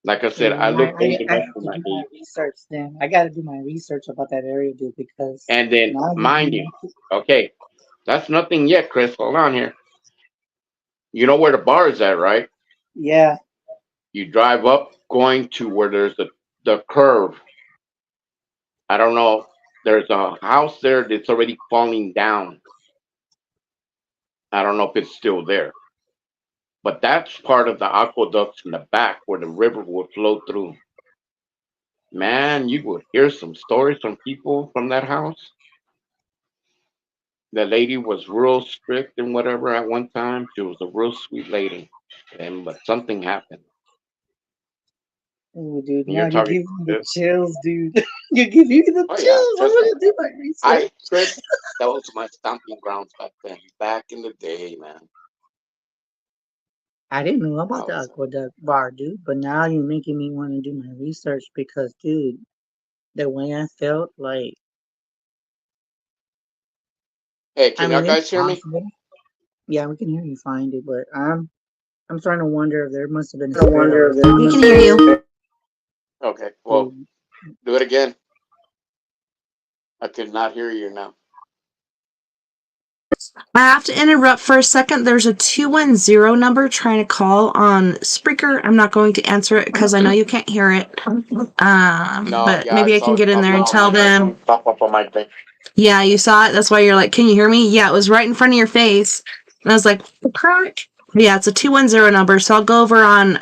Like I said, I Yeah, looked old I enough have for to my do my age. research then. I got to do my research about that area, dude, because And then, now mind you, okay, that's nothing yet, Chris. Hold on here. You know where the bar is at, right? yeah, You drive up going to where there's the curve. I don't know. There's a house there that's already falling down. I don't know if it's still there. But that's part of the aqueducts in the back where the river would flow through. Man, you would hear some stories from people from that house. The lady was real strict and whatever at one time. She was a real sweet lady. And but something happened. oh, dude, And you're now you're talking giving me the this. chills, dude. You're giving me the Oh yeah, chills. I'm trust me. gonna do my research. Chris, that was my stomping grounds back then. Back in the day, man. I didn't know I about the was aqueduct bar, dude, but now you're making me want to do my research because, dude, the way I felt, like, Hey, I can y'all mean, it's guys hear me? possible. Yeah, we can hear you fine, dude, but I'm starting to wonder if there must have been a I spirit wonder over if We there, can hear you. Okay, well, dude. do it again. I could not hear you now. I have to interrupt for a second. There's a 210 number trying to call on Spreaker. I'm not going to answer it because I know you can't hear it. No, But yeah, I maybe I saw can it get in pop there and up on tell my them. pop up on my thing. Yeah, you saw it. That's why you're like, can you hear me? Yeah, it was right in front of your face. And I was like, crack. Yeah, it's a 210 number. So I'll go over on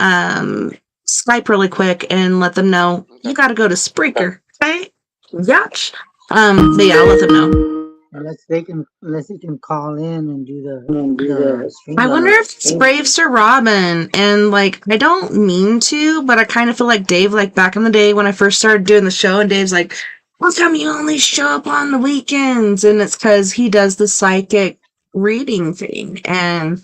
Skype really quick and let them know you got to go to Spreaker. Okay? Yatch. But yeah, I'll let them know. Unless they can call in and do the stream. I wonder if it's Brave Sir Robin, and like I don't mean to, but I kind of feel like Dave, like back in the day when I first started doing the show, and Dave's like, "How come you only show up on the weekends?" And it's because he does the psychic reading thing, and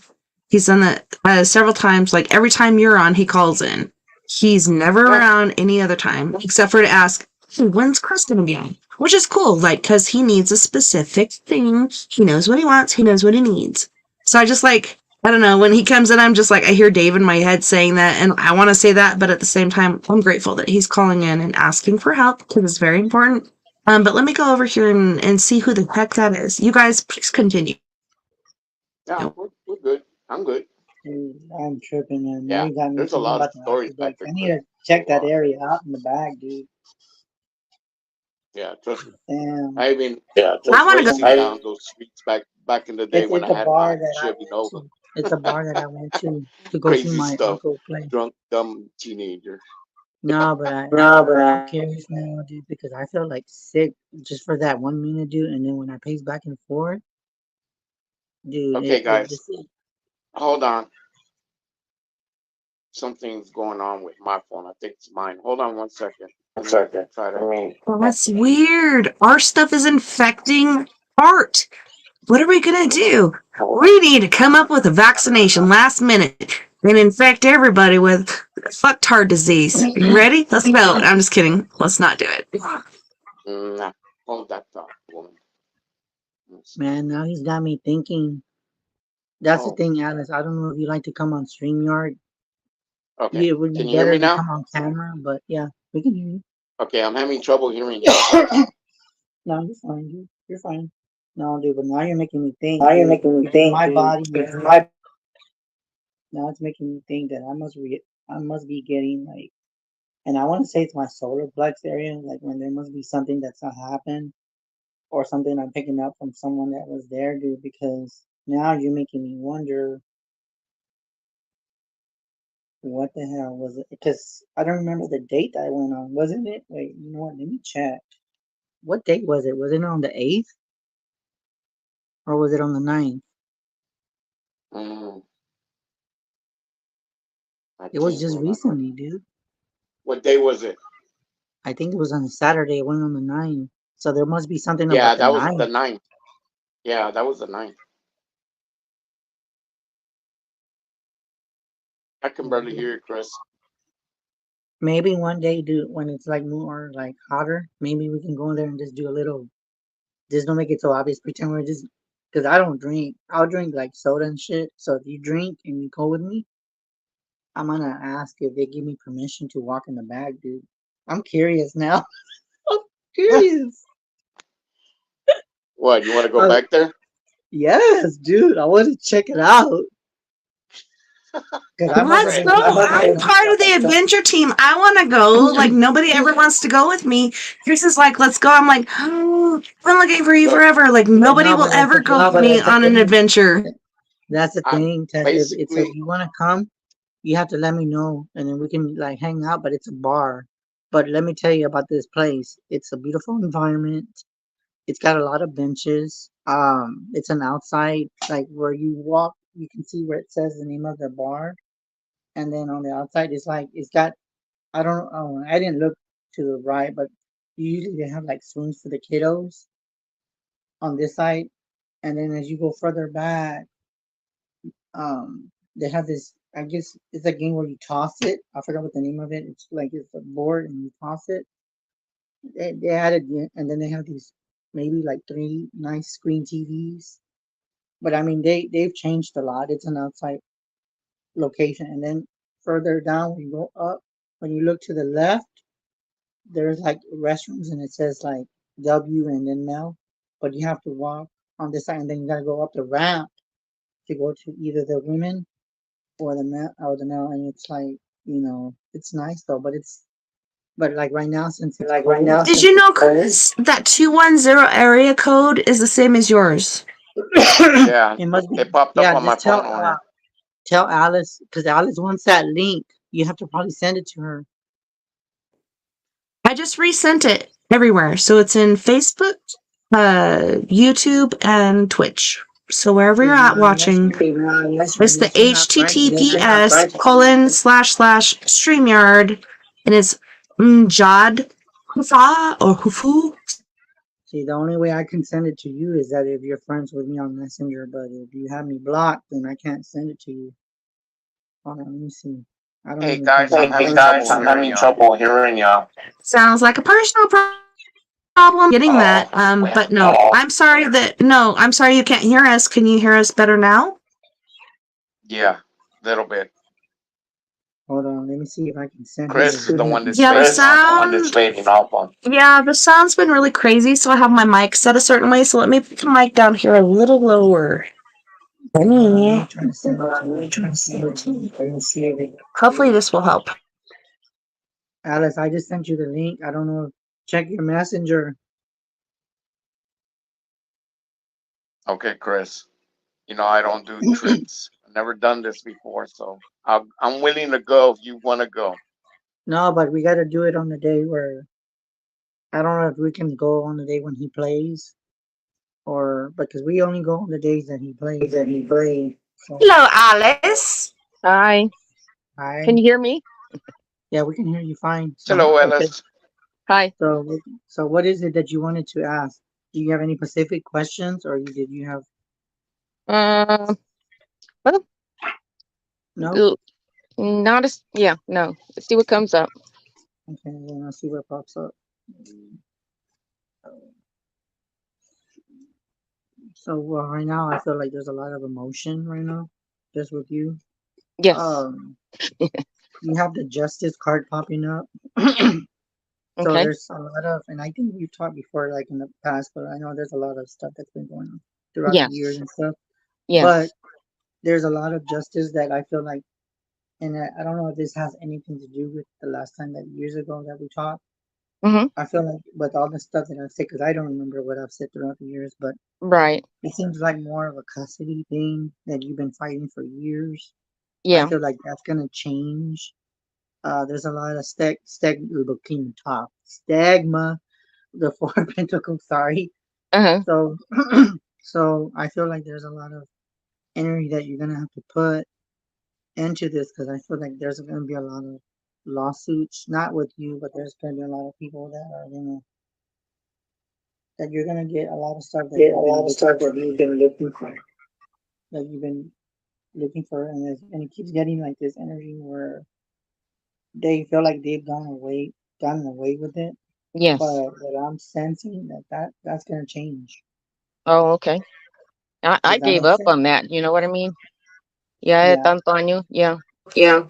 he's done that several times. Like every time you're on, he calls in. He's never around any other time except for to ask, "Hey, when's Chris gonna be on?" Which is cool, like because he needs a specific thing. He knows what he wants. He knows what he needs. So I just like, I don't know, when he comes in, I'm just like, I hear Dave in my head saying that, and I want to say that, but at the same time, I'm grateful that he's calling in and asking for help, because it's very important. But let me go over here and see who the heck that is. You guys, please continue. Yeah, we're good. I'm good. Dude, I'm tripping, man. Now Yeah, you got me there's a thinking lot of about the stories back afterbirth. there. I need to check that area out in the back, dude. Yeah, trust me. Damn. I even I want to racing go. down those streets back in the day when It's I a had bar my that I Chevy went Nova. to. It's a bar that I went to go see Crazy my stuff. uncle play. Drunk, dumb teenager. No, but I'm curious now, dude, because I feel like sick just for that 1 minute, dude. And then when I pace back and forth, dude, Okay, it guys, just hold on. Something's going on with my phone. I think it's mine. Hold on 1 second. Try to. Well, that's weird. Our stuff is infecting art. What are we going to do? We need to come up with a vaccination last minute and infect everybody with fucktard disease. You ready? Let's go. I'm just kidding. Let's not do it. Nah, hold that thought, woman. man, now he's got me thinking. That's the Oh, thing, Alice. I don't know if you like to come on StreamYard. okay. It would be Can you hear better me if you now? come on camera, but yeah, we can hear you. Okay, I'm having trouble hearing you. No, you're fine, dude. You're fine. No, dude, but now you're making me think. Now you're Dude, making me because think, my dude. body, Because my now it's making me think that I must be getting like, and I want to say it's my solar plex area, like when there must be something that's not happened or something I'm picking up from someone that was there, dude. Because now you're making me wonder what the hell was it? Because I don't remember the date that I went on. Wasn't it? Wait, you know what? Let me check. What date was it? Was it on the 8th or was it on the 9th? Mm, I It was can't just remember. recently, dude. What day was it? I think it was on a Saturday. It went on the 9th. So there must be something Yeah, about the that was the 9th. 9th. Yeah, that was the 9th. I can barely hear you, Chris. Maybe one day, dude, when it's like more like hotter, maybe we can go in there and just do a little. Just don't make it so obvious. Pretend we're just. Because I don't drink. I'll drink like soda and shit. So if you drink and you go with me, I'm gonna ask if they give me permission to walk in the back, dude. I'm curious now. I'm curious. What, you want to go Uh, back there? yes, dude. I want to check it out. Because I must have Let's been go. thinking about I'm some part of stuff the like that. adventure team. I want to go. Like, nobody ever wants to go with me. Chris is like, let's go. I'm like, oh, I've been looking for you Look, forever. Like, nobody No, will but that's ever the go thing. with me on an adventure. That's the I thing, Tess. If basically, you want to come, you have to let me know, and then we can like hang out. But it's a bar. But let me tell you about this place. It's a beautiful environment. It's got a lot of benches. It's an outside, like where you walk, you can see where it says the name of the bar, and then on the outside, it's like it's got. I don't. I didn't look to the right, but usually they have like swings for the kiddos on this side, and then as you go further back, they have this. I guess it's a game where you toss it. I forgot what the name of it. It's like it's a board and you toss it. They added, and then they have these maybe like three nice screen TVs. But I mean, they've changed a lot. It's an outside location, and then further down when you go up, when you look to the left, there's like restrooms, and it says like W and then male. But you have to walk on this side, and then you gotta go up the ramp to go to either the women or the male, and it's like it's nice though, but like right now since it's cold. Did you know, Chris, that 210 area code is the same as yours? Yeah, It must be. it popped up Yeah, on my just tell phone on her. tell Alice because Alice wants that link. You have to probably send it to her. I just resent it everywhere. So it's in Facebook, YouTube, and Twitch. So wherever you're at watching, it's the https://StreamYard, and it's Mjad Hufa or Hufu. See, the only way I can send it to you is that if you're friends with me on Messenger. But if you have me blocked, then I can't send it to you. Hold on, let me see. I don't Hey even think guys, I'm having trouble hearing y'all. Sounds like a personal problem getting that. But no, I'm sorry you can't hear us. Can you hear us better now? Yeah, a little bit. Hold on, let me see if I can send Chris is the one that's Yeah, the fading off on. Yeah, the sound's been really crazy, so I have my mic set a certain way, so let me put the mic down here a little lower. I'm trying to send it to you. Hopefully this will help. Alice, I just sent you the link. I don't know. Check your messenger. Okay, Chris. You know I don't do trips. I've never done this before, so I'm willing to go if you want to go. No, but we got to do it on the day where I don't know if we can go on the day when he plays, or because we only go on the days that he plays. So, Hello, Alice. Hi. hi. Can you hear me? Yeah, we can hear you fine. Hello, Okay. Ellis. Hi. So what is it that you wanted to ask? Do you have any specific questions, or did you have Well, no? not as yeah, no. Let's see what comes up. Okay, then I'll see what pops up. So right now, I feel like there's a lot of emotion right now, just with you. Yes. You have the justice card popping up. So Okay. there's a lot of, and I think we've talked before, like in the past, but I know there's a lot of stuff that's been going on throughout Yes. the years and stuff. Yes. But there's a lot of justice that I feel like, and I don't know if this has anything to do with the last time that years ago that we talked. Mm-hmm. I feel like with all the stuff that I've said, because I don't remember what I've said throughout the years, but Right. it seems like more of a custody thing that you've been fighting for years. I Yeah. feel like that's gonna change. There's a lot of stigma, the Four of Pentacles. Sorry. Uh-huh. So, so I feel like there's a lot of energy that you're gonna have to put into this because I feel like there's gonna be a lot of lawsuits, not with you, but there's gonna be a lot of people that are gonna that you're gonna get a lot of stuff that you've been looking for, that you've been looking for, and it keeps getting like this energy where they feel like they've gotten away with it. Yes. But what I'm sensing that's gonna change. Oh, okay. I Does that gave make up sense? on that. You know what I mean? Yeah, Yeah. tanto año. Yeah. Yeah.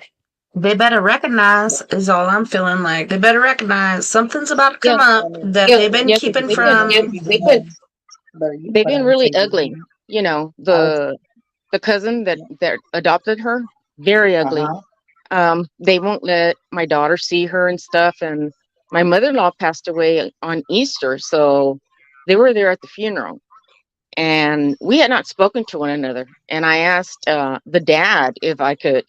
They better recognize, is all I'm feeling like. They better recognize something's about to come Yes. up that they've been Yes. keeping They've from. been really ugly. You know, I would, the cousin that adopted her, very ugly. They won't let my daughter see her and stuff. And my mother-in-law passed away on Easter, so they were there at the funeral. And we had not spoken to one another. And I asked the dad if I could,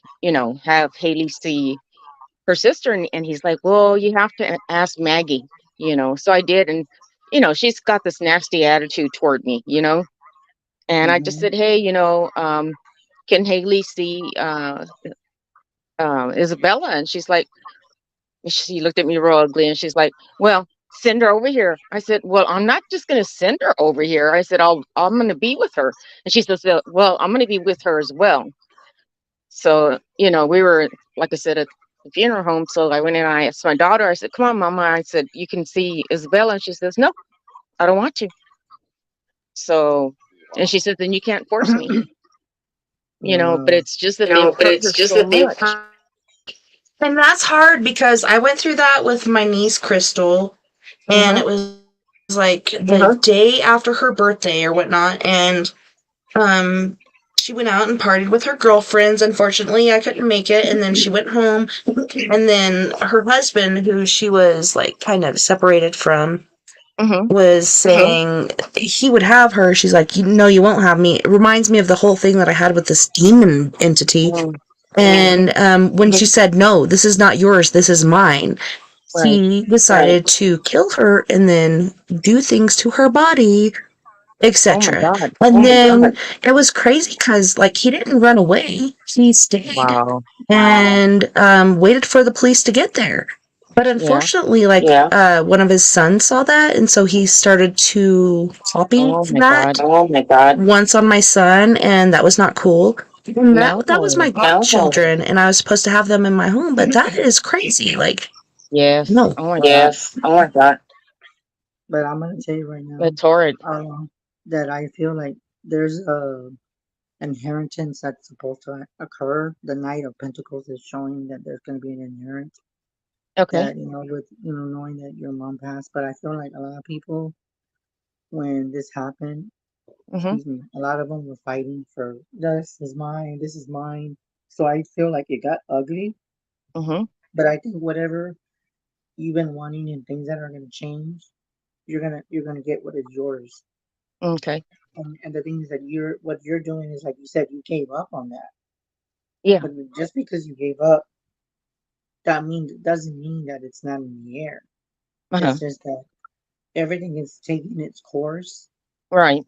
have Haley see her sister. And he's like, well, you have to ask Maggie, So I did. And, she's got this nasty attitude toward me, And I just said, hey, can Haley see Isabella? And she looked at me real ugly and she's like, well, send her over here. I said, well, I'm not just going to send her over here. I said, I'm going to be with her. And she says, well, I'm going to be with her as well. So, we were, like I said, at the funeral home. So I went in and I asked my daughter, I said, come on, Mama. I said, you can see Isabella. And she says, no, I don't want to. So, and she said, then you can't force me, but it's just that they've hurt her so much. And that's hard because I went through that with my niece Crystal, and it was like the day after her birthday or whatnot, and she went out and partied with her girlfriends. Unfortunately, I couldn't make it, and then she went home, and then her husband, who she was like kind of separated from, was saying he would have her. She's like, no, you won't have me. It reminds me of the whole thing that I had with this demon entity. And when she said, no, this is not yours, this is mine, he decided to kill her and then do things to her body, etc. And then it was crazy because, like, he didn't run away. He stayed and waited for the police to get there. But unfortunately, like, one of his sons saw that, and so he started to copy that once on my son, and that was not cool. And that was my godchildren, and I was supposed to have them in my home, but that is crazy. Like, no. Oh my God. But I'm gonna tell you right now, That's horrid. that I feel like there's a inheritance that's supposed to occur. The Knight of Pentacles is showing that there's going to be an inheritance. Okay. That, with knowing that your mom passed. But I feel like a lot of people, when this happened, excuse me, a lot of them were fighting for this is mine, this is mine. So I feel like it got ugly. But I think whatever you've been wanting and things that are going to change, you're gonna get what is yours. Okay. And the things that what you're doing is, like you said, you gave up on that. Yeah. But just because you gave up, doesn't mean that it's not in the air. It's just that everything is taking its course. Right.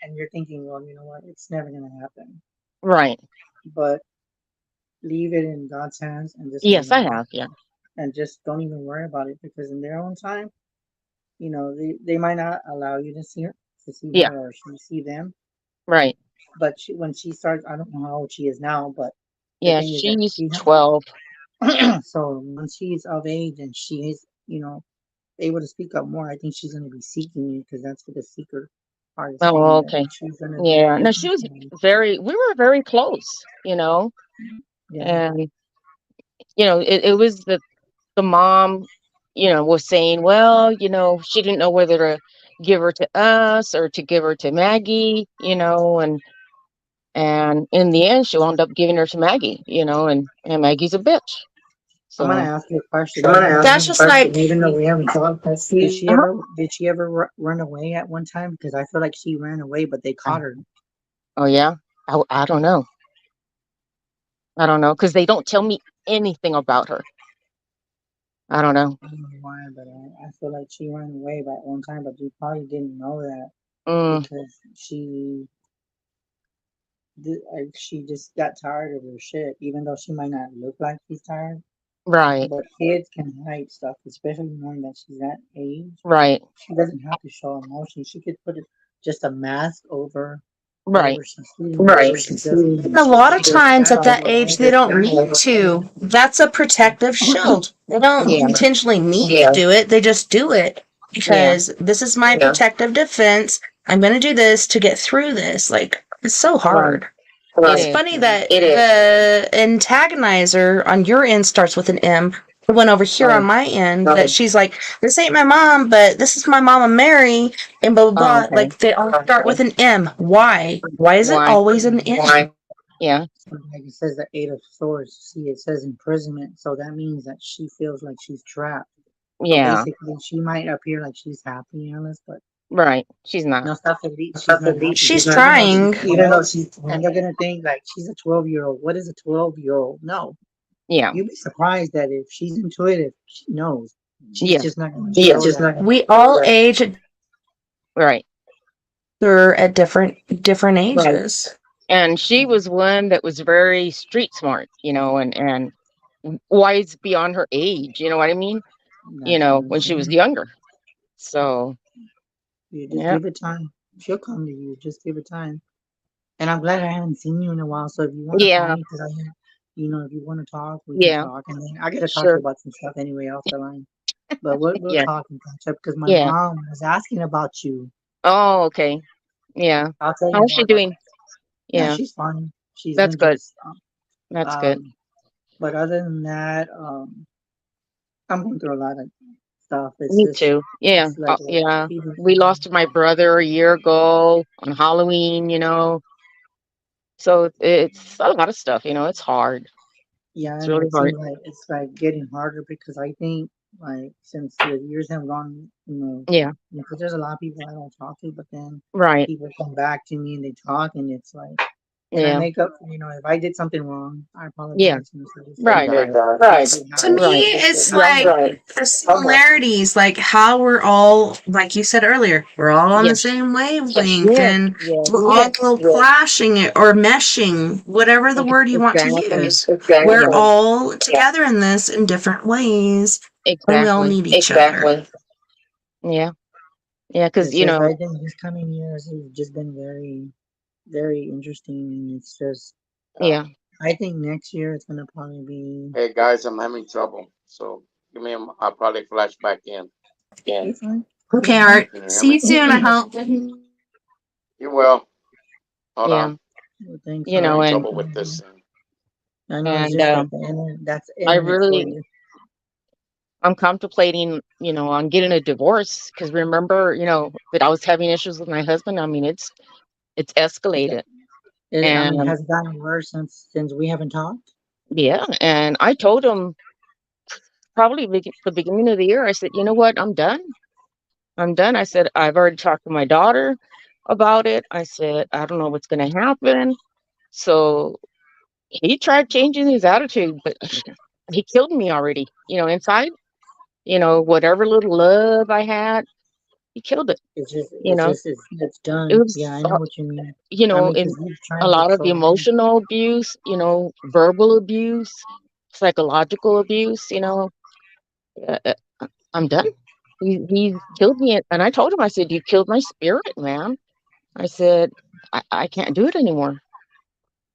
And you're thinking, well, you know what? It's never gonna happen. Right. But leave it in God's hands and just Yes, I have. Yeah. And just don't even worry about it, because in their own time, they might not allow you to see her, or she see them. Right. But when she starts, I don't know how old she is now, but the Yeah, thing is that she's 12. So when she's of age and she is, able to speak up more, I think she's going to be seeking you, because that's what the seeker part is saying. Oh, okay. Yeah. No, she was we were very close, and, it was the mom, was saying, well, she didn't know whether to give her to us or to give her to Maggie, and in the end, she wound up giving her to Maggie, and Maggie's a bitch. So I'm gonna ask you a question. That's just like, even though we haven't talked, did she ever run away at one time? Because I feel like she ran away, but they caught her. Oh yeah, I don't know. I don't know, because they don't tell me anything about her. I don't know. I don't know why, but I feel like she ran away at one time, but you probably didn't know that because she just got tired of her shit, even though she might not look like she's tired. Right. But kids can hide stuff, especially knowing that she's that age. Right. She doesn't have to show emotion. She could put just a mask over. Right. And a lot of times at that age, they don't need to. That's a protective shield. They don't intentionally need to do it. They just do it because this is my protective defense. I'm going to do this to get through this. Like, it's so hard. It's funny that the antagonizer on your end starts with an M. The one over here on my end, that she's like, this ain't my mom, but this is my mama Mary, and blah, blah, blah. Like, they all start with an M. Why? Why is it always an M? Yeah. Like it says the Eight of Swords. See, it says imprisonment. So that means that she feels like she's trapped. Yeah. So basically, she might appear like she's happy, Alice, but right, she's not. No, she's trying. Even though and they're gonna think like she's a 12-year-old. What is a 12-year-old? No. Yeah. You'd be surprised that if she's intuitive, she knows. She's just not gonna we all age right. They're at different ages. Right. And she was one that was very street smart, and wise beyond her age, you know what I mean? When she was younger. So you just give it time. She'll come to you. Just give it time. And I'm glad I haven't seen you in a while. So if you want to call me, because if you want to talk, we can talk. And then I got to talk to you about some stuff anyway off the line. But we'll talk and catch up, because my mom was asking about you. Oh, okay. Yeah. I'll tell you. How's she doing? Yeah, she's fine. That's good. That's good. But other than that, I'm going through a lot of stuff. Me too. Yeah. Yeah. We lost my brother a year ago on Halloween, So it's a lot of stuff, it's hard. Yeah, it's really hard. It's like getting harder, because I think like since the years have gone, Yeah. because there's a lot of people I don't talk to, but then Right. people come back to me and they talk, and it's like, and I Yeah. make up, if I did something wrong, I Yeah. apologize. Right. To me, Right. it's Yeah. like the similarities, like how we're all, like you said earlier, we're all on the Yes. same wavelength, Yes. and Yes. we're all clashing it or meshing, whatever the word you want to Exactly. use. We're Yeah. all together in this in different ways, and we all Exactly. need each other. Yeah. Yeah. Because It's just, I think this coming years has just been very, very interesting, and it's just, yeah. I think next year it's gonna probably be. Hey guys, I'm having trouble. So give me I'll probably flash back in. You're fine. Okay, You're fine. Art. Can you hear See you me? soon, I hope. You will. Hold Yeah. on. Well, thanks, You know, Having Art. and trouble with this thing. I know it's and just that that's I internet for really you. I'm contemplating, on getting a divorce because remember, that I was having issues with my husband. I mean, it's escalated, I mean, and has it gotten worse since we haven't talked? yeah, and I told him probably the beginning of the year. I said, you know what, I'm done. I'm done. I said I've already talked to my daughter about it. I said I don't know what's going to happen. So he tried changing his attitude, but he killed me already. Inside. Whatever little love I had, he killed it. It's just, You know, it's it done. was, Yeah, I know what you mean. I mean, in because you've a tried to lot of throw him. emotional abuse, verbal abuse, psychological abuse, uh, uh, I'm done. He killed me. And I told him, I said, you killed my spirit, man. I said, I can't do it anymore.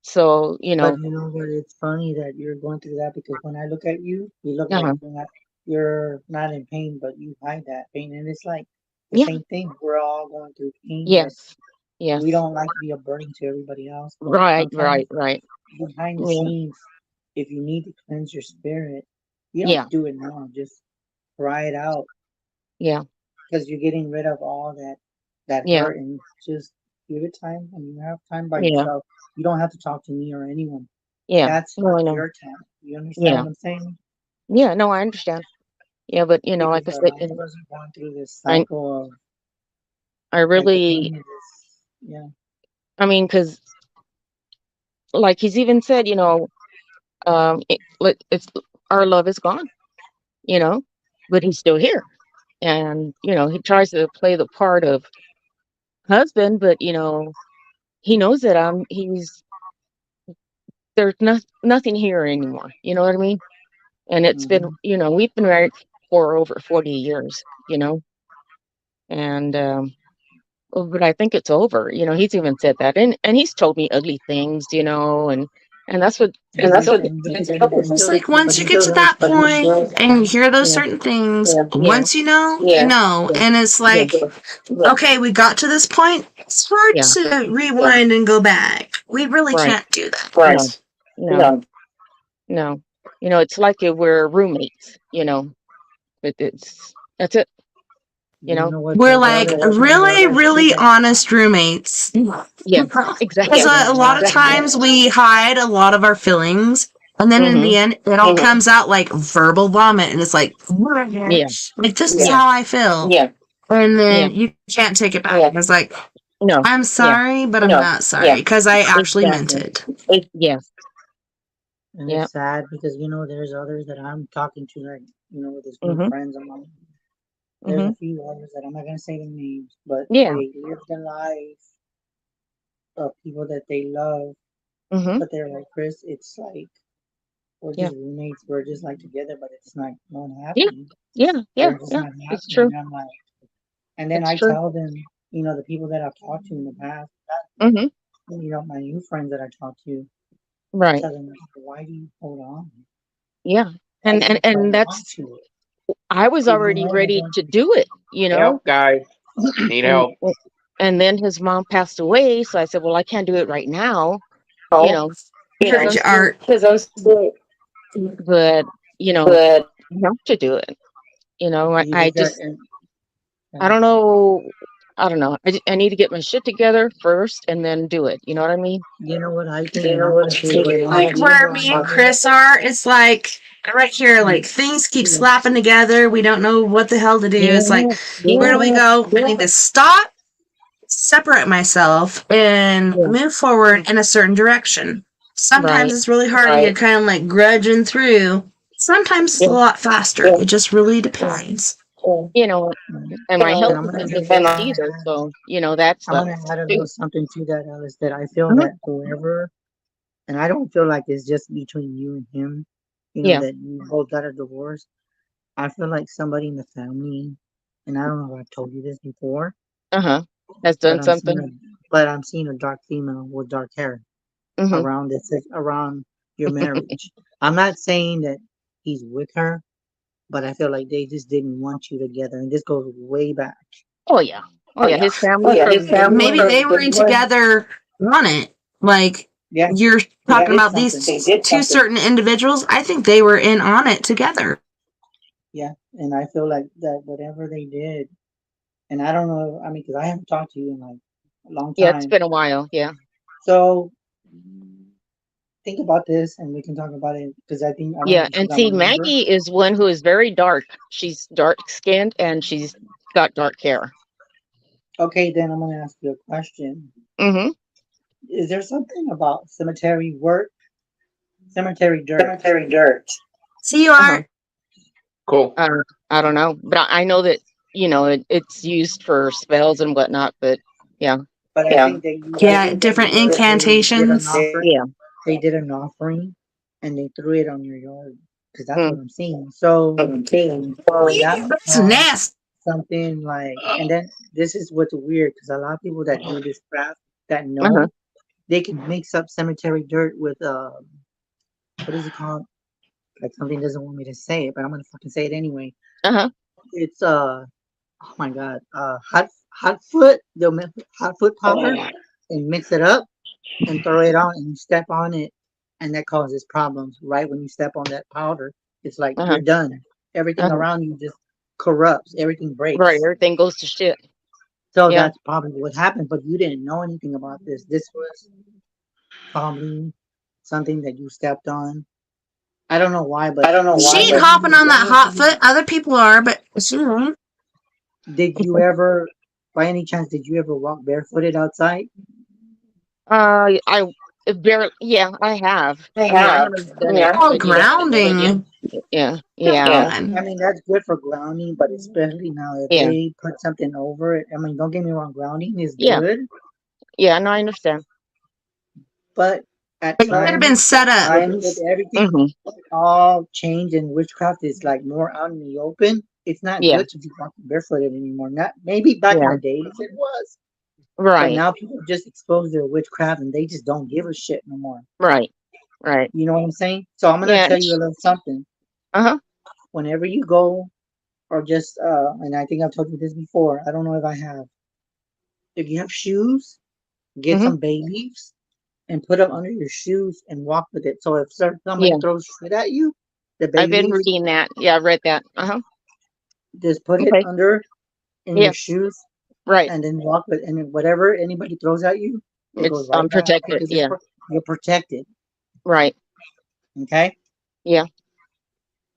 So, But you know what? It's funny that you're going through that, because when I look at you, you look like uh-huh. you're not in pain, but you hide that pain, and it's like the Yeah, same thing. We're all going through pain, but yes, we yes. don't like to be a burden to everybody else. But Right, sometimes right, right. behind the Yeah, scenes, if you need to cleanse your spirit, you don't have yeah, to do it now. Just cry it out, yeah, because you're getting rid of all that yeah, hurt, and just give it time. And you have time by yeah, yourself. You don't have to talk to me or anyone. yeah. That's No, I know. your time. You understand Yeah, what I'm saying? yeah, no, I understand. Yeah, but like Because I a said, lot of us are going through this I, cycle of, I like, the really, pain of this. Yeah. I mean, because like he's even said, it's our love is gone, you know, but he's still here, and he tries to play the part of husband, but he knows that there's nothing here anymore. You know what I mean? And it's been, Hmm. we've been married for over 40 years, and well, but I think it's over. He's even said that, and he's told me ugly things, and that's what But gets he's killed. still, but he's It's still, like but once you he get to still that responds. point and you hear those Yeah, certain things, yeah, once you know, and it's yeah, like, okay, we got to this point. It's hard yeah. to rewind and go back. We really Right. can't do that. No, no, no. It's like we're roommates. But that's it. You You know. know what? We're There's like others. really, There's really people. honest roommates. Yes, Because exactly, a lot of exactly. times we hide a lot of our feelings, and then in Mm-hmm. the end, it all comes out like verbal vomit, and it's like, Yeah, like this is yeah, how I feel. And yeah. then you can't take it back. It's like, No, I'm yeah, sorry, but I'm not sorry because I actually meant exactly. it. Yes, And yeah. it's sad because, there's others that I'm talking to, like, with this group of Mm-hmm. friends of mine. There's Mm-hmm. a few others that I'm not going to say their names, but Yeah. they live the life of people that they love. Mm-hmm. But they're like, Chris, it's like, we're Yeah. just roommates. We're just like together, but it's not Yeah. happening. Yeah. Yeah. They're just Yeah. not It's happening. true. And I'm like, and then It's I true. tell them, the people that I've talked to in the past, Mm-hmm. my new friends that I talk to, I Right. tell them, why do you hold on? Yeah. Why And do and you and hold on that's to it? I was If you already know you're ready going to do it. Help, guys. Need And help. and then his mom passed away, so I said, well, I can't do it right now. You know, because Heard I'm your still, art. but I have to do it. to, you I just got, just I don't know I don't know. I need to get my shit together first and then do it. You know what I mean? You know what I think, and I'm gonna say what Like where me and Chris are, it's like right here, like things keep slapping together. We don't know what the hell to do. It's like, where do we go? I need to stop, separate myself, and move forward in a certain direction. Sometimes Right. it's really hard to get kind of like grudging through. Sometimes it's a lot faster. It just really depends. You know, and my And health I'm isn't gonna the best either. So, you know, that I'm gonna sucks add a too. little something to that, Alice. That I feel Mhm. that whoever, and I don't feel like it's just between you and him. You know Yeah. that you both got a divorce. I feel like somebody in the family, and I don't know if I've told you this before, Uh-huh. Has but done something. I'm seeing a dark female with dark hair Mm-hmm. around your marriage. I'm not saying that he's with her, but I feel like they just didn't want you together, and this goes way back. Oh yeah. Oh yeah. His family from day Maybe one. they were together on it. Like Yeah, you're they talking did about something. these two certain individuals. I think they were in on it together. Yeah, and I feel like that whatever they did, and I don't know. I mean, because I haven't talked to you in like a long Yeah, it's time, been a while. Yeah. so think about this, and we can talk about it. Because I don't know Yeah. if you And got my see, number. Maggie is one who is very dark. She's dark skinned and she's got dark hair. Okay, then I'm gonna ask you a question. Mm-hmm. Is there something about cemetery work, cemetery dirt? See, you Uh-huh. are. Cool. I don't know, but I know that it's used for spells and whatnot. But yeah, But I think they use. I Yeah, think different they did an incantations. offering. yeah. They did an offering, and they threw it on your yard. Because that's Mm. what I'm seeing. So that That's becomes nasty. something like, and then this is what's weird because a lot of people that do this craft that know Uh-huh. they can mix up cemetery dirt with what is it called? Like something doesn't want me to say it, but I'm gonna fucking say it anyway. Uh-huh. It's oh my god, hot foot. They'll make hot foot powder and mix it up and throw it on, and you step on it, and that causes problems. Right when you step on that powder, it's like Uh-huh. you're done. Everything Uh-huh. around you just corrupts. Everything Right. breaks. Everything goes to shit. So Yeah. that's probably what happened, but you didn't know anything about this. This was probably something that you stepped on. I don't know why, but She ain't hopping on that hot foot. Other people are, but she won't. did you ever, by any chance, did you ever walk barefooted outside? I barely. Yeah, I have. I mean, I haven't done it. Oh, You know. But yeah. grounding. Yeah. Come Yeah. I on. mean, that's good for grounding, but especially now if Yeah. they put something over it. I mean, don't get me wrong, grounding is Yeah. good, Yeah. No, I understand. but at It could have been times, set up. with everything Mm-hmm. all changed and witchcraft is like more out in the open, it's not Yeah. good to be walking barefooted anymore. Not maybe back in Yeah. the days it was, but Right. now people just expose their witchcraft and they just don't give a shit no more. Right. Right. You know what I'm saying? So I'm gonna Yeah. tell you a little something. Uh-huh. Whenever you go, or just and I think I've told you this before. I don't know if I have. If you have shoes, get Mm-hmm. some bay leaves and put them under your shoes and walk with it. So if somebody Yeah. throws shit at you, the bay I've been leaves, reading that. Yeah, I read that. Uh-huh. just put it Okay. under in Yeah. your shoes Right. and then walk with, and then whatever anybody throws at you, it goes It's right back protected. because Yeah. you're protected. Right. Okay. Yeah.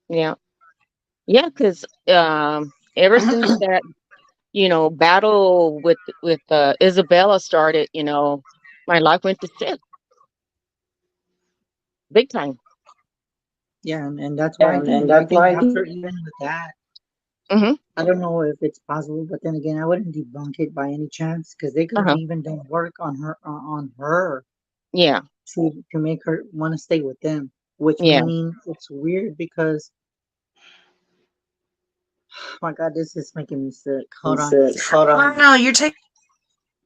Yeah. Yeah. Because ever since that battle with Isabella started, my life went to shit big time. Yeah, and that's why I think after even with that, Mm-hmm. I don't know if it's possible, but then again, I wouldn't debunk it by any chance because they could have Uh-huh. even done work on her Yeah. to make her want to stay with them. Which Yeah. meaning it's weird because oh my god, this is making me sick. Hold on a second. I don't know. You're taking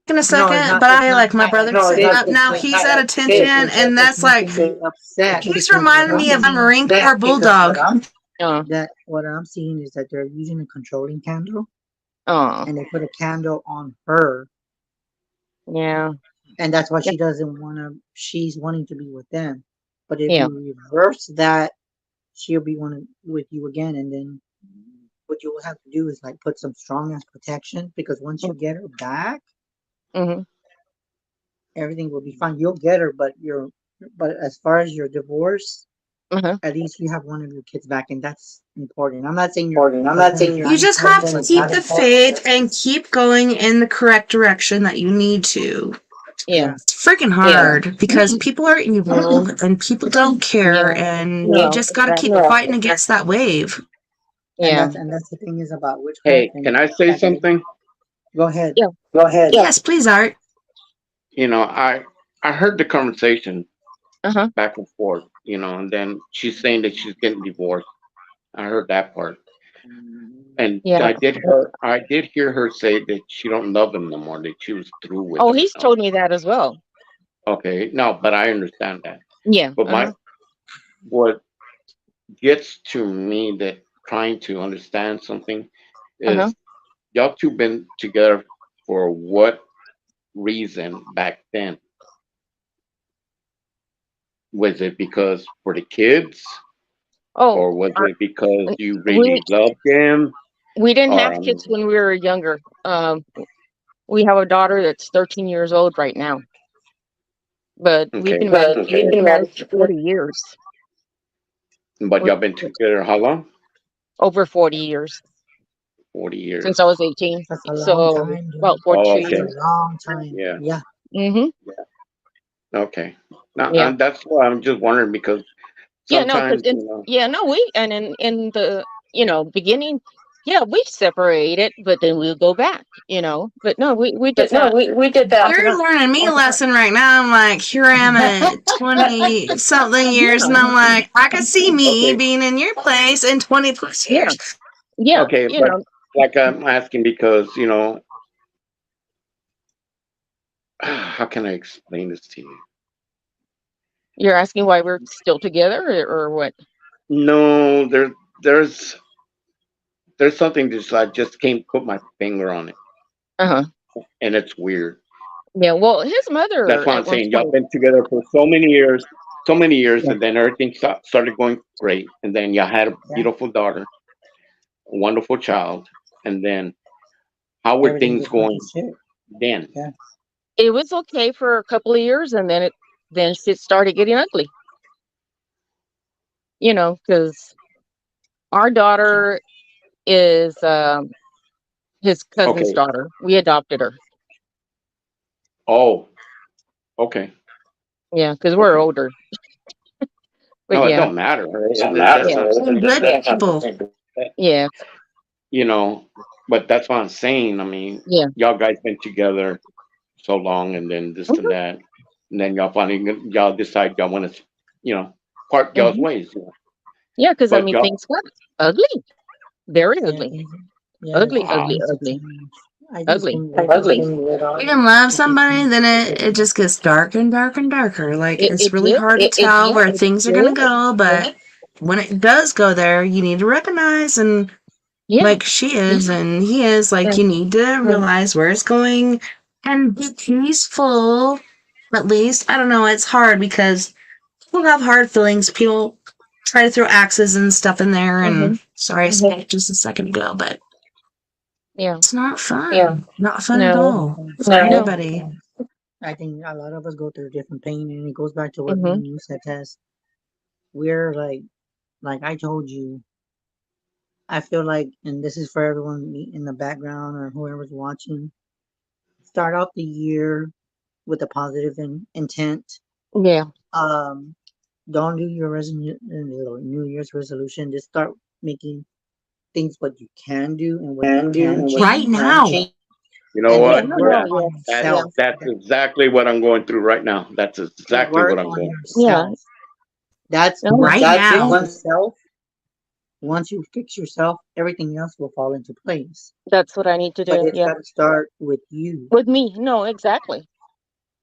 a No, it's second, not. but It's I not like my that. brother It's sitting not up now. that. He's at attention, and It's that's like making me upset he's because what reminding I'm me of a seeing, Marine Corps bulldog. what I'm seeing is that they're using a controlling candle Oh. and they put a candle on her, Yeah. and that's why Yeah. she doesn't want to. She's wanting to be with them, but if Yeah. you reverse that, she'll be wanting with you again, and then what you will have to do is like put some strong ass protection, because once you get her back, Mhm. everything will be fine. You'll get her, but as far as your divorce, Uh-huh. at least you have one of your kids back, and that's important. I'm not saying You just have to keep the faith and keep going in the correct direction that you need to. Yeah. It's freaking hard because people are evil and people don't care, Yeah. and No, you just got to keep exactly. fighting against that wave. Yeah. And that's the thing is about witchcraft. Hey, And can I say something? Go ahead. Yeah. Yes, please, Art. You know, I heard the conversation Uh-huh. back and forth, you know, and then she's saying that she's getting divorced. I heard that part. And Yeah. I did hear her say that she don't love him no more, that she was through with Oh, him. he's told me that as well. Okay, no, but I understand that. Yeah. But what gets to me, that trying to understand something, Uh-huh. is y'all two been together for what reason back then? Was it because for the kids, Oh, or was it because you we really loved him? we didn't Or have kids when we were younger. We have a daughter that's 13 years old right now. But we've been married for 40 years. But y'all been together how long? Over 40 years. 40 years. Since I was 18. That's a long So time, dude. about 42 okay. years. A long time. Yeah. Yeah. Mm-hmm. Okay. Now, Yeah. that's why I'm just wondering, because Yeah, no, sometimes, because in the beginning, yeah, we separated, but then we'll go back, But no, we did that. We did that. You're learning me a lesson right now. I'm like, here I am at 20 something years, and I'm like, I could see me Okay. being in your place in 20 plus years. Yeah. Okay, but like I'm asking because, how can I explain this to you? You're asking why we're still together or what? No, there's something that I just can't put my finger on it, Uh-huh. and it's weird. Yeah, well, his mother That's why I'm at one saying y'all point. been together for so many years, and then everything started going great, and then y'all had a beautiful daughter, a wonderful child, and then how were Everything things just went going to shit. then? Yeah. It was okay for a couple of years, and then shit started getting ugly. Because our daughter is his cousin's Okay. daughter. We adopted her. Oh, okay. Yeah, because we're older. But No, it yeah, don't matter. Good people. yeah, But that's what I'm saying. I mean, yeah. y'all guys been together so long, and then this and that, and then y'all decide y'all want to, part y'all's ways. Yeah, because But y'all, things got ugly, very ugly, ugly, Wow. ugly. I just Ugly. think that You can love somebody, then it just gets darker and darker and darker. Like, it's It really did. hard to tell where things are going to did. go, but when it does go there, you need to recognize, and Yeah, like she is and he is, like, you need to realize where it's going and be peaceful. At least, I don't know, it's hard because people have hard feelings. People try to throw axes and stuff in there, and sorry I spoke just a second ago, but yeah. it's not fun. Yeah. Not fun at No. all for No. anybody. I think a lot of us go through different pain, and it goes back to what Mhm. you said, Tess. We're like I told you, I feel like, and this is for everyone in the background or whoever's watching, start off the year with a positive intent. Yeah. Don't do your New Year's resolution. Just start making things what you can do and what you can change. Right now. You know And what? then work Yeah, on yourself. that's exactly what I'm going through right now. That's exactly Work what I'm on going through. yourself. That's No. Right that's now. oneself. Once you fix yourself, everything else will fall into place. That's what I need to But do. it's Yeah, got to start with you. with me. No, exactly.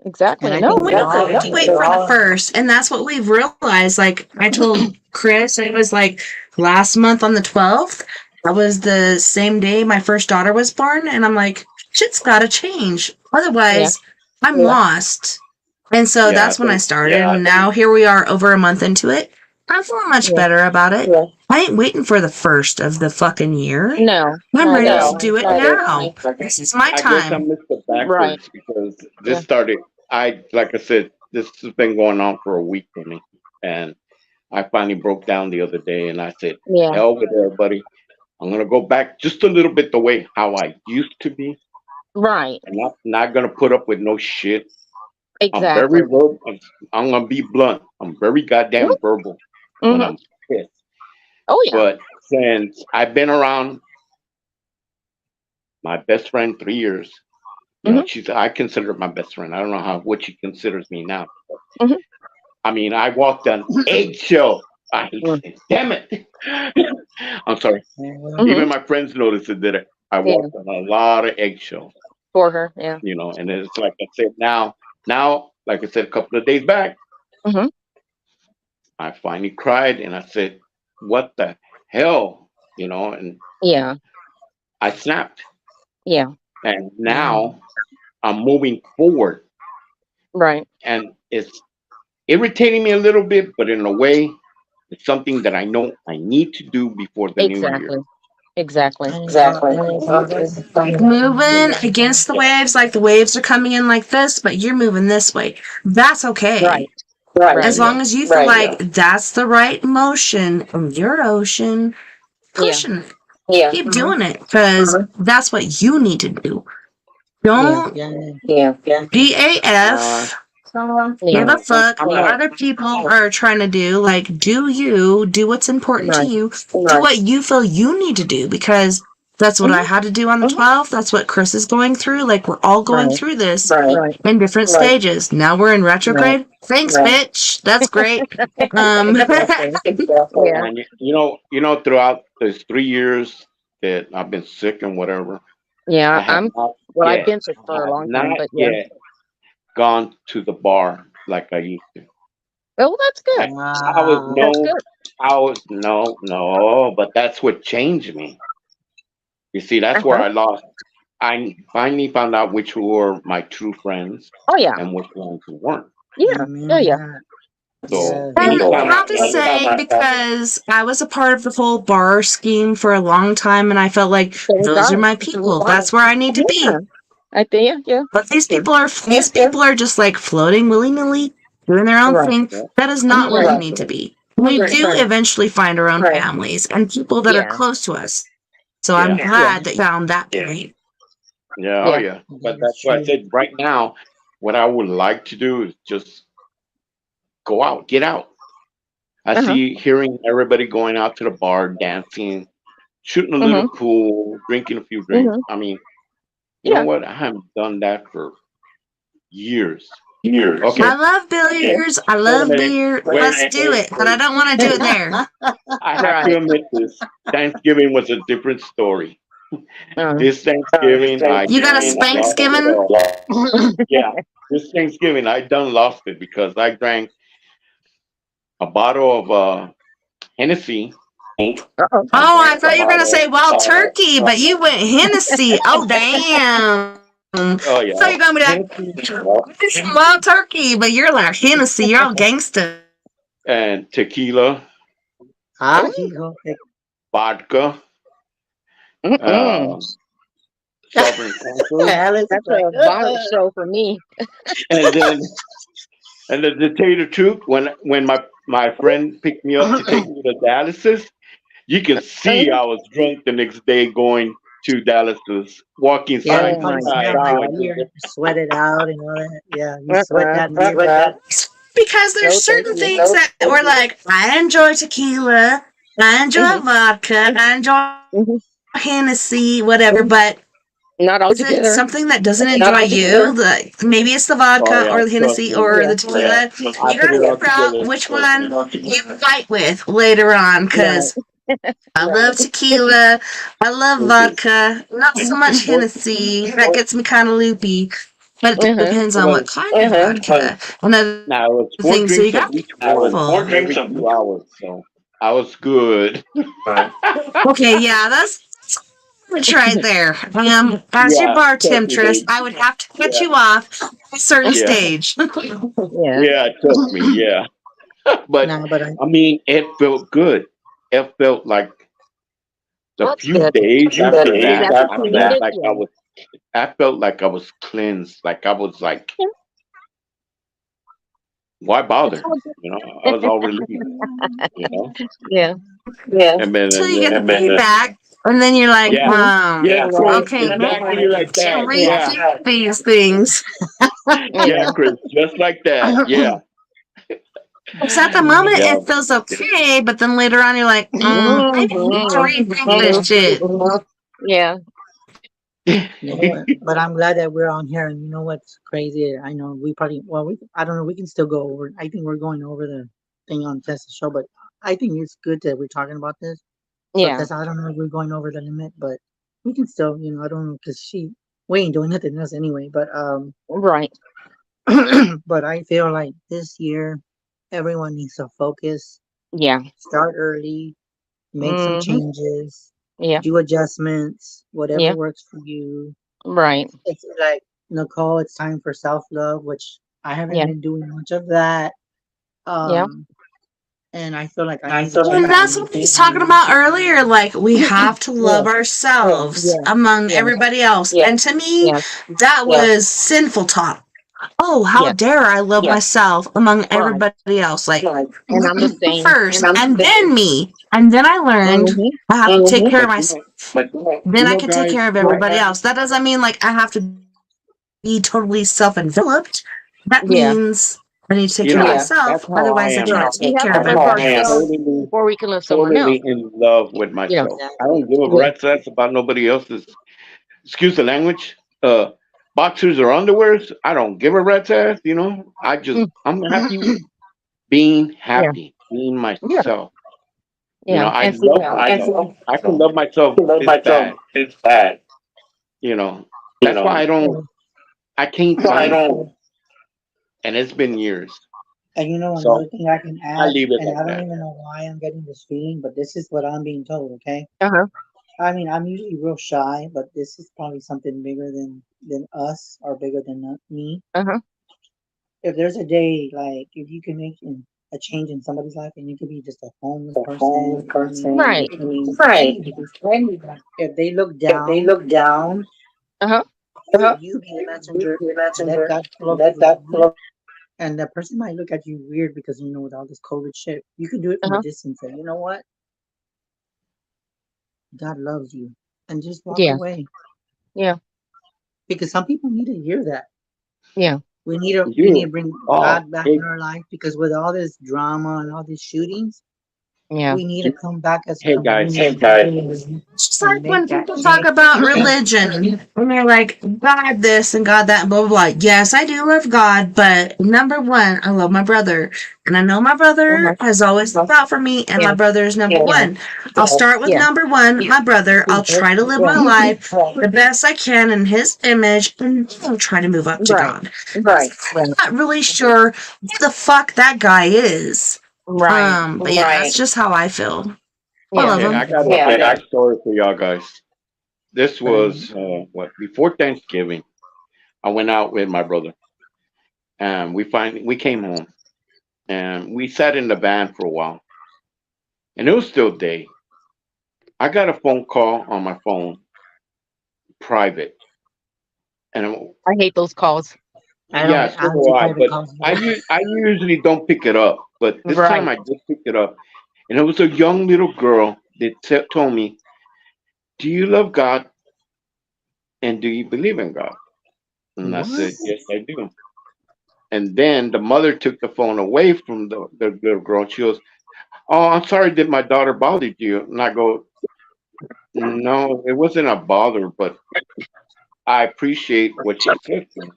And I No, think we we're all don't wait for the first, and that's what we've realized. Like, I told Chris, it was like last month on the 12th. That was the same day my first daughter was born, and I'm like, shit's gotta change. Otherwise, I'm lost. And so Yeah, that's I when I think- started, and now here we are over a month into it, I feel much Yeah. better about it. I ain't waiting for the first of the fucking year. No. I'm ready No. to do it now. This is my I guess I time. missed it backwards Right. because Yeah. this started. Like I said, this has been going on for a week for me, and I finally broke down the other day, and I said, Yeah. "Hell with everybody. I'm gonna go back just a little bit the way how I used to be. Right. I'm not gonna put up with no shit. I'm Exactly. very verbal. I'm gonna be blunt. I'm very goddamn verbal when Mm-hmm. I'm pissed. Oh yeah. But since I've been around my best friend 3 years, you know, I consider her my best friend. I don't know what she considers me now. Mhm. I mean, I walked on eggshell. I hate it. Damn it. I'm sorry. Mhm. Even my friends noticed it. That I Yeah. walked on a lot of eggshells. For her. Yeah. You know, and it's like I said now, like I said a couple of days back, Mm-hmm. I finally cried and I said, "What the hell?" You know, and Yeah. I snapped. Yeah. And now I'm moving forward, Right. and it's irritating me a little bit, but in a way, it's something that I know I need to do before the new year. Exactly. Like moving against the waves, like the waves are coming in like this, but you're moving this way. That's okay. Right. As long as you feel like that's the right motion in your ocean, pushing it. Keep doing it because that's what you need to do. Don't BAF. Give a fuck what other people are trying to do. Like, do you do what's important to you? Do what you feel you need to do because that's what I had to do on the 12th. That's what Chris is going through. Like, we're all going through this in different stages. Now we're in retrograde. Thanks, bitch. That's great. Yeah. And you know, throughout those 3 years that I've been sick and whatever, Yeah. I have not I've yet, been sick for a long time, not but yeah. yet gone to the bar like I used to. Oh, that's good. I was That's no, good. I was no, but that's what changed me. You see, that's where I lost. I finally found out which were my true friends Oh yeah. and which ones who weren't. Yeah. Yeah. So And anytime I have to say, because I was a part of the whole bar scheme for a long time, and I felt like those are my people. That's where I need to be. I think. Yeah. But these people are just like floating willy nilly, doing their own thing. That is not where we need to be. We do eventually find our own families and people that are close to us. So I'm glad that you found that point. Yeah, oh yeah. But that's why I said right now, what I would like to do is just go out, get out. I see hearing everybody going out to the bar, dancing, shooting a little pool, drinking a few drinks. I mean, you know what? I haven't done that for years. Okay. I love billiards. I love beer. Let's do it. But I don't want to do it there. I have to admit this. Thanksgiving was a different story. This Thanksgiving, You got a Spanksgiving? Yeah, this Thanksgiving, I done lost it because I drank a bottle of Hennessy. Oh, I thought you were going to say Wild Turkey, but you went Hennessy. Oh, damn. Oh, yeah. So you're going to be like, Wild Turkey, but you're like Hennessy. You're all gangster. And tequila. Vodka. Sovereign That's a bottle show for me. And then, and to tell you the truth, when my friend picked me up to take me to Dallas, you can see I was drunk the next day going to Dallas, walking side by side. You sweat it out and all that. Yeah, you sweat that. Because there's certain things that were like, I enjoy tequila, I enjoy vodka, I enjoy Hennessy, whatever, but not all is it together. Something that doesn't enjoy you? Maybe it's the vodka or the Hennessy or the tequila. You gotta figure out which one you fight with later on, because I love tequila, I love vodka, not so much Hennessy. That gets me kind of loopy. But it depends on what kind of vodka. Another thing, so you got to be careful. 4 drinks every 2 hours, so I was good. Okay, yeah, that's right there. As your bar temptress, I would have to cut you off at a certain stage. Yeah, trust me, yeah. But No, but I mean, it felt good. It felt like the Well, that's few good. days after Days that, after I cleaning felt it, like yeah. I felt like I was cleansed. Like I was like, Yeah. why It's bother? all good. You know, I was all relieved. You know, Yeah. and then Until you get the and then feedback, and then you're like, yeah, yeah, Chris, okay, exactly like to that. Yeah, rethink these things. yeah, Yeah. Chris, just like that. Yeah, Because at the moment yeah. it feels okay, but then later on you're like, maybe I need to rethink this shit. Yeah. you know what? But I'm glad that we're on here. And you know what's crazy? I know we probably, well, I don't know. We can still go over. I think we're going over the thing on Tessa's show, but I think it's good that we're talking about this. So Yeah. Tessa, I don't know if we're going over the limit, but we can still, I don't know, because we ain't doing nothing else anyway. But Right. but I feel like this year everyone needs to focus, Yeah. start early, make some Mm-hmm. changes, Yeah. do adjustments, whatever Yeah. works for you. Right. It's like Nicole, it's time for self love, which I haven't Yeah. been doing much of that. Yeah. Um, and I feel like I need to check And out that's on what we was talking about earlier. Like, we have to love ourselves Yeah. among Yeah. everybody else. And to me, Yeah. that was sinful talk. Oh, how Yeah. dare I love myself among Right. everybody else? Like, And I'm the same. first, and then me. And then I learned Mm-hmm. I have to take care of But myself. but Then I can take guys, care of everybody else. That doesn't mean like I have to be totally self-enveloped. That Yeah. means I need to take you care of know, myself. that's how I Otherwise, I am. can't We take have care to of I'm live for everybody else. ourselves totally, before we can live someone else. totally in love with You know. myself. I don't give a Yeah. rat's ass about nobody else's. Excuse the language. Boxers or underwears. I don't give a rat's ass. You know, Mm. I'm happy being Yeah. happy, being Yeah. myself. You know, Yeah. I And see. love myself. I can love myself this bad. You know, that's why I can't find it, and it's been years. And So another thing I can I add, leave it and like I don't that. even know why I'm getting this feeling, but this is what I'm being told, okay? Uh-huh. I mean, I'm usually real shy, but this is probably something bigger than us or bigger than me. Uh-huh. If there's a day, like, if you can make a change in somebody's life, and you could be just a homeless person, I mean, Right. it could be anybody. If they look down, Uh-huh. you be the messenger, let God flow through you. And the person might look at you weird because with all this COVID shit, you can do it from a Uh-huh. distance. And you know what? God loves you, and just walk Yeah. away Yeah. because some people need to hear that. Yeah. We need to bring Oh, God back hey, in our life because with all this drama and all these shootings, Yeah. we need to come back as a hey guys. community It's just and like make when that people talk change. about religion and they're like, God this and God that and blah, blah, blah. Yes, I do love God, but number one, I love my brother. And I know my brother Uh-huh. has always looked out for me, and Yeah. my brother is number Yeah. one. I'll start with Yeah. number one, my brother. I'll try to live Yeah. my life the best I can in his image, and I'll try to move up to Right. God. Right. I'm not really sure what the fuck that guy is. Right. But yeah, that's just how I feel. I Yeah. love Okay, him. I got a story for y'all guys. This But was before Thanksgiving. I went out with my brother, and we came home, and we sat in the van for a while, and it was still day. I got a phone call on my phone, private, and I hate those calls. I don't yeah, so do answer I. private But calls I either. I usually don't pick it up, but this time Right. I just picked it up, and it was a young little girl that told me, "Do you love God and do you believe in God?" And I What? said, "Yes, I do." And then the mother took the phone away from the little girl. She goes, "Oh, I'm sorry that my daughter bothered you." And I go, "No, it wasn't a bother, but I appreciate what she said to me."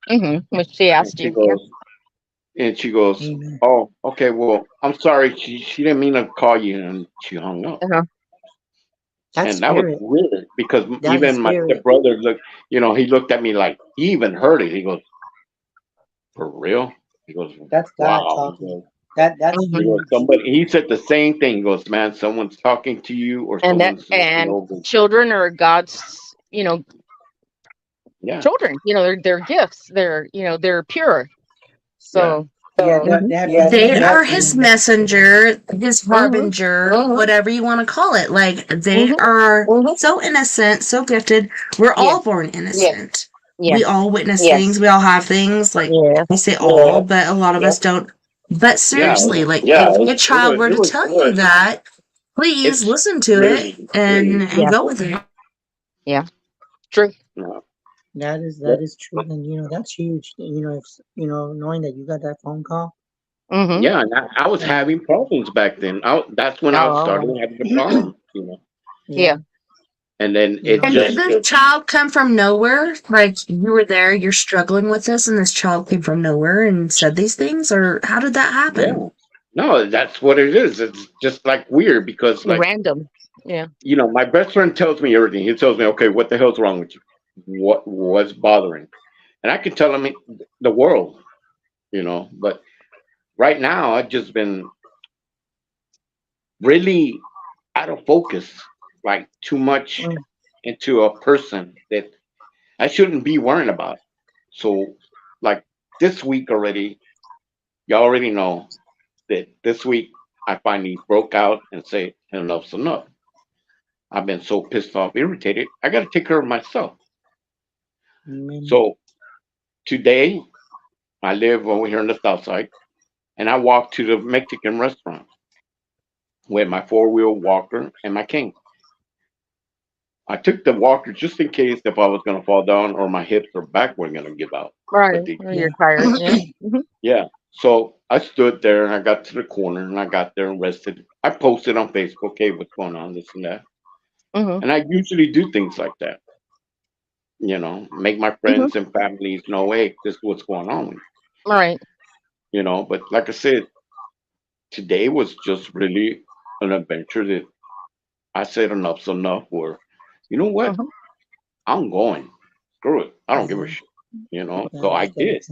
Mm-hmm. When she And asked she you. Yeah. goes, and she goes, Amen. "Oh, okay, well, I'm sorry. She didn't mean to call you," and she hung up. Uh-huh. That's And that was spirit. weird because That is even my spirit. stepbrother looked, he looked at me like he even heard it. He goes, "For real?" He goes, That's God "Wow." talking. That's He Mm-hmm. goes, huge. somebody. He said the same thing. He goes, "Man, someone's talking to you, or someone's looking And over." children are God's, Yeah, children. They're gifts. They're pure. yeah. So They are his messenger, his harbinger, whatever you want to call it. Like, they are so innocent, so gifted. We're all born innocent. We all witness things. We all have things. Like, I say all, but a lot of us don't. But seriously, like, if a child were to tell you that, please listen to it and go with it. Yeah. True. That is true, and that's huge. If knowing that you got that phone call. Mm-hmm. Yeah, and I was having problems back then. That's when I started having the problems. Yeah. And then it And just did this child come from nowhere? Like, you were there, you're struggling with this, and this child came from nowhere and said these things? Or how did that happen? yeah. No, that's what it is. It's just like weird because like Random. Yeah. my best friend tells me everything. He tells me, okay, what the hell's wrong with you? What's bothering? And I can tell him the world, but right now I've just been really out of focus, like too much into a person that I shouldn't be worrying about. So like this week already, y'all already know that this week I finally broke out and say enough's enough. I've been so pissed off, irritated. I got to take care of myself. So today I live over here on the south side, and I walk to the Mexican restaurant with my 4-wheel walker and my cane. I took the walker just in case if I was going to fall down or my hips or back were going to give out. Right. You're tired. Yeah. Yeah. So I stood there and I got to the corner and I got there and rested. I posted on Facebook, hey, what's going on, this and that. And I usually do things like that. Make my friends and families know, hey, this is what's going on with you. Right. But like I said, today was just really an adventure that I said enough's enough, where, you know what? I'm going. Screw it. I don't give a shit. So I did.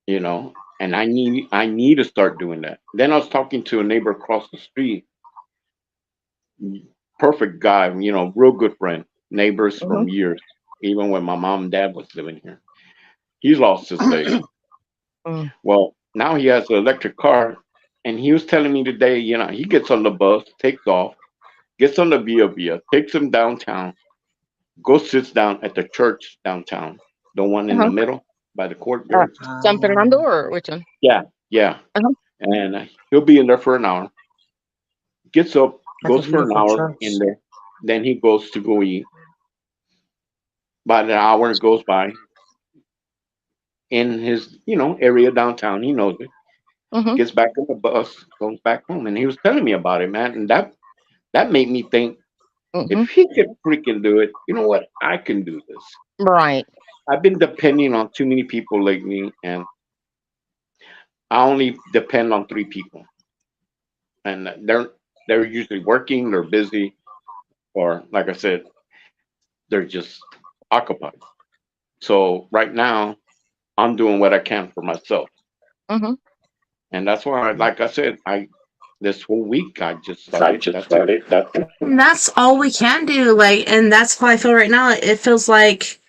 And I need to start doing that. Then I was talking to a neighbor across the street. Perfect guy, real good friend. Neighbors from years, even when my mom and dad was living here. He's lost his leg. Well, now he has an electric car, and he was telling me today, he gets on the bus, takes off, gets on the Via, takes him downtown, goes sits down at the church downtown, the one in the middle by the courtyard. San Fernando or which one? Yeah. And he'll be in there for an hour. Gets up, goes for an hour in there. Then he goes to go eat. About an hour goes by. In his, area downtown, he knows it. Gets back on the bus, goes back home, and he was telling me about it, man. And that made me think, if he could freaking do it, you know what? I can do this. Right. I've been depending on too many people lately, and I only depend on 3 people, and they're usually working, they're busy, or like I said, they're just occupied. So right now, I'm doing what I can for myself. And that's why, like I said, this whole week I just started. And that's all we can do. Like, and that's how I feel right now. It feels like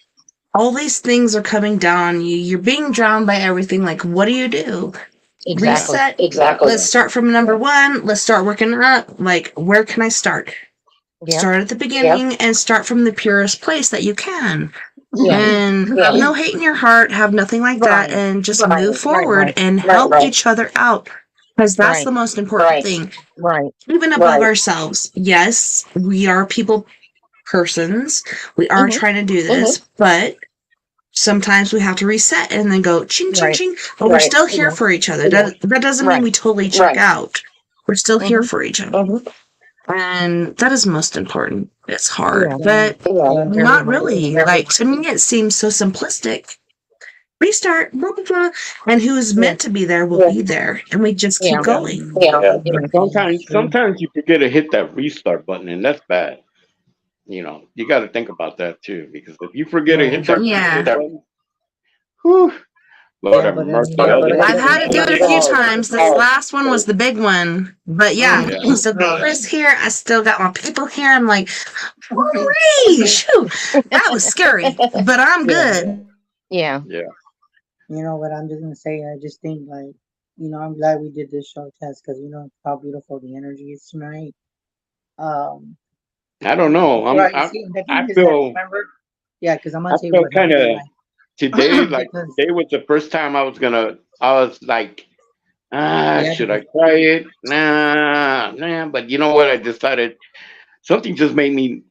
all these things are coming down on you. You're being drowned by everything. Like, what do you do? Exactly. Reset. Let's start from number 1. Let's start working up. Like, where can I start? Start at the beginning and start from the purest place that you can. And have no hate in your heart, have nothing like that, and just move forward and help each other out. Because that's the most important thing. Right. Even above ourselves. Yes, we are people persons. We are trying to do this, but sometimes we have to reset and then go ching, ching, ching. But we're still here for each other. That doesn't mean we totally check out. We're still here for each other. And that is most important. It's hard, but not really. Like, to me, it seems so simplistic. Restart, blah, blah, blah, and who's meant to be there will be there, and we just keep going. Sometimes you forget to hit that restart button, and that's bad. You got to think about that too, because if you forget to hit that restart button, whew, Lord have mercy. I've had to do it a few times. This last one was the big one. But I still got Chris here. I still got my people here. I'm like, shoot, that was scary. But I'm good. Yeah. You know what I'm just gonna say? I just think like, I'm glad we did this show test because how beautiful the energy is tonight. Um, I don't know. right. See, the I thing is that feel remember, yeah, because I'm I gonna tell you feel what kind happened. of today. Like Because today was the first time I was like, yeah, should I try it? Nah. But you know what? I decided something just make me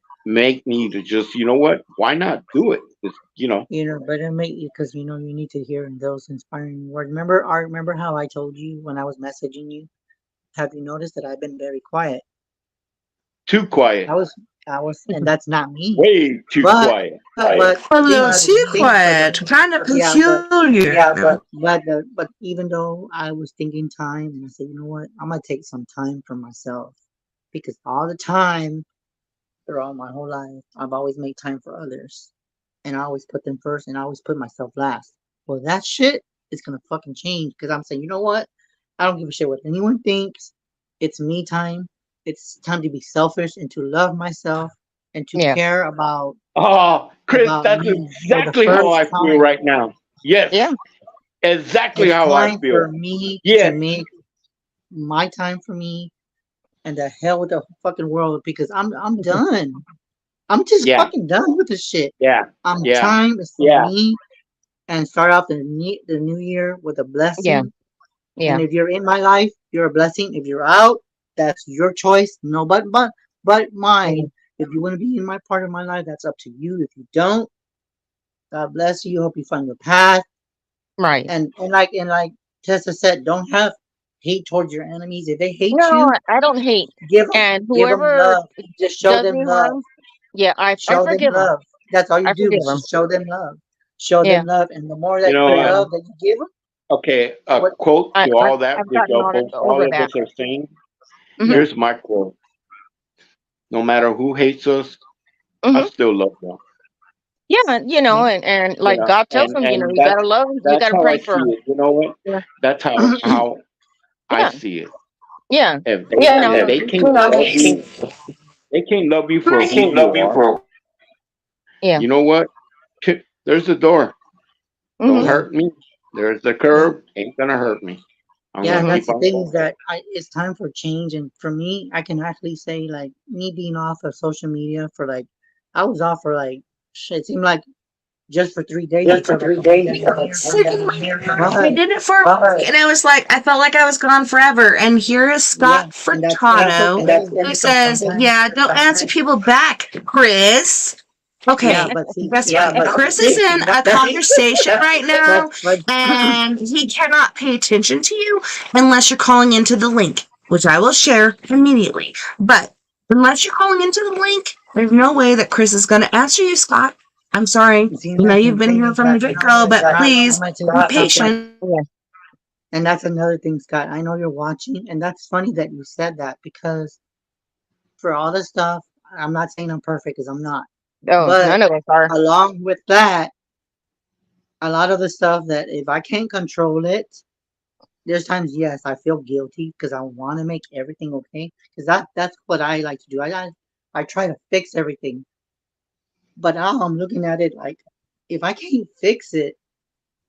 to just, you know what? Why not do it? Just. but it make you because you need to hear those inspiring words. Remember, I remember how I told you when I was messaging you. Have you noticed that I've been very quiet? Too quiet, I was, and that's not me. way too But quiet. but A little think too think but quiet, kind of yeah peculiar. but even though I was thinking time, and I said, you know what, I'm gonna take some time for myself because all the time throughout my whole life, I've always made time for others, and I always put them first, and I always put myself last. Well, that shit is gonna fucking change because I'm saying, you know what, I don't give a shit what anyone thinks. It's me time. It's time to be selfish and to love myself and to Yeah. care about Oh, Chris, that's me for the exactly how first I feel time. right now. Yes, Yeah. exactly It's how I time feel. for me to Yes, make my time for me and the hell with the fucking world because I'm done. I'm just yeah, fucking done with this shit. yeah, yeah, Time is for yeah. me and start off the new year with a Yeah. blessing. And Yeah. if you're in my life, you're a blessing. If you're out, that's your choice. No, but Yeah. mine. If you want to be in my part of my life, that's up to you. If you don't, God bless you. Hope you find your path. Right. And like Tessa said, don't have hate towards your enemies. If they hate No, you, I don't hate. And give them whoever love. Just show does them me love. harm, yeah, I Show them forgive them. love. That's all you I do forgive is them. just show them love. Show Yeah. them love, and the more You that know what? love that you give them, Okay, a what? quote I, to I all that, I've which gotten on it all over of that. us are saying. Hmm. Yeah, Here's my quote: No matter who hates us, I Hmm. still love them. Yeah, yeah. and You like know, God tells and them, and you gotta love 'em, you that's gotta how I pray see for them. it. You know what? Yeah. That's how I Yeah. see it. Yeah. If You if know. they can't love you, they can't love you for who you are. Yeah. You know what? There's the door. Don't Hmm. yeah, hurt me. There's the yeah. curb. Ain't gonna hurt me. I'm Yeah, gonna and Hmm. that's keep the on thing is going. that it's time for change. And for me, I can actually say like me being off of social media for like, I was off for like, shit, it seemed like just for 3 days. It felt like a whole damn year. I But did it for a week, and it was like I felt like I was gone forever. And here is yeah, Scott and that's Furtado, okay who because says, sometimes, "Yeah, don't answer people back, Chris." yeah, Okay, but see, guess yeah, what? but Chris is see, in a that's conversation right but now, but and he cannot pay attention to you unless you're calling into the link, which I will share immediately. But unless you're calling into the link, there's no way that Chris is going to answer you, Scott. I'm sorry. see, You and know that's you've the been thing here is from the that get-go, but Scott, I'm please gonna tell be you something. patient. Yeah. And that's another thing, Scott. I know you're watching, and that's funny that you said that because for all the stuff, I'm not saying I'm perfect because I'm not. Oh, But none of us are. along with that, a lot of the stuff that if I can't control it, there's times yes, I feel guilty because I want to make everything okay. Because that's what I like to do. I try to fix everything. But now I'm looking at it like if I can't fix it,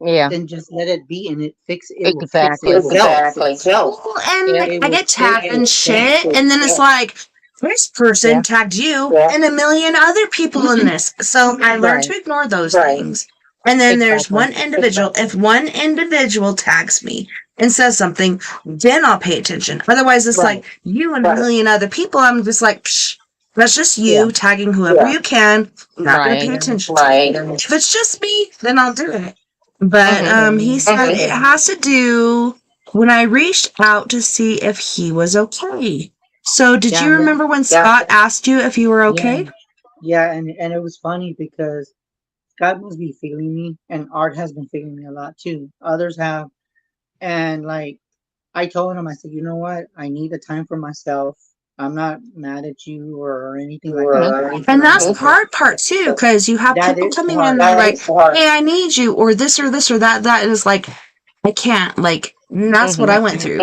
Yeah. then just let it be and it will fix Exactly. itself. Well, and Yeah. It I will get fix tagged and itself. shit, and then it's like, this person Yeah. tagged you and a million other people in this. So I learned Right. to ignore those things. And then there's Exactly. one individual. If one individual tags me and says something, then I'll pay attention. Otherwise, it's Right. like you and a million other people. I'm just like, psh, that's just Yeah. you tagging whoever you can. Not going to pay Right. attention to it. If it's just me, then I'll do it. But Hmm. he said it has to do when I reached out to see if he was okay. So did Yeah, you remember when Scott asked you if you were yeah, okay? yeah, and it was funny because God must be feeling me, and Art has been feeling me a lot too. Others have, and like I told him, I said, you know what? I need the time for myself. I'm not mad at you or anything like that. Hmm. I need And for that's the myself. hard part too, because you have That people is coming in and hard. they're like, "Hey, I need you," or this or this or that. That is like, I can't. Like, that's what Hmm. I went through.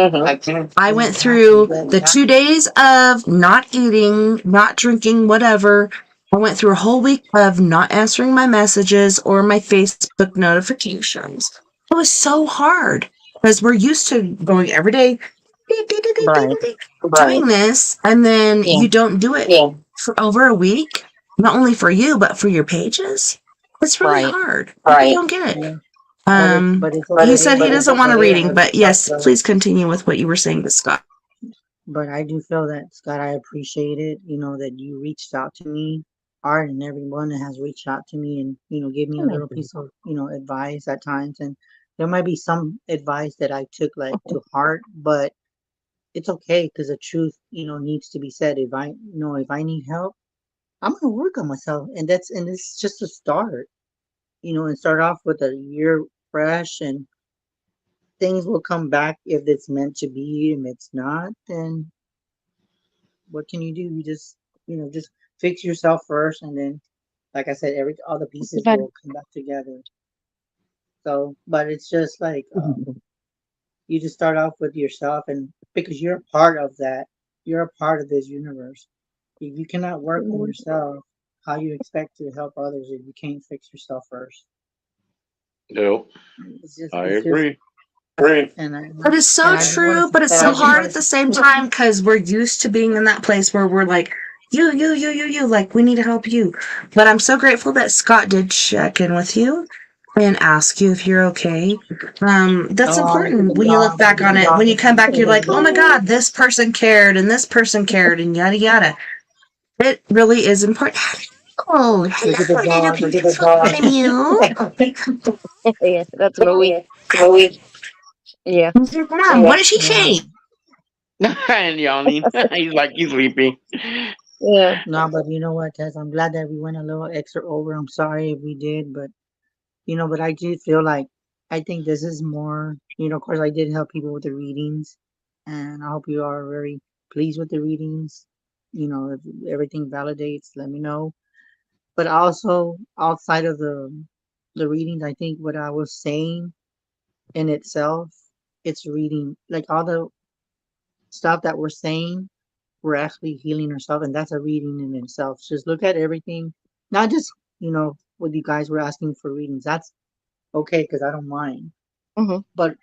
I went through the Exactly. 2 days of not eating, not drinking, whatever. I went through a whole week of not answering my messages or my Facebook notifications. It was so hard because we're used to going every day, Right. doing this, and then Yeah. you don't do it for over a week. Not only for you, but for your pages. It's really Right. hard. I don't get it. Yeah. But it's He okay. said he doesn't want a But reading, but yes, please continue with what you were saying to Scott. But I do feel that, Scott, I appreciate it, that you reached out to me, Art, and everyone that has reached out to me and, gave me a little piece of, advice at times. And there might be some advice that I took like to heart, but it's okay because the truth, needs to be said. If I need help, I'm going to work on myself. And it's just a start, and start off with a year fresh, and things will come back if it's meant to be. If it's not, then what can you do? You just fix yourself first, and then, like I said, all the pieces But will come back together. So, but it's just like you just start off with yourself, and because you're a part of that, you're a part of this universe. If you cannot work on yourself, how you expect to help others if you can't fix yourself first? Yep, I It's just, agree. and That is so I just want true, to, but it's so hard at the same time because we're used to being in that place where we're like, you, like, we need to help you. But I'm so grateful that Scott did check in with you and ask you if you're okay. That's important when you look back on it. When you come back, you're like, oh my God, this person cared and this person cared and yada yada. It really is important. Oh, look at the dog. yeah, that's Louis. Yeah. Mom, what did she say? And yawning. He's sleepy. Yeah. No, but you know what, Tess? I'm glad that we went a little extra over. I'm sorry if we did, but I do feel like I think this is more, of course, I did help people with the readings, and I hope you are very pleased with the readings. If everything validates, let me know. But also, outside of the readings, I think what I was saying in itself, it's reading, like all the stuff that we're saying, we're actually healing ourselves, and that's a reading in itself. Just look at everything, not just, what you guys were asking for readings. That's okay because I don't mind. Hmm. But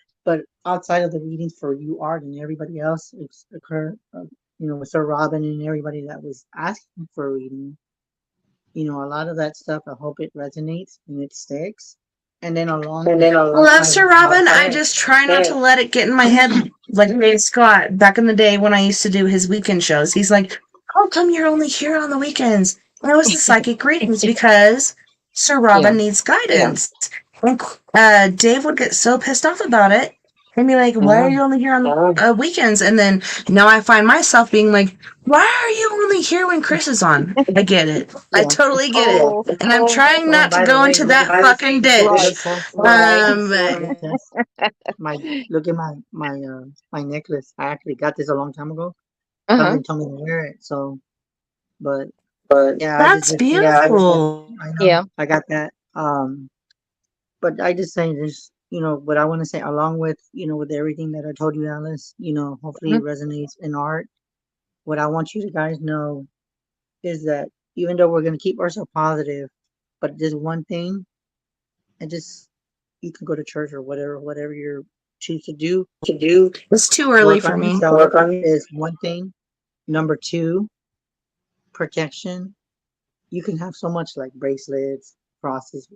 outside of the readings for you, Art, and everybody else, it's occur, with Sir Robin and everybody that was asking for a reading, a lot of that stuff, I hope it resonates and it sticks. And then along with I love Sir Robin. I just try not to let it get in my head like Dave Scott back in the day when I used to do his weekend shows. He's like, how come you're only here on the weekends? And it was the psychic readings because Sir Robin needs guidance. And Dave would get so pissed off about it and be like, why are you only here on weekends? And then now I find myself being like, why are you only here when Chris is on? I get it. I totally get it. And I'm trying not to go into that fucking ditch. Look at my necklace. I actually got this a long time ago. Uh-huh. Somebody told me to wear it. So, but yeah, That's beautiful. I know. Yeah. I got that. But I just say this, what I want to say along with, with everything that I told you, Alice, hopefully it resonates in Art. What I want you to guys know is that even though we're going to keep ourselves positive, but just one thing, and just, you can go to church or whatever you choose to do. It's too early for me. Is one thing. Number two, protection. You can have so much like bracelets, crosses.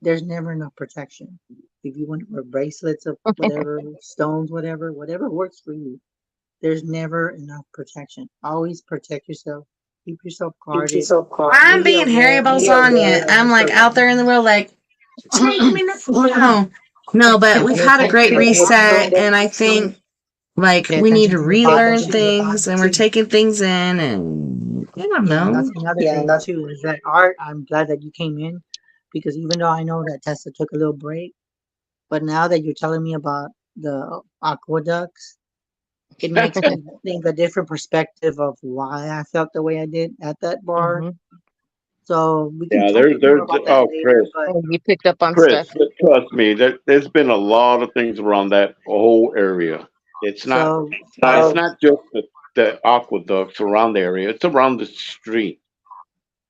There's never enough protection. If you want to wear bracelets of whatever, stones, whatever works for you. There's never enough protection. Always protect yourself. Keep yourself guarded. I'm being Harry Balzania. I'm like out there in the world, like, take me now. No, but we've had a great reset, and I think like we need to relearn things, and we're taking things in, and I don't know. That's another thing too. Is that Art? I'm glad that you came in, because even though I know that Tessa took a little break, but now that you're telling me about the aqueducts, it makes me think a different perspective of why I felt the way I did at that bar. So we can talk more about that later. Chris. Oh, you picked up on Chris, stuff. trust me, there's been a lot of things around that whole area. It's not just the aqueducts around the area, it's around the street.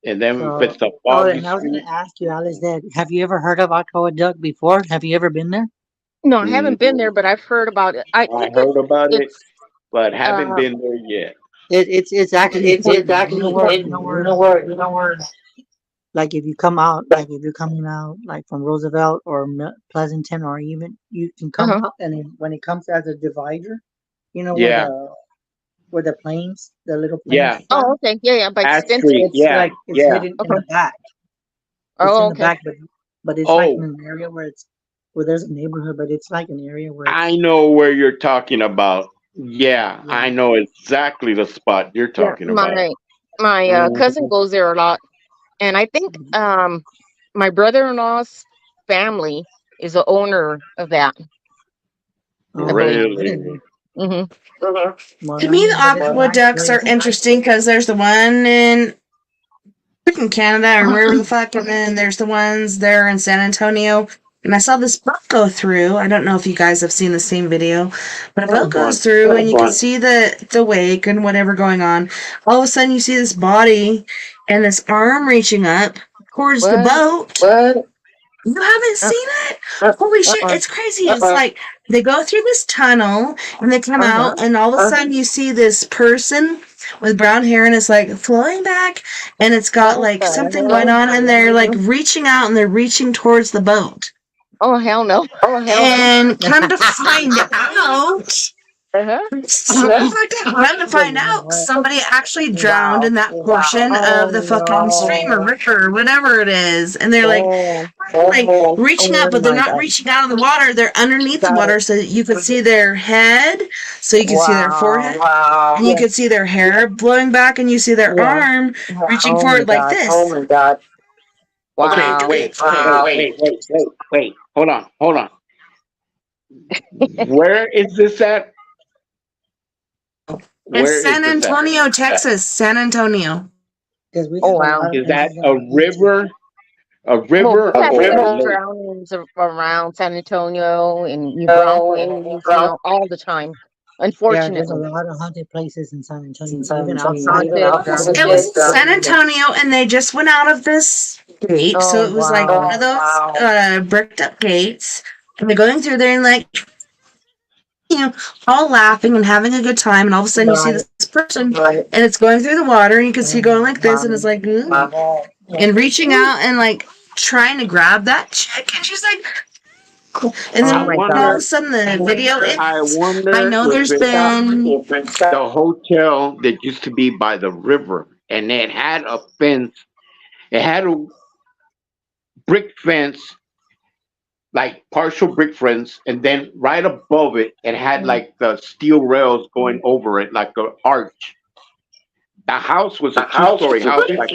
And then if it's a foggy and I was going street, to ask you, Alice, that have you ever heard of aqueduct before? Have you ever been there? No, I haven't been there, but I've heard about it. I I think heard about it, it's but haven't uh been there yet. It's actually It's hidden. You actually know where? You hidden. know You where? know where? You know where? Like if you come out, like if you're coming out, like from Roosevelt or Pleasanton, or even you can come uh-huh. out, and then when it comes as a divider, you know Yeah, where the planes, the little planes yeah. fly. Oh, okay. Yeah, yeah, by Ash Spencer. Street. It's Yeah, like it's yeah. hidden in Okay. the back. It's Oh, in the okay. back, but it's like in Oh, an area where there's a neighborhood, but it's like an area where I it's know where you're talking about. Yeah, yeah. I know exactly the spot you're Yeah, talking about. my cousin Mhm. goes there a lot, and I think my brother-in-law's family is the owner of that, I believe. Really? Hmm. Well, To I me, the mean, but it's a nice aqueducts are place. interesting because there's the one in freaking Canada or wherever the fuck, and then there's the ones there in San Antonio. And I saw this boat go through. I don't know if you guys have seen the same video, but a boat Which goes one? through and you can see the wake and whatever going on. All of a sudden, you see this body and this arm reaching up towards the What? boat. What? You haven't Uh, seen it? Holy shit, uh-uh. it's crazy. It's like they go through this tunnel and they come Uh-huh. out, and all of a sudden you see this person with brown hair and it's like flowing back, and it's got What like the something going hell? on, and they're like reaching out and they're reaching towards the boat. Oh, hell no. And come to find out, Uh-huh. come to find out, somebody actually drowned in that portion of the Oh fucking stream or no. river, whatever it is. And they're Oh, like reaching out, oh but they're my not God. reaching out of the water. They're underneath the Got it. water so that you could see their head, so you can see their forehead, Wow. and you could see their hair blowing back, and you see their Yeah. arm reaching Oh my forward like God. this. Oh my God. Okay, Wow. wait. Hold on. Where is this at? It's Where is San this at? Antonio, Texas. San Antonio. Because we Oh have a wow. lot of Is that places a that we to. river? A Well, river we have or a several lake? drownings around San Antonio and New Braunfels, all the time. Yeah, there's a Unfortunately. lot of haunted places in San Antonio, San even Antonio. outside of Haunted, the drowning. It was drowning. San Antonio, and they just went out of this gate, so Oh it was like one wow. of those bricked up gates. And they're going through there and like, all laughing and having a good time, and all of a sudden you see this person, and it's going through the water, and you can see going like this, and it's like, and reaching out and like trying to grab that chick, and she's like, and Oh I then my all of God. a wonder. sudden the video I ends. I wonder know if there's it's been the hotel that used to be by the river, and it had a fence. It had a brick fence, like partial brick fence, and then right above it, it had like the steel rails going over it, like an arch. The house was a two-story house back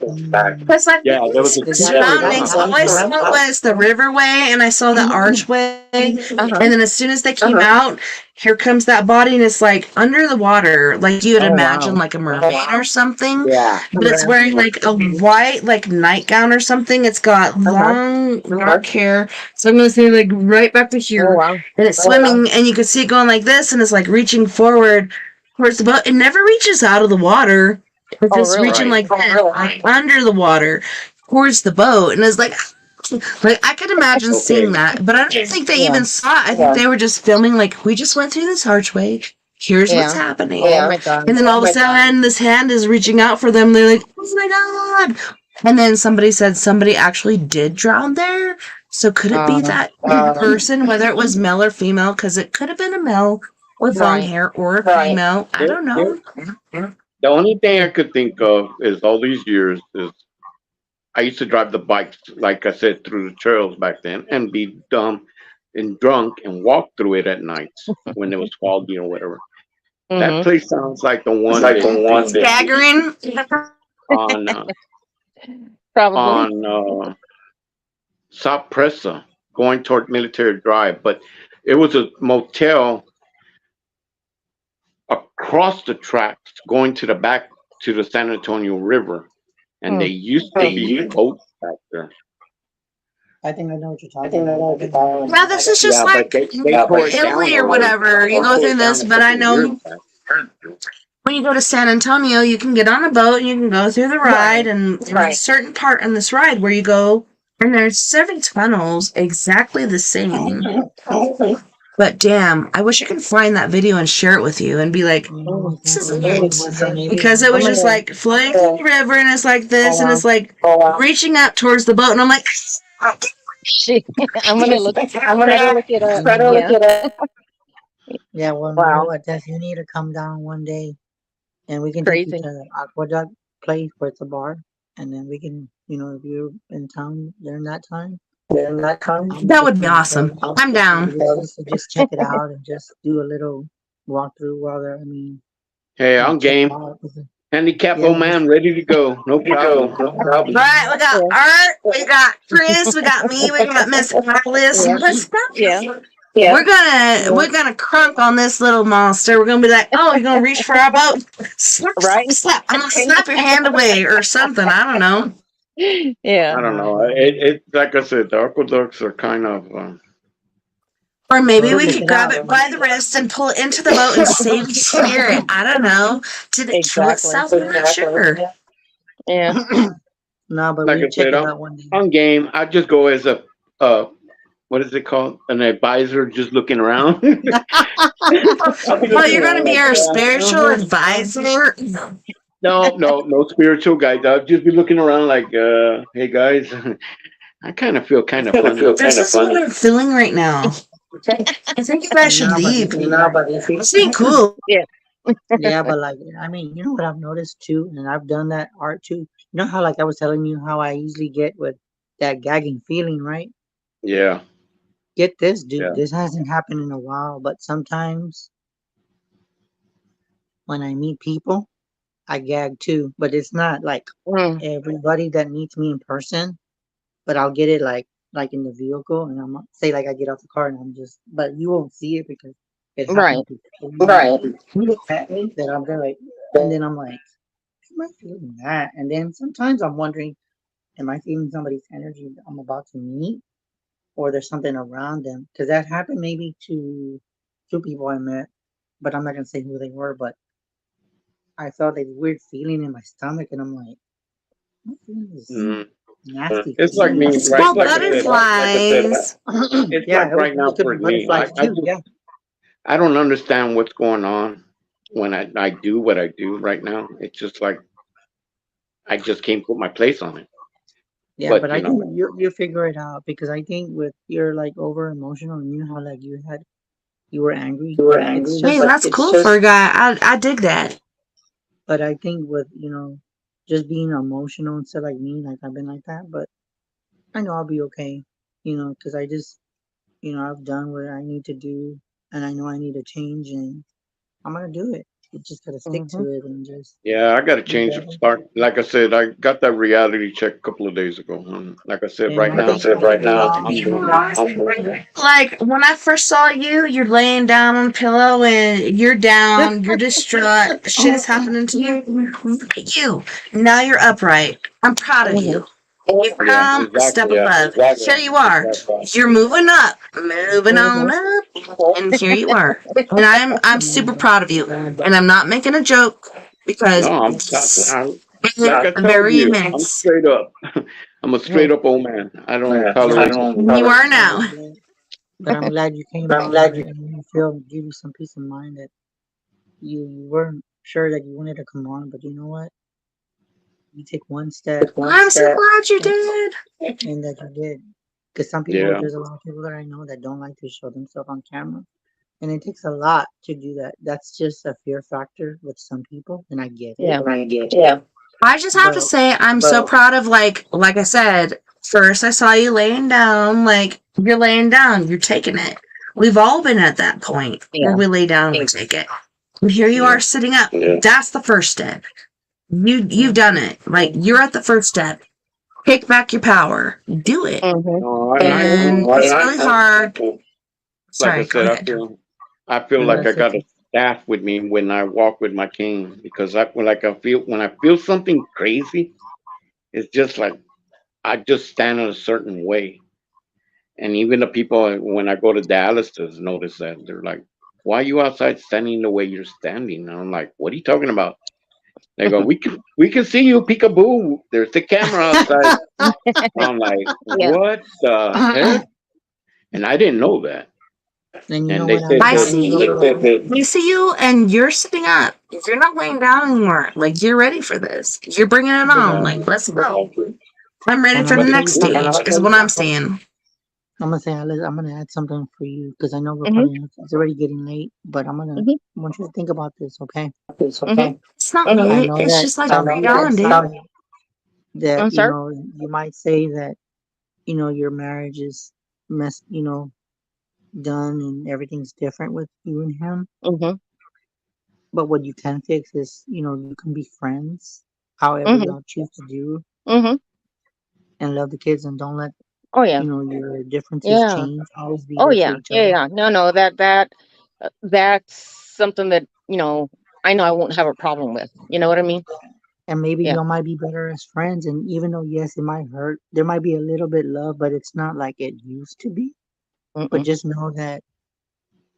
in the back. Because like Yeah, there was a Is two-story surroundings, that house. all I saw was the riverway, and I saw the archway, Uh-huh. and then as soon as they came out, here comes that body, and it's like under the water, like you would Oh imagine, wow. like a mermaid or something, Yeah, but it's wearing like a white like nightgown or something. It's got long dark hair, so I'm gonna say like right back to Oh here, wow. and it's swimming, and you can see it going like this, and it's like reaching forward towards the boat. It never reaches out of the water. It's Oh just really? reaching right. like this, like under the water towards the boat, and it's like I could imagine seeing Okay. that, but I don't think they Yeah. even saw it. I think they were just filming like we just went through this archway. Here's what's Yeah. happening. Oh my God. And then all of a sudden, this hand is reaching out for them. They're like, "Oh my God!" And then somebody said somebody actually did drown there. So could it be that person, whether it was male or female? Because it could have been a male with long Right. hair or a female. I don't know. The only thing I could think of is all these years is I used to drive the bikes, like I said, through the trails back then, and be dumb and drunk and walk through it at nights when it was foggy or whatever. That Mm-hmm. place sounds like the one that Staggering. on Probably. South Presa going toward Military Drive, but it was a motel across the tracks going to the back to the San Antonio River, and they used to be boats back there. I think I know what you're talking about. Yeah, this is just Yeah, like but they tore it down Italy or already. whatever. You They go tore through it down this, a but I couple of years know back. when you go to San Antonio, you can get on a boat and you can go through the ride, and there's a certain part in this ride where you go And there's 7 tunnels exactly the same. But damn, I wish I could find that video and share it with you and be like, this is it. Because it was just like floating through the river and it's like this and it's like reaching up towards the boat and I'm like, Shit. I'm gonna try to look it up. Yeah. Yeah, well, you know what, Tess, you need to come down one day and we can take you Crazy. to the Aqueduct place where it's a bar. And then we can, you know, if you're in town during that time, that would be awesome. I'm down. just check it out and just do a little walkthrough while there. I mean, Hey, I'm check it game. out. Handicap Yeah, old man, ready to go. No problem. Right, we got Art, we got Chris, we got me, we got Miss Alice. Let's go. Yeah. We're gonna crunk on this little monster. We're gonna be like, oh, you're gonna reach for our boat. Slap, Right. slap. I'm gonna slap your hand away or something. I don't know. Yeah. I don't know. It like I said, the aqueducts are kind of. Or maybe we check could it grab out. it by the wrist and pull it into the boat and save the spirit. I don't know. Did it kill itself? I'm not sure. Yeah. No, but Like we I check said, it out one day. on game. I just go as a what is it called? An advisor, just looking around. Oh, you're gonna be our spiritual advisor? No spiritual guide. I'll just be looking around like, hey guys, I kind of feel kind of funny. This is what I'm feeling right now. I think you guys should leave. This ain't cool. Yeah, but like, I mean, you know what I've noticed too, and I've done that art too. You know how, like, I was telling you how I usually get with that gagging feeling, right? Yeah. Get this, dude. Yeah. This hasn't happened in a while, but sometimes when I meet people, I gag too. But it's not like Mm. everybody that meets me in person, but I'll get it like in the vehicle, and I'm say like I get off the car and I'm just, but you won't see it because it Right. happened before. You look at me, then I'm there like, and then I'm like, am I feeling that? And then sometimes I'm wondering, am I feeling somebody's energy that I'm about to meet, or there's something around them? Because that happened maybe to 2 people I met, but I'm not gonna say who they were. But I felt a weird feeling in my stomach, and I'm like, I'm feeling this Mm. nasty. It's like me. It's Right, called like I said, butterflies. it's Yeah, like right now it could for be me. butterflies too. Yeah, I don't understand what's going on when I do what I do right now. It's just like I just can't put my place on it. yeah, But but I think you figure it out because I think with you're like over emotional and you know how like you were angry, but it's Hey, just that's cool for a guy. I dig that. but I think with just being emotional and stuff like me, like I've been like that, but I know I'll be okay, because I just I've done what I need to do and I know I need to change and I'm gonna do it. You just gotta stick Mm-hmm. to it and just yeah, I got to be change better. it. Start like I said, I got that reality check a couple of days ago. And like I said, And right I now, think overall, Like when I first saw you, you're laying down on a pillow and you're down, you're distraught, shit is happening to you. Look at you. Now you're upright. I'm proud of you. You yeah, come a step exactly. above. Here you are. You're moving up, moving on up, and here you are. And I'm super proud of you. And I'm not making a joke because No, like I it's told very you, I'm immense. straight up. I'm a straight up old man. I don't tolerate. You are now. but I'm glad you came out here and you feel give you some peace of mind that you weren't sure that you wanted to come on, but you know what? You take one step I'm so glad you did. and that you did. Because some people, Yeah. there's a lot of people that I know that don't like to show themselves on camera. And it takes a lot to do that. That's just a fear factor with some people, and I get it. Yeah. I just have to But say I'm so proud of like I said, first I saw you laying down, like you're laying down, you're taking it. We've all been at that point where Yeah. we lay down and we take it. And here you are sitting up. That's the first step. You've done it. Like you're at the first step. Take back your power. Do it. Mm-hmm. No, And it's really hard. like Sorry, I go said, ahead. I feel like I that's got okay. a staff with me when I walk with my cane because when I feel something crazy, it's just like I just stand in a certain way. And even the people when I go to Dallas to notice that they're like, "Why are you outside standing the way you're standing?" And I'm like, "What are you talking about?" They go, we can see you, peekaboo. There's the camera outside. I'm like, Yeah. what the heck? And I didn't know that. And you know And they what? said I that see you. I see you, and you're sitting up. You're not laying down anymore. Like, you're ready for this. You're bringing it on. Like, let's go. I'm ready And for I'm the gonna tell next you something. stage, is what I'm saying. I'm gonna say I'm gonna add something for you because I know we're Mhm. probably it's already getting late, but I Mhm. want you to think about this, okay? Mhm. It's not I late. know It's that just like some right people on, dude. say that I'm sorry. you might say that your marriage is done and everything's different with you and him. Mhm. But what you can fix is you can be friends, however Mhm. y'all choose to do, Mhm. and love the kids and don't let Oh yeah. your differences Yeah. change. Always be Oh there for yeah. each Yeah. other. Yeah. No. That's something that I know I won't have a problem with. You know what I mean? And maybe Yeah. y'all might be better as friends. And even though, yes, it might hurt, there might be a little bit love, but it's not like it used to be. But Mm-mm. just know that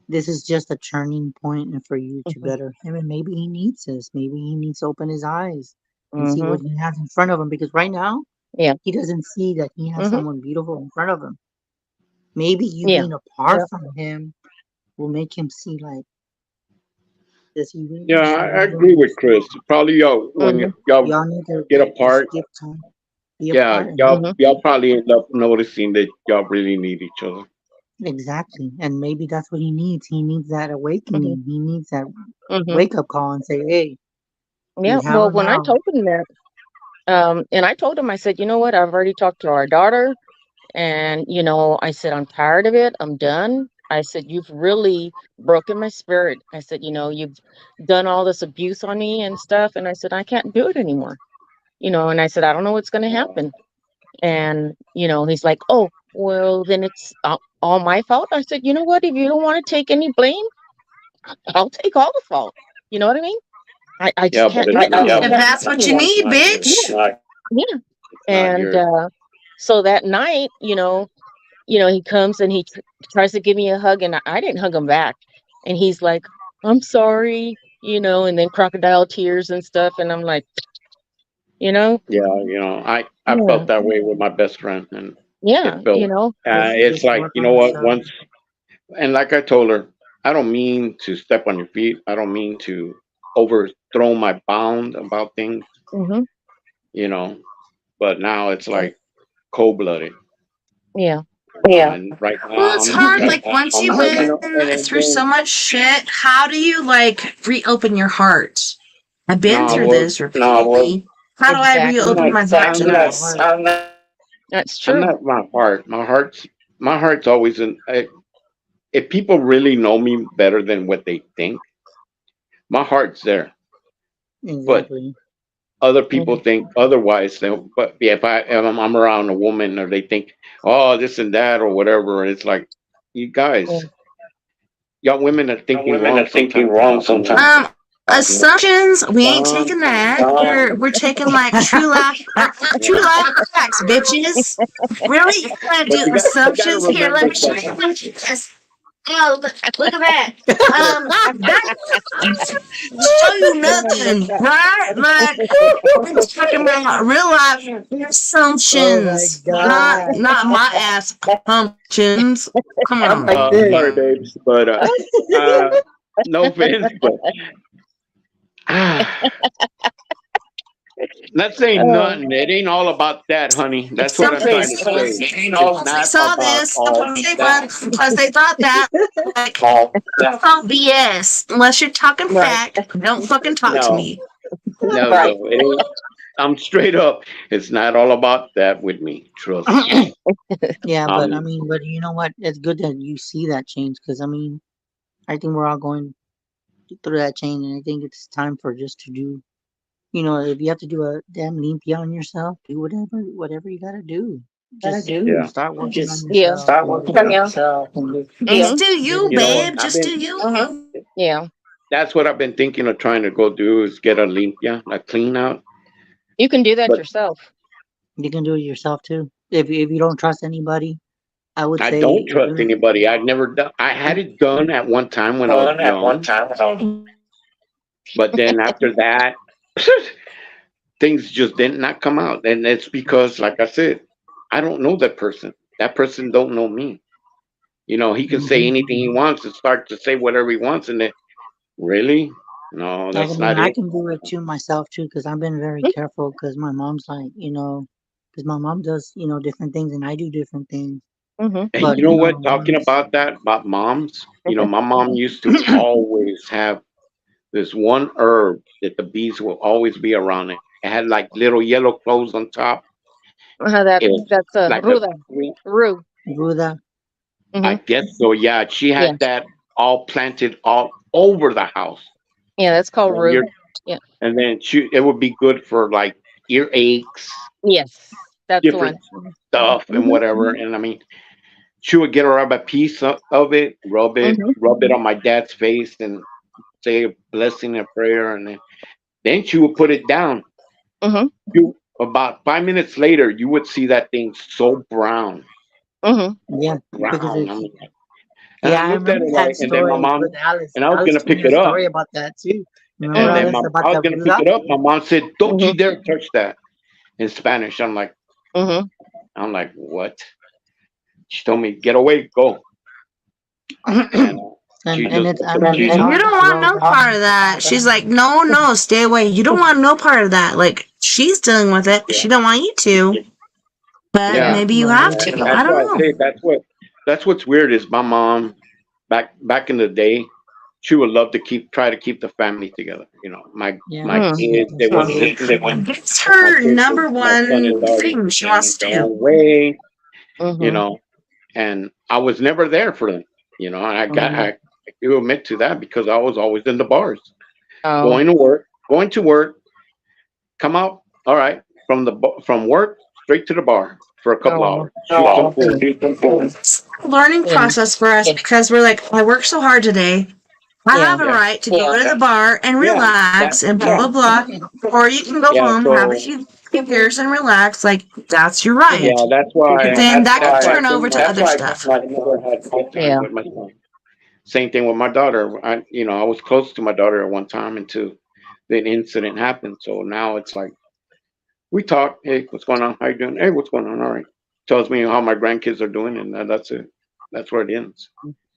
this is just a turning point and for you to Mhm. better him. And maybe he needs this. Maybe he needs to open his eyes and see what Mhm. he has in front of him. Because right now, Yeah. he doesn't see that he has Mhm. someone beautiful in front of him. Maybe you Yeah. being apart Yeah. from him will make him see, like, does he Yeah, really, she I really agree with Chris. understand? Probably y'all when Mhm. y'all Y'all need to get like just apart, give time, be yeah, apart, and Mhm. y'all probably end up noticing that y'all really need each other. exactly. And maybe that's what he needs. He needs that Mhm. awakening. He needs that Mhm. wake up call and say, "Hey, Yeah. you have Well, her when I now." told him that, and I told him, I said, you know what? I've already talked to our daughter, and I said, I'm tired of it. I'm done. I said, you've really broken my spirit. I said, you've done all this abuse on me and stuff, and I said, I can't do it anymore. And I said, I don't know what's going to happen. And he's like, oh, well, then it's all my fault. I said, you know what? If you don't want to take any blame, I'll take all the fault. You know what I mean? I just Yeah, but can't do it's it not anymore. If you. that's what you It's need, not you. bitch. Yeah. It's not And yours. so that night, he comes and he tries to give me a hug, and I didn't hug him back. And he's like, I'm sorry, and then crocodile tears and stuff. And I'm like, you know, Yeah, I yeah, felt that way with my best friend, and it yeah, felt it's Just like, work you on know what, yourself. once, and like I told her, I don't mean to step on your feet. I don't mean to overthrow my bound about things, hmm you know. But now it's And like cold blooded, yeah, and right Well, now it's I'm just hard. like, Like, once you've been and through so then much shit, how do you, like, reopen your heart? I've been no, through well, this repeatedly. How do I exactly. reopen my heart to this? That's I'm true. not my heart. My heart's always in. If people really know me better than what they think, my heart's there. But exactly. other people hmm think otherwise. But yeah, if I'm around a woman, or they think, oh, this and that or whatever, it's like, you Yeah. guys, y'all women are thinking wrong sometimes about me. Assumptions, we ain't taking Sometimes. that. We're taking, like, true life facts, bitches. Really? You gonna But do you got to assumptions here? Let remember me show something. you. Oh, look at that. That show you nothing, right? Like, we're talking about real life Oh my assumptions, god. not my ass pumpkins. Come I'm like on. this. Sorry, babes, but no offense, but ah, not saying Oh, nothing. It ain't all about that, honey. That's what Saw I'm trying to this. say. It's They not saw about this all that. because they thought that, like, it's all BS. Unless you're talking right. fact, don't fucking talk to No, me. no, it ain't. I'm straight up. It's not all about that with me. Trust me. Yeah, but I Um, mean, but you know what? It's good that you see that change because I mean, I think we're all going through that change, and I think it's time for just to do. If you have to do a damn limpia on yourself, do whatever you gotta do. Just yeah, start working on Yeah. yourself. yeah. Just hmm do you, You know what? babe. Just do you. Yeah. That's what I've been thinking of trying to go do, is get a limpia, a clean out. You can do that But yourself. You can do it yourself too. If you don't trust anybody, I would I say don't if trust anybody. I've never done. I had it done at one time when I was young, but then after that, things just did not come out, and it's because, like I said, I don't know that person. That person don't know me. He can say anything he wants and start to say whatever he wants, and then really, no, Like, I that's mean, not I it. can do it too myself too, because I've been very careful. Because my mom's like, because my mom does, different things, and I do different things. Mm-hmm. And But you know what? Talking about that, about moms, my mom used to always have this one herb that the bees will always be around it. It had like little yellow clothes on top. That's It's like a ruda. Rue. Buddha, I Mm-hmm. guess so. Yeah, she Yeah. had that all planted all over the house. Yeah, that's called And, rue. Yeah. and then it would be good for like ear aches, Yes, that's the one. different stuff, and whatever. And I mean, she would get a rub a piece of it, rub it on my dad's face, and say a blessing and prayer, and then she would put it down. Mm-hmm. About 5 minutes later, you would see that thing so brown, Mm-hmm. yeah, because brown. it's. And Yeah, I I looked at remember it that like, and then my story mom, with Alice. and I was Alice gonna told pick me a it up, story about that too. Remember, and then Alice, about I was the gonna pick Buddha? it up. My mom said, "Don't you Mm-hmm. dare touch that," in Spanish. Mm-hmm. I'm like, what? She told me, "Get away, go." And she And just it's, I looked at mean, me. it's You hard to don't want grow no back. part of that. She's like, no, stay away. You don't want no part of that. Like, she's dealing with it. She don't want you to, but Yeah, maybe you have to. and that's I why I don't know. say that's what's weird is my mom back in the day, she would love to try to keep the family together. Yeah, My kids, they wouldn't listen. It's My her kids, number my son and one daughter thing were she going wants to their own do. way, you Mm-hmm. know, and I was never there for them. And I do admit to that because I was always in the bars, Oh. going to work, come out, all right, from work straight to the bar for a couple Oh. hours, shoot some pool. It's a learning Yeah. process for us because we're like, I worked so hard today. I Yeah. have a right to go to the bar and Yeah, relax and blah, blah, blah. Or you can go yeah. home, have a few beers and relax. Like, that's your right. Yeah, that's why. But then that can That's why turn over to other stuff. I never had my time Yeah. with my son. Same thing with my daughter. I was close to my daughter at one time until the incident happened. So now it's like we talk. Hey, what's going on? How you doing? Hey, what's going on? All right. Tells me how my grandkids are doing, and that's it. That's where it ends.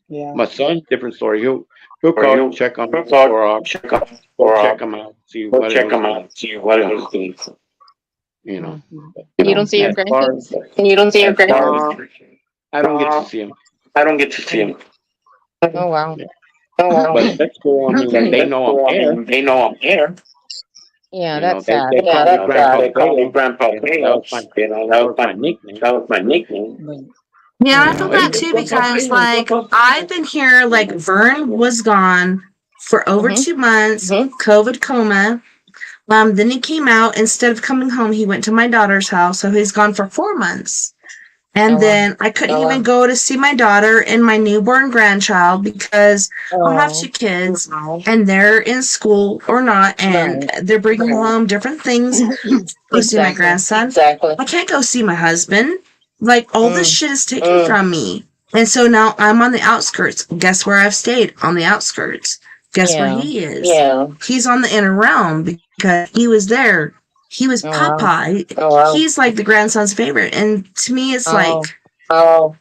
yeah. My son, different story. He'll call, check on me before I go check him out, see what else doing. You know. You don't see your As far grandkids? as I don't get to see him. Oh wow. But let's go. I mean, they know I'm there. Yeah, You know, that's sad. they call me Grandpa Cleo. That was my nickname. But Yeah, I You feel know, hey, that too because, like, I've been here, like, Vern was gone for over Mhm. 2 months, Mhm. COVID coma. Then he came out. Instead of coming home, he went to my daughter's house. So he's gone for 4 months. And Oh, wow. then I couldn't even go to see my daughter and my newborn grandchild because I have 2 kids and they're in school or not. And they're bringing home different things. Go see my Exactly. grandson. I can't go see my husband. Like, all this Mm. shit is taken from me. And so now I'm on the outskirts. Guess where I've stayed? On the outskirts. Guess where Yeah. he is? He's on the inner realm because he was there. He was Oh, wow. Papa. He's like the grandson's favorite. And to me, it's like,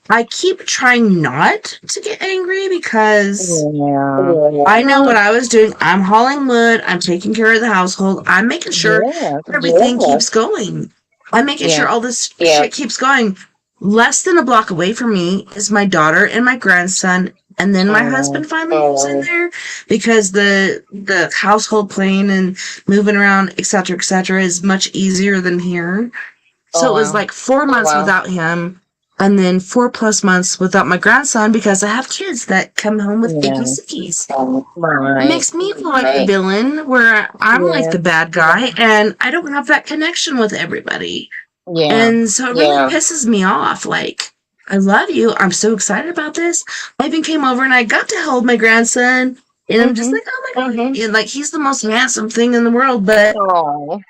I keep trying not to get angry because Yeah. I know what I was doing. I'm hauling wood. I'm taking care of the household. I'm making sure Yeah. everything keeps going. I'm making sure all this shit keeps going. Less than a block away from me is my daughter and my grandson, and then my husband finally moves in there because the household plane and moving around, etc., is much easier than here. So it was like 4 months without him, and then 4+ months without my grandson because I have kids that come home with icky sickies. It makes me feel like the villain, where I'm like the bad guy, and I don't have that connection with everybody. Yeah. And so it really pisses me off. Like, I love you. I'm so excited about this. I even came over and I got to hold my grandson. And I'm just like, oh my God. And like, he's the most handsome thing in the world. But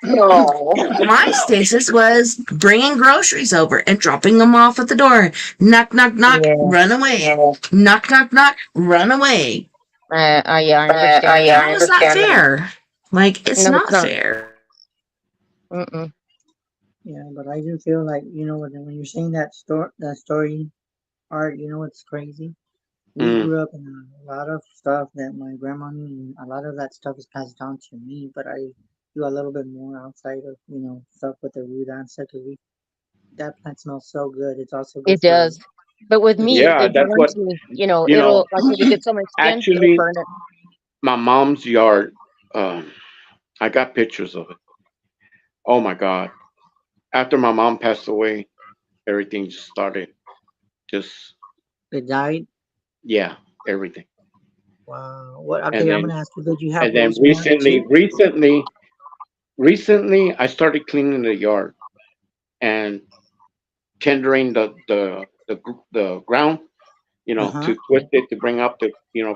my stasis was bringing groceries over and dropping them off at the door. Knock, knock, knock, run away. Knock, knock, knock, run away. Yeah, I understand. How is that fair? Like, it's No, it's not not. fair. Mm-mm. Yeah, but I do feel like, when you're saying that story, Art, what's crazy? We Mm, grew up in a lot of stuff that my grandma knew, and a lot of that stuff is passed down to me, but I do a little bit more outside of, stuff with the root and stuff, because that plant smells so good. It's also good It for does. But with the me, yeah, it kidneys. that's what burns me. you know. It'll, like if it gets on my skin, it'll Actually, burn it. my mom's yard. Um, I got pictures of it. Oh my God! After my mom passed away, everything just started. Just It died. yeah, everything. Wow. What? And Okay, I'm then gonna ask you, did you have and then rosemary too? recently, I started cleaning the yard and tendering the ground, Uh huh. to twist it to bring up the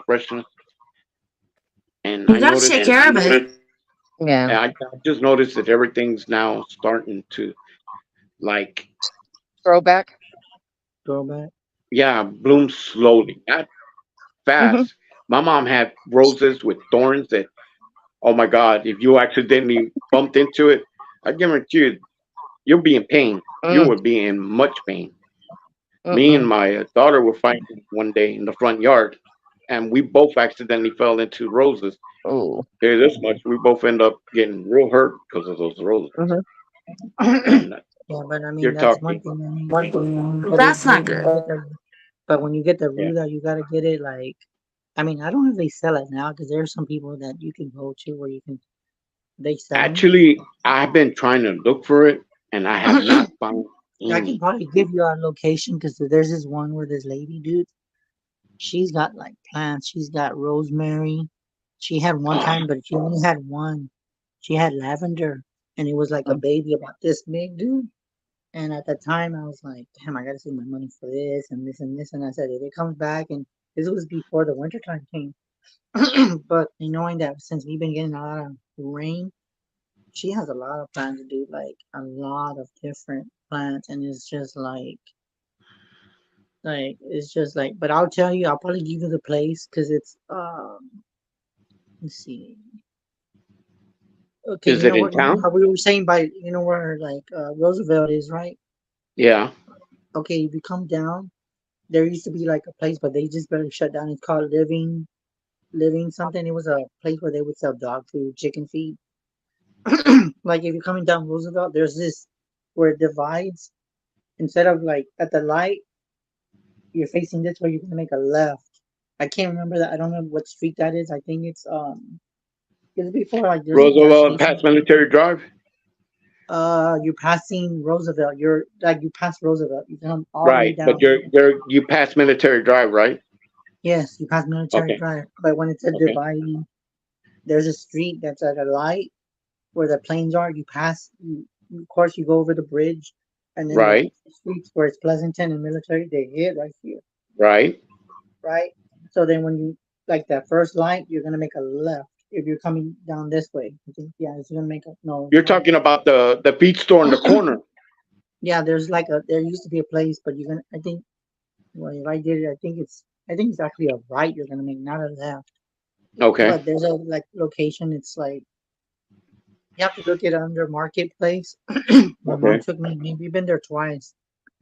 freshness. And You I gotta noticed, take care of it. Yeah. I just noticed that everything's now starting to like, Throwback. Throwback. yeah, bloom slowly, not Mm-hmm. fast. My mom had roses with thorns that, oh my God, if you accidentally bumped into it, I guarantee you'll be in pain. You Mm. would be in much pain. Me and Mm-mm. my daughter were fighting one day in the front yard, and we both accidentally fell into roses. Oh. Hear this much, we both end up getting real hurt because of those roses. Mm-hmm. And Yeah, but I mean you're that's one talking, thing. I mean, but That's not good. when you get the yeah. ruda, you gotta get it like. I mean, I don't know if they sell it now because there are some people that you can go to where they sell them. Actually, I've been trying to look for it, and I have I not found can any. probably give you our location because there's this one where this lady, dude, she's got like plants. She's got rosemary. She had one time, but she only had one. She had lavender, and it was like a baby about this big, dude. And at the time, I was like, damn, I gotta save my money for this and this and this. And I said, if it comes back, and this was before the wintertime came. But knowing that since we've been getting a lot of rain, she has a lot of plants to do, like a lot of different plants, and it's just like, but I'll tell you, I'll probably give you the place because it's let's see. Okay, Is you it know in what? You know town? how we were saying by where like Roosevelt is, right? Yeah. Okay, if you come down, there used to be like a place, but they just barely shut down. It's called Living something. It was a place where they would sell dog food, chicken feed. Like if you're coming down Roosevelt, there's this where it divides. Instead of like at the light, you're facing this way. You're gonna make a left. I can't remember that. I don't know what street that is. I think it's before like there's a gas Roosevelt station. past Military Drive? You're passing Roosevelt. You're like you pass Roosevelt. You come all the way Right. But down. you pass Military Drive, right? Yes, you pass Military Okay. Drive. But when it's a Okay. dividing, there's a street that's at a light where the planes are. You pass. Of course, you go over the bridge, and then the Right. streets where it's Pleasanton and Military, they hit right here, Right. right? So then when you like that first light, you're gonna make a left. If you're coming down this way, I think yeah, it's gonna make a no. You're talking about the feed store in the corner. Yeah, there used to be a place, but you're gonna I think well if I did it, I think it's actually a right you're gonna make, not a left. Okay. But there's a like location. It's like you have to look it under marketplace. My mom Okay. took me. We've been there twice.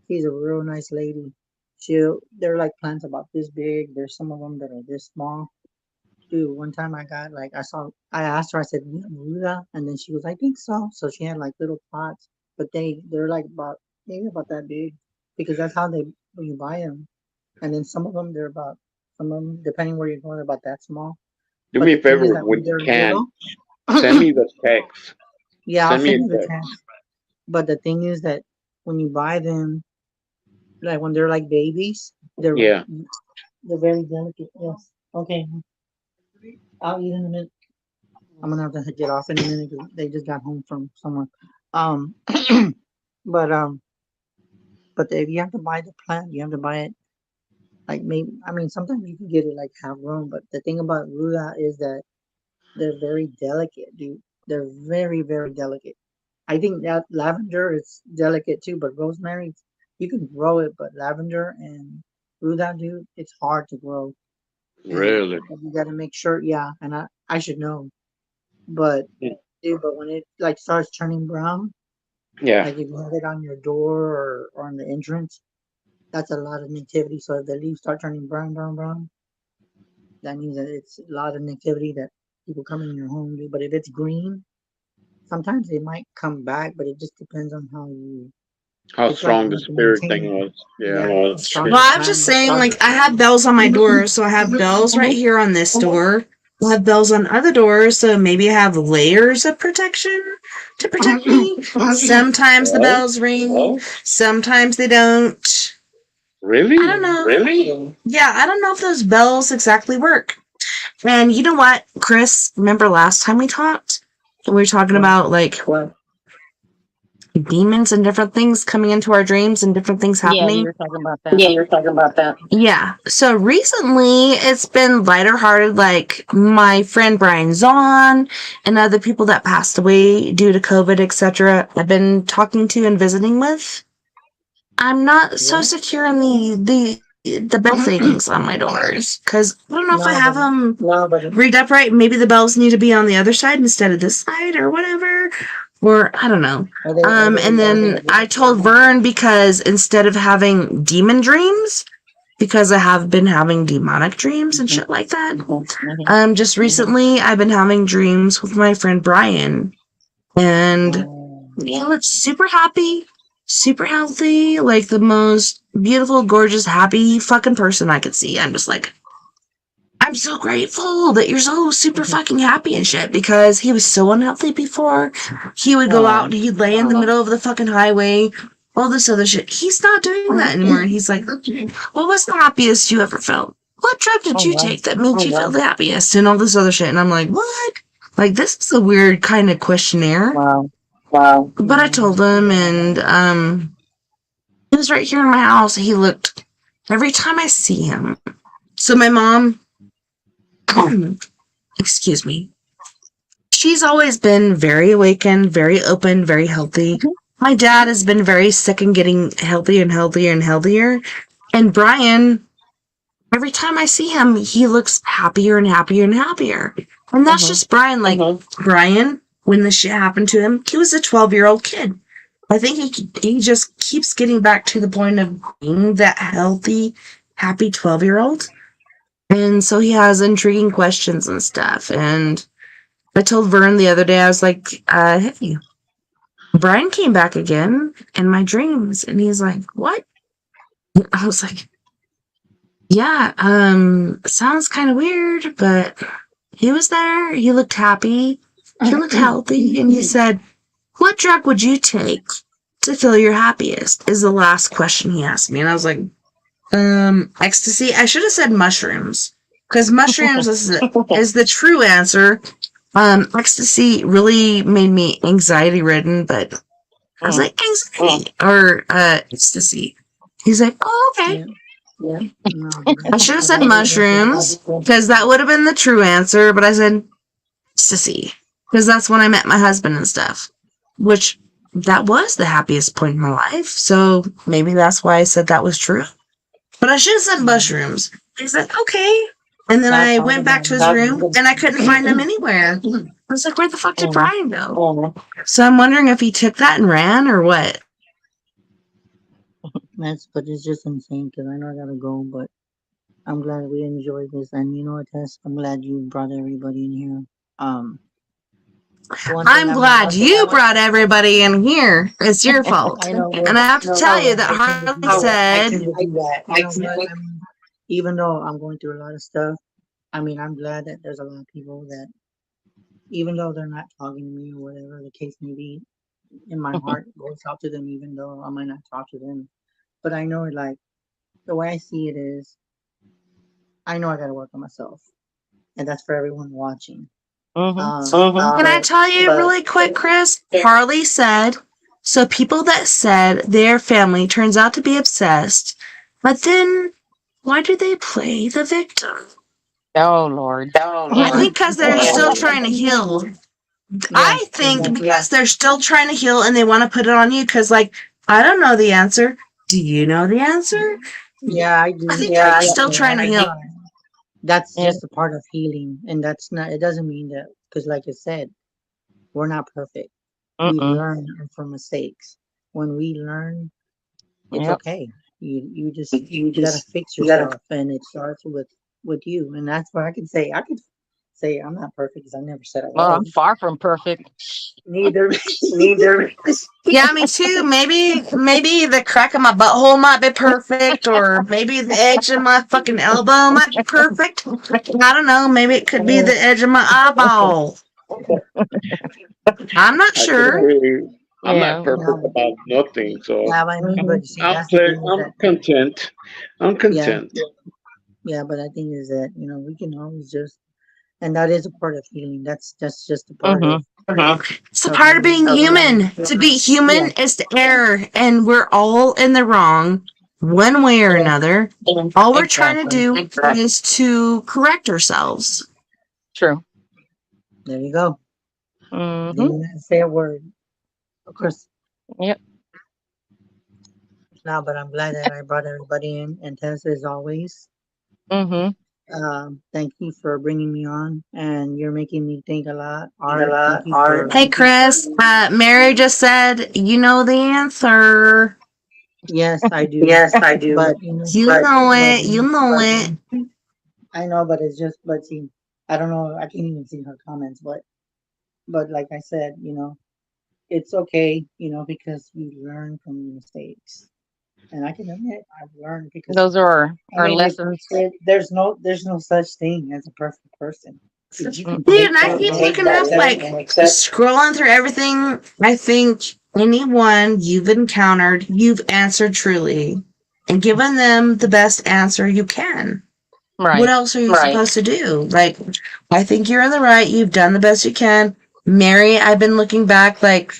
She's a real nice lady. They're like plants about this big. There's some of them that are this small. Dude, one time I asked her, I said, "You have ruda?" And then she was, "I think so." So she had like little pots, but they're like maybe about that big, because that's how when you buy them. And then some of them, depending where you're going, they're about that small. Do But me the a thing is favor that when when you they're can. little, Send me the text. yeah, I'll Send me send a you the text. text. But the thing is that when you buy them, like when they're like babies, they're Yeah. they're very delicate. Yes. Okay. I'll eat in a minute. I'm gonna have to get off in a minute 'cause they just got home from somewhere. Um, but if you have to buy the plant, you have to buy it like maybe. I mean, sometimes you can get it like half grown. But the thing about ruda is that they're very delicate, dude. They're very very delicate. I think that lavender is delicate too, but rosemary, you can grow it, but lavender and ruda, dude, it's hard to grow. And Really. you got to make sure, yeah. And I should know. But Yeah. dude, but when it like starts turning brown, Yeah. like if you have it on your door or on the entrance, that's a lot of negativity. So if the leaves start turning brown, that means that it's a lot of negativity that people coming in your home do. But if it's green, sometimes they might come back, but it just depends on how you. How It's like strong you the have to spirit maintain thing it. was. Yeah. Yeah, the stronger Well, the I'm just plant, the saying, stronger like, I have bells on my doors, so I have bells right here on this door. I have bells on other doors, so maybe I have layers of protection to protect me. Sometimes the bells ring, sometimes they don't. Really? I don't know. Really? Yeah, I don't know if those bells exactly work. And you know what, Chris? Remember last time we talked? We were talking about, like, demons and different things coming into our dreams and different things Yeah, you happening. were talking about that. Yeah, you're talking about that. Yeah. So recently it's been lighter hearted, like my friend Brian Zahn and other people that passed away due to COVID, etc. I've been talking to and visiting with. I'm not so secure in the bell things on my doors because I don't know if I have them rigged up right. Maybe the bells need to be on the other side instead of this side or whatever. Or I don't know. And then I told Vern because instead of having demon dreams, because I have been having demonic dreams and shit like that. Just recently I've been having dreams with my friend Brian, and he looks super happy, super healthy, like the most beautiful, gorgeous, happy fucking person I could see. I'm just like, I'm so grateful that you're so super fucking happy and shit, because he was so unhealthy before. He would go out and he'd lay in the middle of the fucking highway, all this other shit. He's not doing that anymore. And he's like, what was the happiest you ever felt? What drug did you take that made you feel the happiest? And all this other shit. And I'm like, what? Like, this is a weird kind of questionnaire. Wow. But I told him, and he was right here in my house. He looked, every time I see him. So my mom, excuse me, she's always been very awakened, very open, very healthy. My dad has been very sick and getting healthier and healthier and healthier. And Brian, every time I see him, he looks happier and happier and happier. And that's just Brian. Like, Brian, when this shit happened to him, he was a 12-year-old kid. I think he just keeps getting back to the point of being that healthy, happy 12-year-old. And so he has intriguing questions and stuff. And I told Vern the other day, I was like, hey, Brian came back again in my dreams. And he's like, what? I was like, yeah, sounds kind of weird, but he was there. He looked happy. He looked healthy. And he said, what drug would you take to feel your happiest? Is the last question he asked me. And I was like, ecstasy. I should have said mushrooms, because mushrooms is the true answer. Ecstasy really made me anxiety ridden, but I was like, anxiety or ecstasy. He's like, oh, okay. Yeah. I should have said mushrooms, because that would have been the true answer, but I said ecstasy, because that's when I met my husband and stuff, which that was the happiest point in my life. So maybe that's why I said that was true. But I should have said mushrooms. He said, okay. And then I went back to his room, and I couldn't find him anywhere. I was like, where the fuck did Brian go? So I'm wondering if he took that and ran or what. But it's just insane because I know I gotta go, but I'm glad we enjoyed this. And you know what, Tess? I'm glad you brought everybody in here. I'm glad you brought everybody in here. It's your fault. I know, and I have to tell you that Harley said, even though I'm going through a lot of stuff, I mean, I'm glad that there's a lot of people that, even though they're not talking to me or whatever the case may be, in my heart goes out to them, even though I might not talk to them. But I know, like, the way I see it is, I know I gotta work on myself, and that's for everyone watching. Can I tell you really quick, Chris? Harley said, so people that said their family turns out to be obsessed, but then why do they play the victim? Oh, Lord. I think because they're still trying to heal. I think because they're still trying to heal and they want to put it on you because, like, I don't know the answer. Do you know the answer? Yeah, I do. I think they're still trying to heal. That's just a part of healing, and that's not. It doesn't mean that, because, like I said, we're not perfect. We Mm-mm. learn from mistakes. When we learn, it's Yep. okay. You gotta fix yourself, and it starts with you. And that's what I can say. I could say I'm not perfect because I never said I Well, I'm was. far from perfect. Neither. Yeah, me too. Maybe the crack of my butthole might be perfect, or maybe the edge of my fucking elbow might be perfect. I don't know. Maybe it could be the edge of my eyeball. I'm not I can sure. agree. I'm not Yeah. perfect about nothing, so Yeah, I mean, Mm-hmm. but see, that's the thing is I'm that content. I'm yeah, content. yeah. But I think is that we can always just, and that is a part of healing. That's just a part Mm-hmm. It's a of part of being healing. human. To be Yeah, human is to err, and we're all in the wrong one way or another. All we're trying to Exactly. do is to correct ourselves. True. there you go. Mm-hmm. Didn't even say a word. Of course, Yep. no, but I'm glad that I brought everybody in. And Tessa, as always, Mm-hmm. thank you for bringing me on, and you're making me think a lot. Art, thank you for. Hey, Chris. Mary just said, you know the answer. Yes, I do. But You know it. You know it. I know, but it's just, but see, I don't know. I can't even see her comments, but like I said, it's okay, because we learn from the mistakes, and I can admit I've learned because Those are I our mean, lessons. there's no such thing as a perfect person. If you can Dude, take and I that, keep take looking that, up, like, scrolling through everything. I think anyone you've encountered, you've answered truly and given them the best answer you can. What Right. else are you supposed to do? Like, I think you're in the right. You've done the best you can. Mary, I've been looking back, like,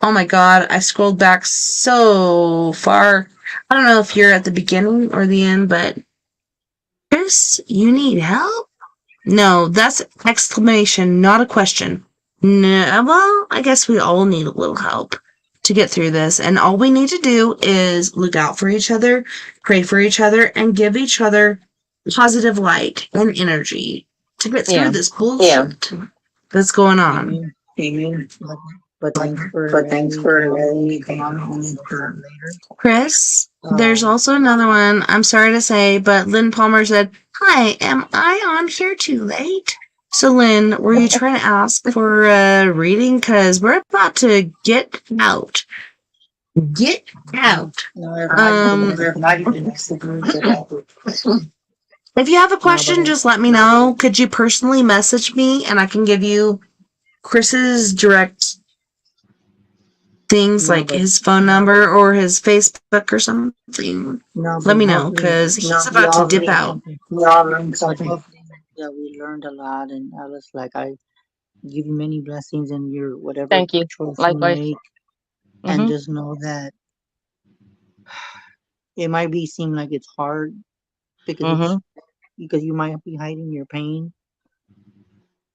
oh my God, I scrolled back so far. I don't know if you're at the beginning or the end, but Chris, you need help? No, that's exclamation, not a question. No, well, I guess we all need a little help to get through this. And all we need to do is look out for each other, pray for each other, and give each other positive light and energy to get through Yeah. this bullshit that's going on. Amen. But thanks for letting me come on and for later. Chris, there's also another one. I'm sorry to say, but Lynn Palmer said, "Hi, am I on here too late?" So, Lynn, were you trying to ask for a reading? Because we're about to get out. Get out. No, If you have a no, question, just let me know. Could you personally message me and I can give you Chris's direct things, no, like his phone number or his Facebook or something? no, Let but me know, hopefully, because he's about to dip out. hopefully, yeah, we learned a lot, and Alice, like I give you many blessings in your whatever Thank you. choice you Likewise. make, and Mm-hmm. just know that it might seem like it's hard because Mm-hmm. you might be hiding your pain,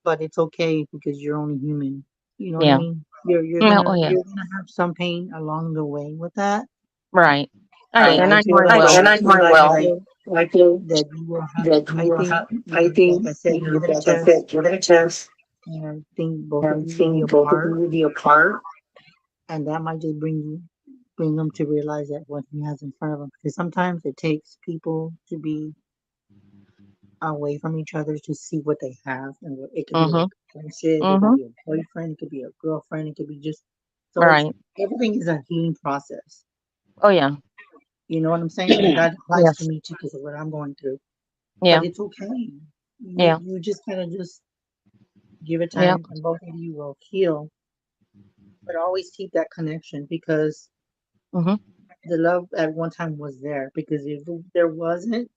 but it's okay because you're only human. You know what I Yeah. mean? You're Yeah. Oh, yeah. have some pain along the way with that. Right. And And I I'm feel doing like well. I feel that you will have. I think, like I said, give it a chance. And I think both of you will be apart, and that might just bring them to realize that what he has in front of them. Because sometimes it takes people to be away from each other to see what they have, and it could be like Mm-hmm. a friendship, it could Mm-hmm. be a boyfriend, it could be a girlfriend, it could be just so it's Right. everything is a healing process. Oh, yeah. You know what I'm saying? And that applies to Yes. me too because of what I'm going through. Yeah. But it's okay. Yeah. You just kind of just give it Yeah. time, and both of you will heal. But always keep that connection because Mm-hmm. the love at one time was there. Because if there wasn't,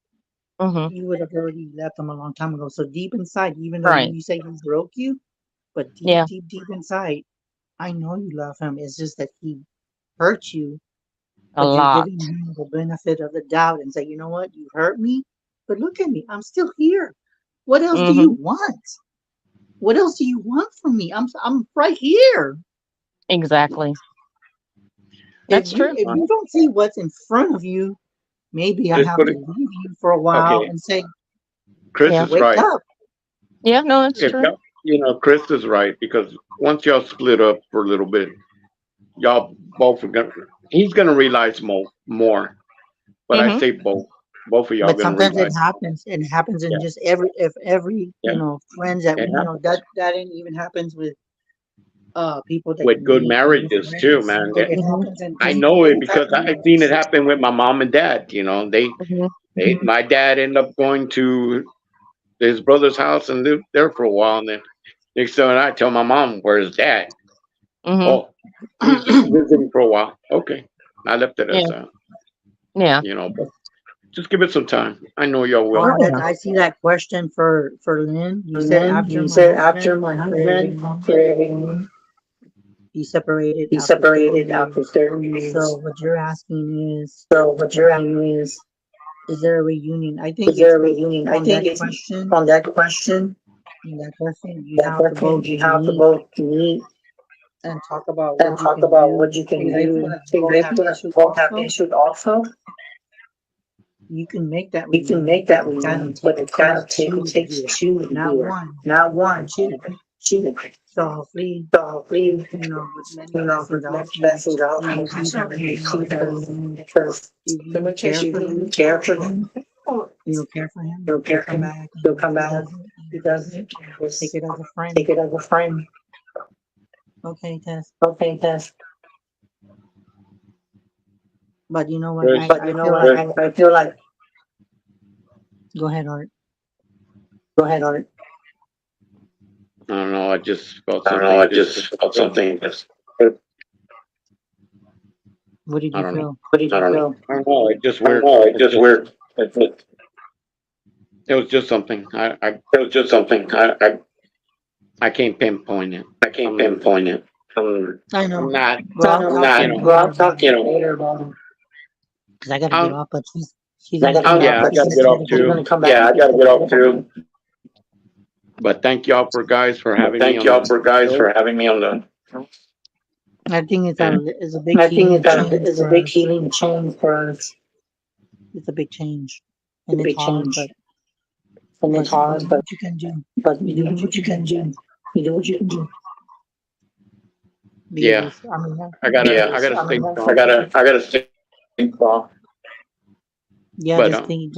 Mm-hmm. you would have already left them a long time ago. So deep inside, even though Right. you say he broke you, but deep, Yeah. deep, deep inside, I know you love him. It's just that he hurt you, A but you're lot. giving him the benefit of the doubt and say, you know what, you hurt me, but look at me, I'm still here. What else do you Mm-hmm. want? What else do you want from me? I'm right here. Exactly. That's true. If you don't see what's in front of you, maybe I Let's have put to it. leave you for a while Okay, and say, Chris Yeah. is wake right. up. Yeah. No, it's If true. God, Chris is right because once y'all split up for a little bit, y'all both are gonna. He's gonna realize more. But I Mhm. say both of y'all But gonna sometimes it realize. happens. It happens in Yeah, just every yeah, friends that it that happens that even happens with people that with you good meet and your marriages too, friends. man. It happens in I things. know it because I've seen it happen with my mom and dad. My dad ended up going to his brother's house and lived there for a while, and then next thing I tell my mom, "Where's dad?" Mhm. Oh, he's just visiting for a while. Okay, I left it as Yeah. Yeah. but just give it some time. I know y'all will. Oh That yeah. I see that question for Lynn. You And said then after you my said after husband, my for every husband, for woman, everyone, he separated he after 30 separated after years. 30 So years. what you're asking So what you're asking is there a reunion? I think is there it's a reunion? I on think that it's question. on that question. On that question, you That have to question, both you have to meet both meet and talk about and what you talk can about what do. you can Because I do. feel like So both they have issues both have also. issues also. You can make that You can reunion, make but that it kind reunion, of but takes it kind of two to do takes that, two to not do it, one, not but one, two. two. So hopefully, So hopefully, with many blessings, with I hope next blessings, I'll you see that because if so you much care you for really him, care for him, care for him, you'll care he'll for come him, back. And you'll come if he back. doesn't, He doesn't, take just it as a friend. take it as a friend. Okay, Tess. Okay, Tess. But you know what? Chris, But you know what? I feel like. Go ahead, Art. Go ahead, Art. I don't know. I just felt I don't know. something. I just felt something. What did I you don't know. feel? What did you feel? I don't know. It's just I don't weird. know. It's just weird. It was just something. It was just something. I can't pinpoint it. I can't pinpoint it. I I'm know. not. Well, I'll I'm talk to not. you Well, later I'll talk about to it. you later about it. Because I got to get I'm, off, but she's I going to gotta come get back. off, yeah, I but gotta she's get off gonna too. come back. Yeah, I gotta get off too. But thank y'all for guys for having me Thank on y'all the for guys show. for having me on the. I think it's And a big I think healing change it's a for big us. healing change for us. It's a big change. It's And a it's big hard, change. but And it's you do hard, but what you can do. you do what you can do. You do what you can do. yeah, Because, I mean, I gotta stay strong. I gotta stay strong. yeah, But just think,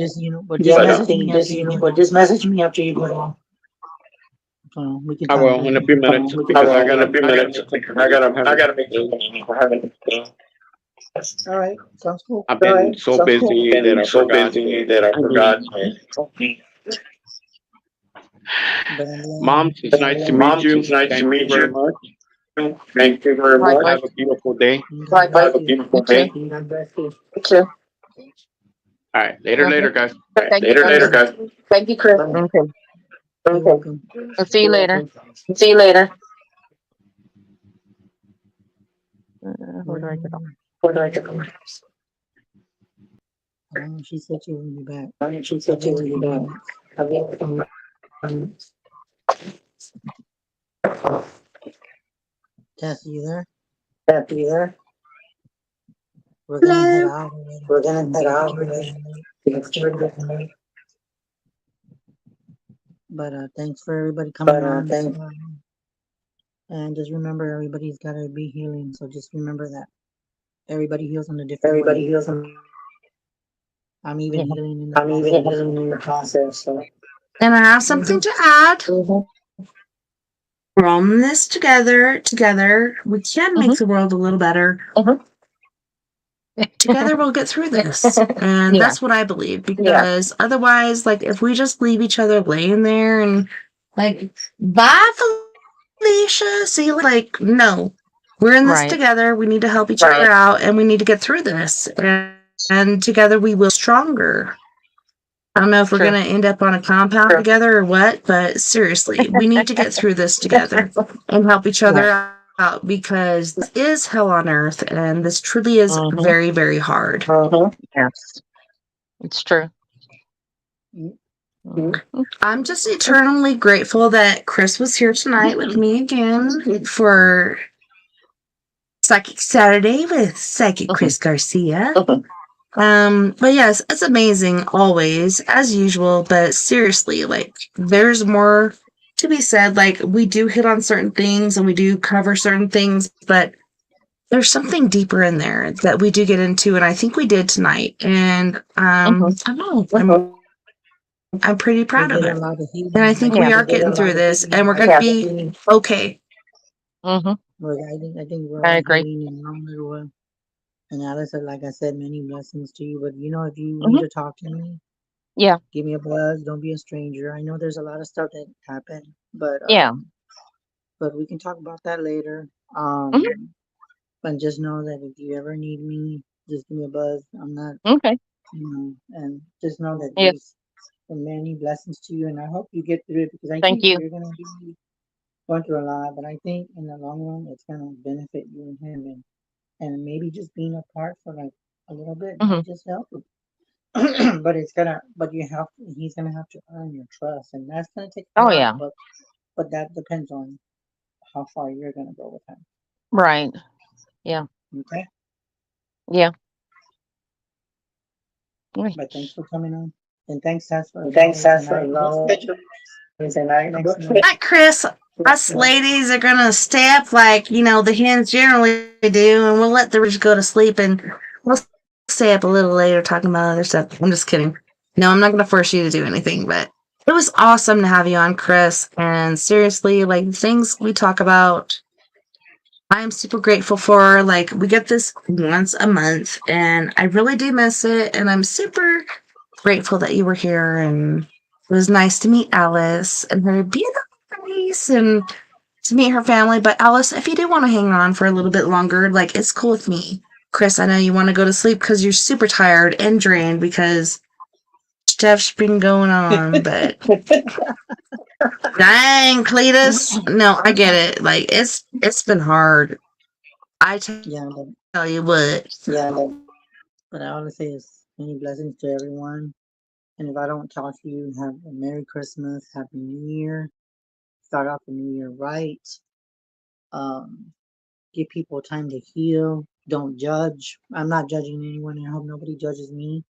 but just Yeah, message me after you get but off. just message me after you get off. So we can I talk will in a few minutes I because will in a few minutes. I having. gotta make sure we're having. All right, sounds cool. I've been so busy that Been I so forgot. busy that I I forgot. need. But Mom, it's nice to meet Mom, you. it's nice to Thank you meet very you. much. Thank you very much. Likewise. Have a beautiful day. God bless Have a you. beautiful You too. day. God bless you. You too. All right, later, guys. Thank you, Later, Chris. guys. Thank you, Chris. Okay. You're welcome. I'll see you later. See you later. Where do I get off? What do I do? She said she will be back. She said she would be back. I'll be Tess, you there? back here. We're gonna head out already. We're gonna head out. But thanks for everybody coming on. Thanks. And just remember, everybody's gotta be healing. So just remember that everybody heals in a different Everybody way. heals. I'm even healing in the I'm even healing in the process. So. And I have something to add. We're all in this together. We can make the world a little better. Together we'll get through this. And that's what I believe. Because otherwise, like, if we just leave each other laying there and, like, bye, Felicia, see you, like, no. We're in this together. We need to help each other out, and we need to get through this. And together we will be stronger. I don't know if we're going to end up on a compound together or what, but seriously, we need to get through this together and help each other out, because this is hell on earth, and this truly is very, very hard. Yes, it's true. I'm just eternally grateful that Chris was here tonight with me again for Psychic Saturday with Psychic Chris Garcia. But yes, it's amazing always, as usual, but seriously, like, there's more to be said, like, we do hit on certain things and we do cover certain things, but there's something deeper in there that we do get into, and I think we did tonight. And I don't know, I'm pretty We proud of did a it. lot of healing. And I think Yeah. we are We did a getting lot through of this, healing. and we're going to be okay. Mm-hmm. I think we're I all agree. healing in our own little way. And Alice, like I said, many blessings to you. But you know, if you Mhm. need to talk to me, Yeah. give me a buzz. Don't be a stranger. I know there's a lot of stuff that happened, Yeah. but we can talk about that later. Mhm. But just know that if you ever need me, just give me a buzz. I'm not, Okay. and just know that Yeah. there's many blessings to you, and I hope you get through it because I Thank think you. you're gonna be going through a lot, but I think in the long run it's gonna benefit you and him, and maybe just being apart for like a little bit Hmm. might just help him. But he's gonna have to earn your trust, and that's gonna take a Oh while. yeah. But that depends on how far you're gonna go with him. Right. Yeah. Okay. Yeah. Mm. But thanks for coming on, and thanks Tess for Thanks, allowing Seth, for tonight. We'll allowing schedule Wednesday night. next night. Not Chris. Us ladies are going to stay up like, the hens generally do, and we'll let the rich go to sleep, and we'll stay up a little later talking about other stuff. I'm just kidding. No, I'm not going to force you to do anything, but it was awesome to have you on, Chris. And seriously, like, things we talk about, I'm super grateful for. Like, we get this once a month, and I really do miss it. And I'm super grateful that you were here. And it was nice to meet Alice and her beautiful face, and to meet her family. But Alice, if you do want to hang on for a little bit longer, like, it's cool with me. Chris, I know you want to go to sleep because you're super tired and drained because stuff's been going on, but dang, Cletus. No, I get it. Like, it's been hard. I Yeah, tell you what. but I want to say is many blessings to everyone. And if I don't talk to you, have a Merry Christmas, Happy New Year. Start off the new year right. Um, give people time to heal. Don't judge. I'm not judging anyone, and I hope nobody judges me.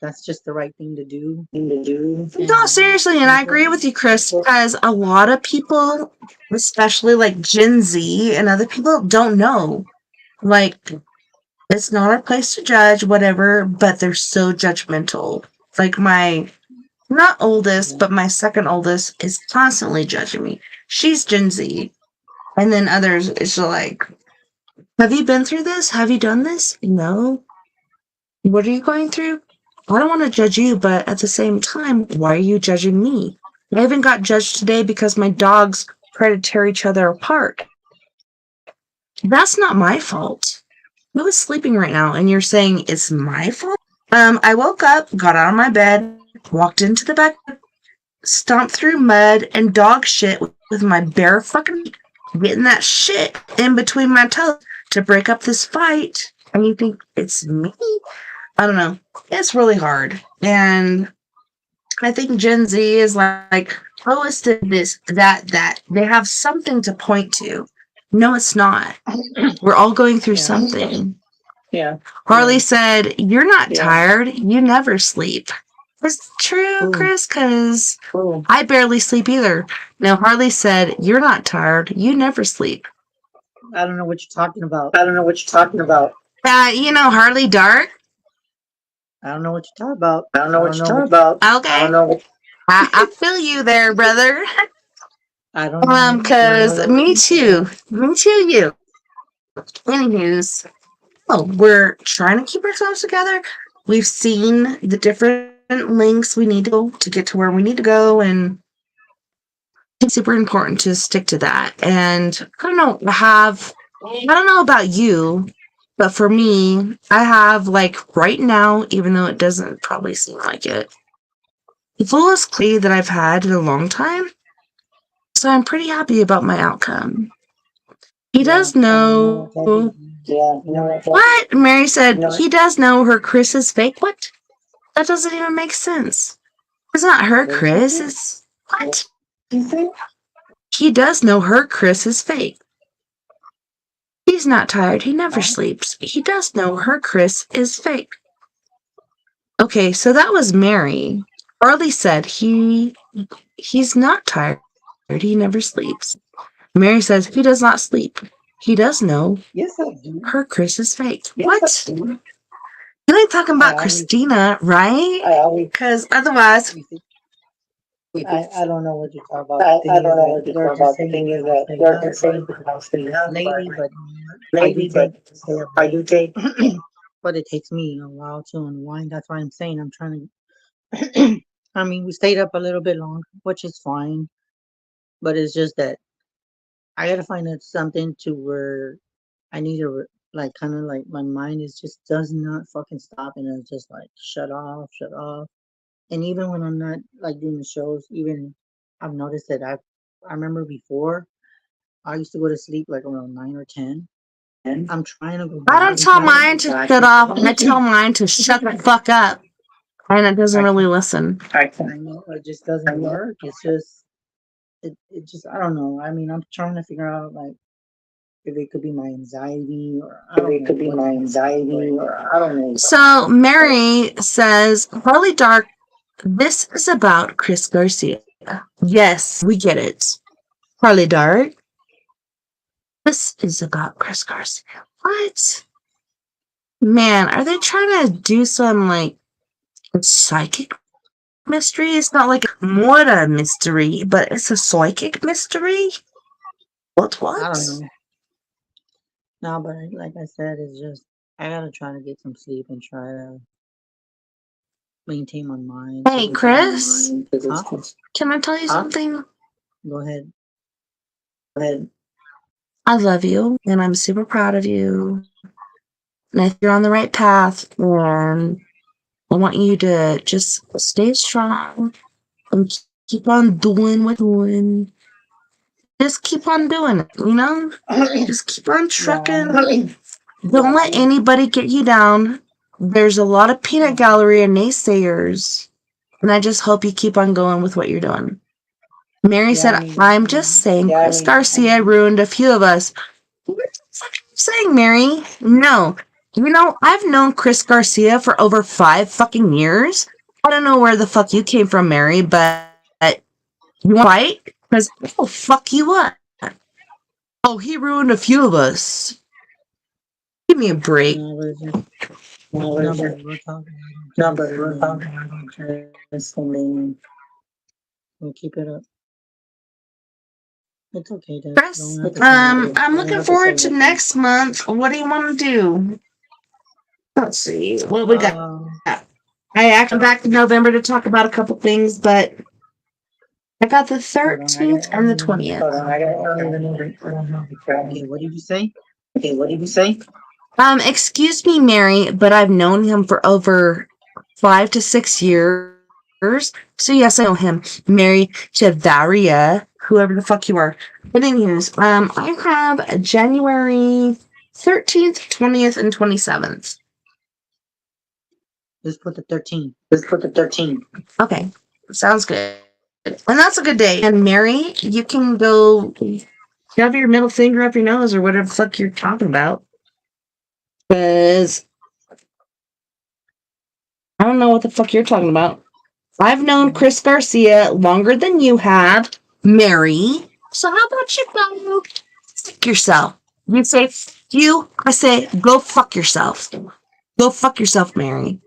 That's just the right thing to do. No, seriously, and I agree with you, Chris, because a lot of people, especially like Gen Z and other people, don't know. Like, it's not our place to judge, whatever, but they're so judgmental. Like, my, not oldest, but my second oldest is constantly judging me. She's Gen Z. And then others, it's like, have you been through this? Have you done this? No. What are you going through? I don't want to judge you, but at the same time, why are you judging me? I even got judged today because my dogs try to tear each other apart. That's not my fault. Who is sleeping right now? And you're saying it's my fault? I woke up, got out of my bed, walked into the back, stomped through mud and dog shit with my bare fucking feet, getting that shit in between my toes to break up this fight. And you think it's me? I don't know. It's really hard. And I think Gen Z is like, oh, it's this, that. They have something to point to. No, it's not. We're all going through something. Yeah. Harley said, you're not tired. You never sleep. It's true, Chris, because I barely sleep either. Now, Harley said, you're not tired. You never sleep. I don't know what you're talking about. Harley Dark. I don't know what you're talking about. Okay. I feel you there, brother. I don't know. Because me too, you. Anywho's, we're trying to keep ourselves together. We've seen the different links we need to go to get to where we need to go, and it's super important to stick to that. And I don't know about you, but for me, I have, like, right now, even though it doesn't probably seem like it, the fullest clarity that I've had in a long time. So I'm pretty happy about my outcome. He does know. What? Mary said, he does know her Chris is fake. What? That doesn't even make sense. It's not her Chris. It's what? He does know her Chris is fake. He's not tired. He never sleeps. He does know her Chris is fake. Okay, so that was Mary. Arlie said he's not tired. He never sleeps. Mary says he does not sleep. He does know Yes, I do. her Chris is fake. What? You ain't talking about Christina, right? Because otherwise, I don't know what you're talking about. I don't know what you're talking about. The thing is that they're just saying lately, but I do take, but it takes me a while to unwind. That's why I'm saying I'm trying to. I mean, we stayed up a little bit longer, which is fine, but it's just that I gotta find out something to where I need to like kind of like my mind is just does not fucking stop and it's just like shut off, shut off. And even when I'm not like doing the shows, even I've noticed that I remember before I used to go to sleep like around 9 or 10. I'm trying to go I back. don't tell mine to shut off. I tell mine to shut the fuck up. And it doesn't really listen. I know it just doesn't work. It's just it just I don't know. I mean, I'm trying to figure out like if it could be my anxiety or I don't know. It could be my anxiety or I don't know. So Mary says, Harley Dark, this is about Chris Garcia. Yes, we get it. Harley Dark, this is about Chris Garcia. What? Man, are they trying to do some like psychic mystery? It's not like a murder mystery, but it's a psychic mystery? What? I don't know. No, but like I said, it's just I gotta try to get some sleep and try to maintain my mind. Hey, Chris, Huh? can I tell you something? Go ahead. I love you, and I'm super proud of you. And I think you're on the right path, and I want you to just stay strong and keep on doing what you're doing. Just keep on doing it, you know? Just keep on trucking. Don't let anybody get you down. There's a lot of peanut gallery and naysayers, and I just hope you keep on going with what you're doing. Mary said, I'm just saying Chris Garcia ruined a few of us. What the fuck are you saying, Mary? No. You know, I've known Chris Garcia for over 5 fucking years. I don't know where the fuck you came from, Mary, but you want to fight? Because I'll fuck you up. Oh, he ruined a few of us. Give me a break. No, but we're talking about Chris. We'll keep it up. It's okay, Dad. Chris, I'm looking forward to next month. What do you want to do? Let's see. What we got? I actually back in November to talk about a couple things, but I got the 13th and the 20th. Okay, what did you say? Excuse me, Mary, but I've known him for over 5 to 6 years. So yes, I know him. Mary Chavaria, whoever the fuck you are. But anyways, I have January 13th, 20th, and 27th. Let's put the 13th. Okay, sounds good. And that's a good day. And Mary, you can go shove your middle finger up your nose or whatever the fuck you're talking about. Because I don't know what the fuck you're talking about. I've known Chris Garcia longer than you have, Mary. So how about you go fuck yourself? You say you, I say go fuck yourself. Go fuck yourself, Mary.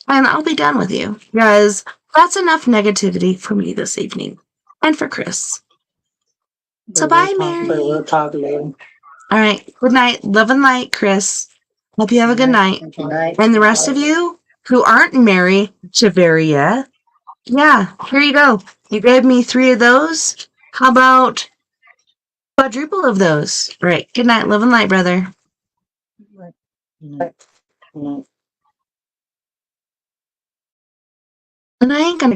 And I'll be done with you. Because that's enough negativity for me this evening. And for Chris. So bye, Mary. We'll talk later. All right. Good night. Love and light, Chris. Hope you have a good night. And the rest of you who aren't Mary Chavaria, yeah, here you go. You gave me 3 of those. How about quadruple of those? Right. Good night. Love and light, brother. And I ain't gonna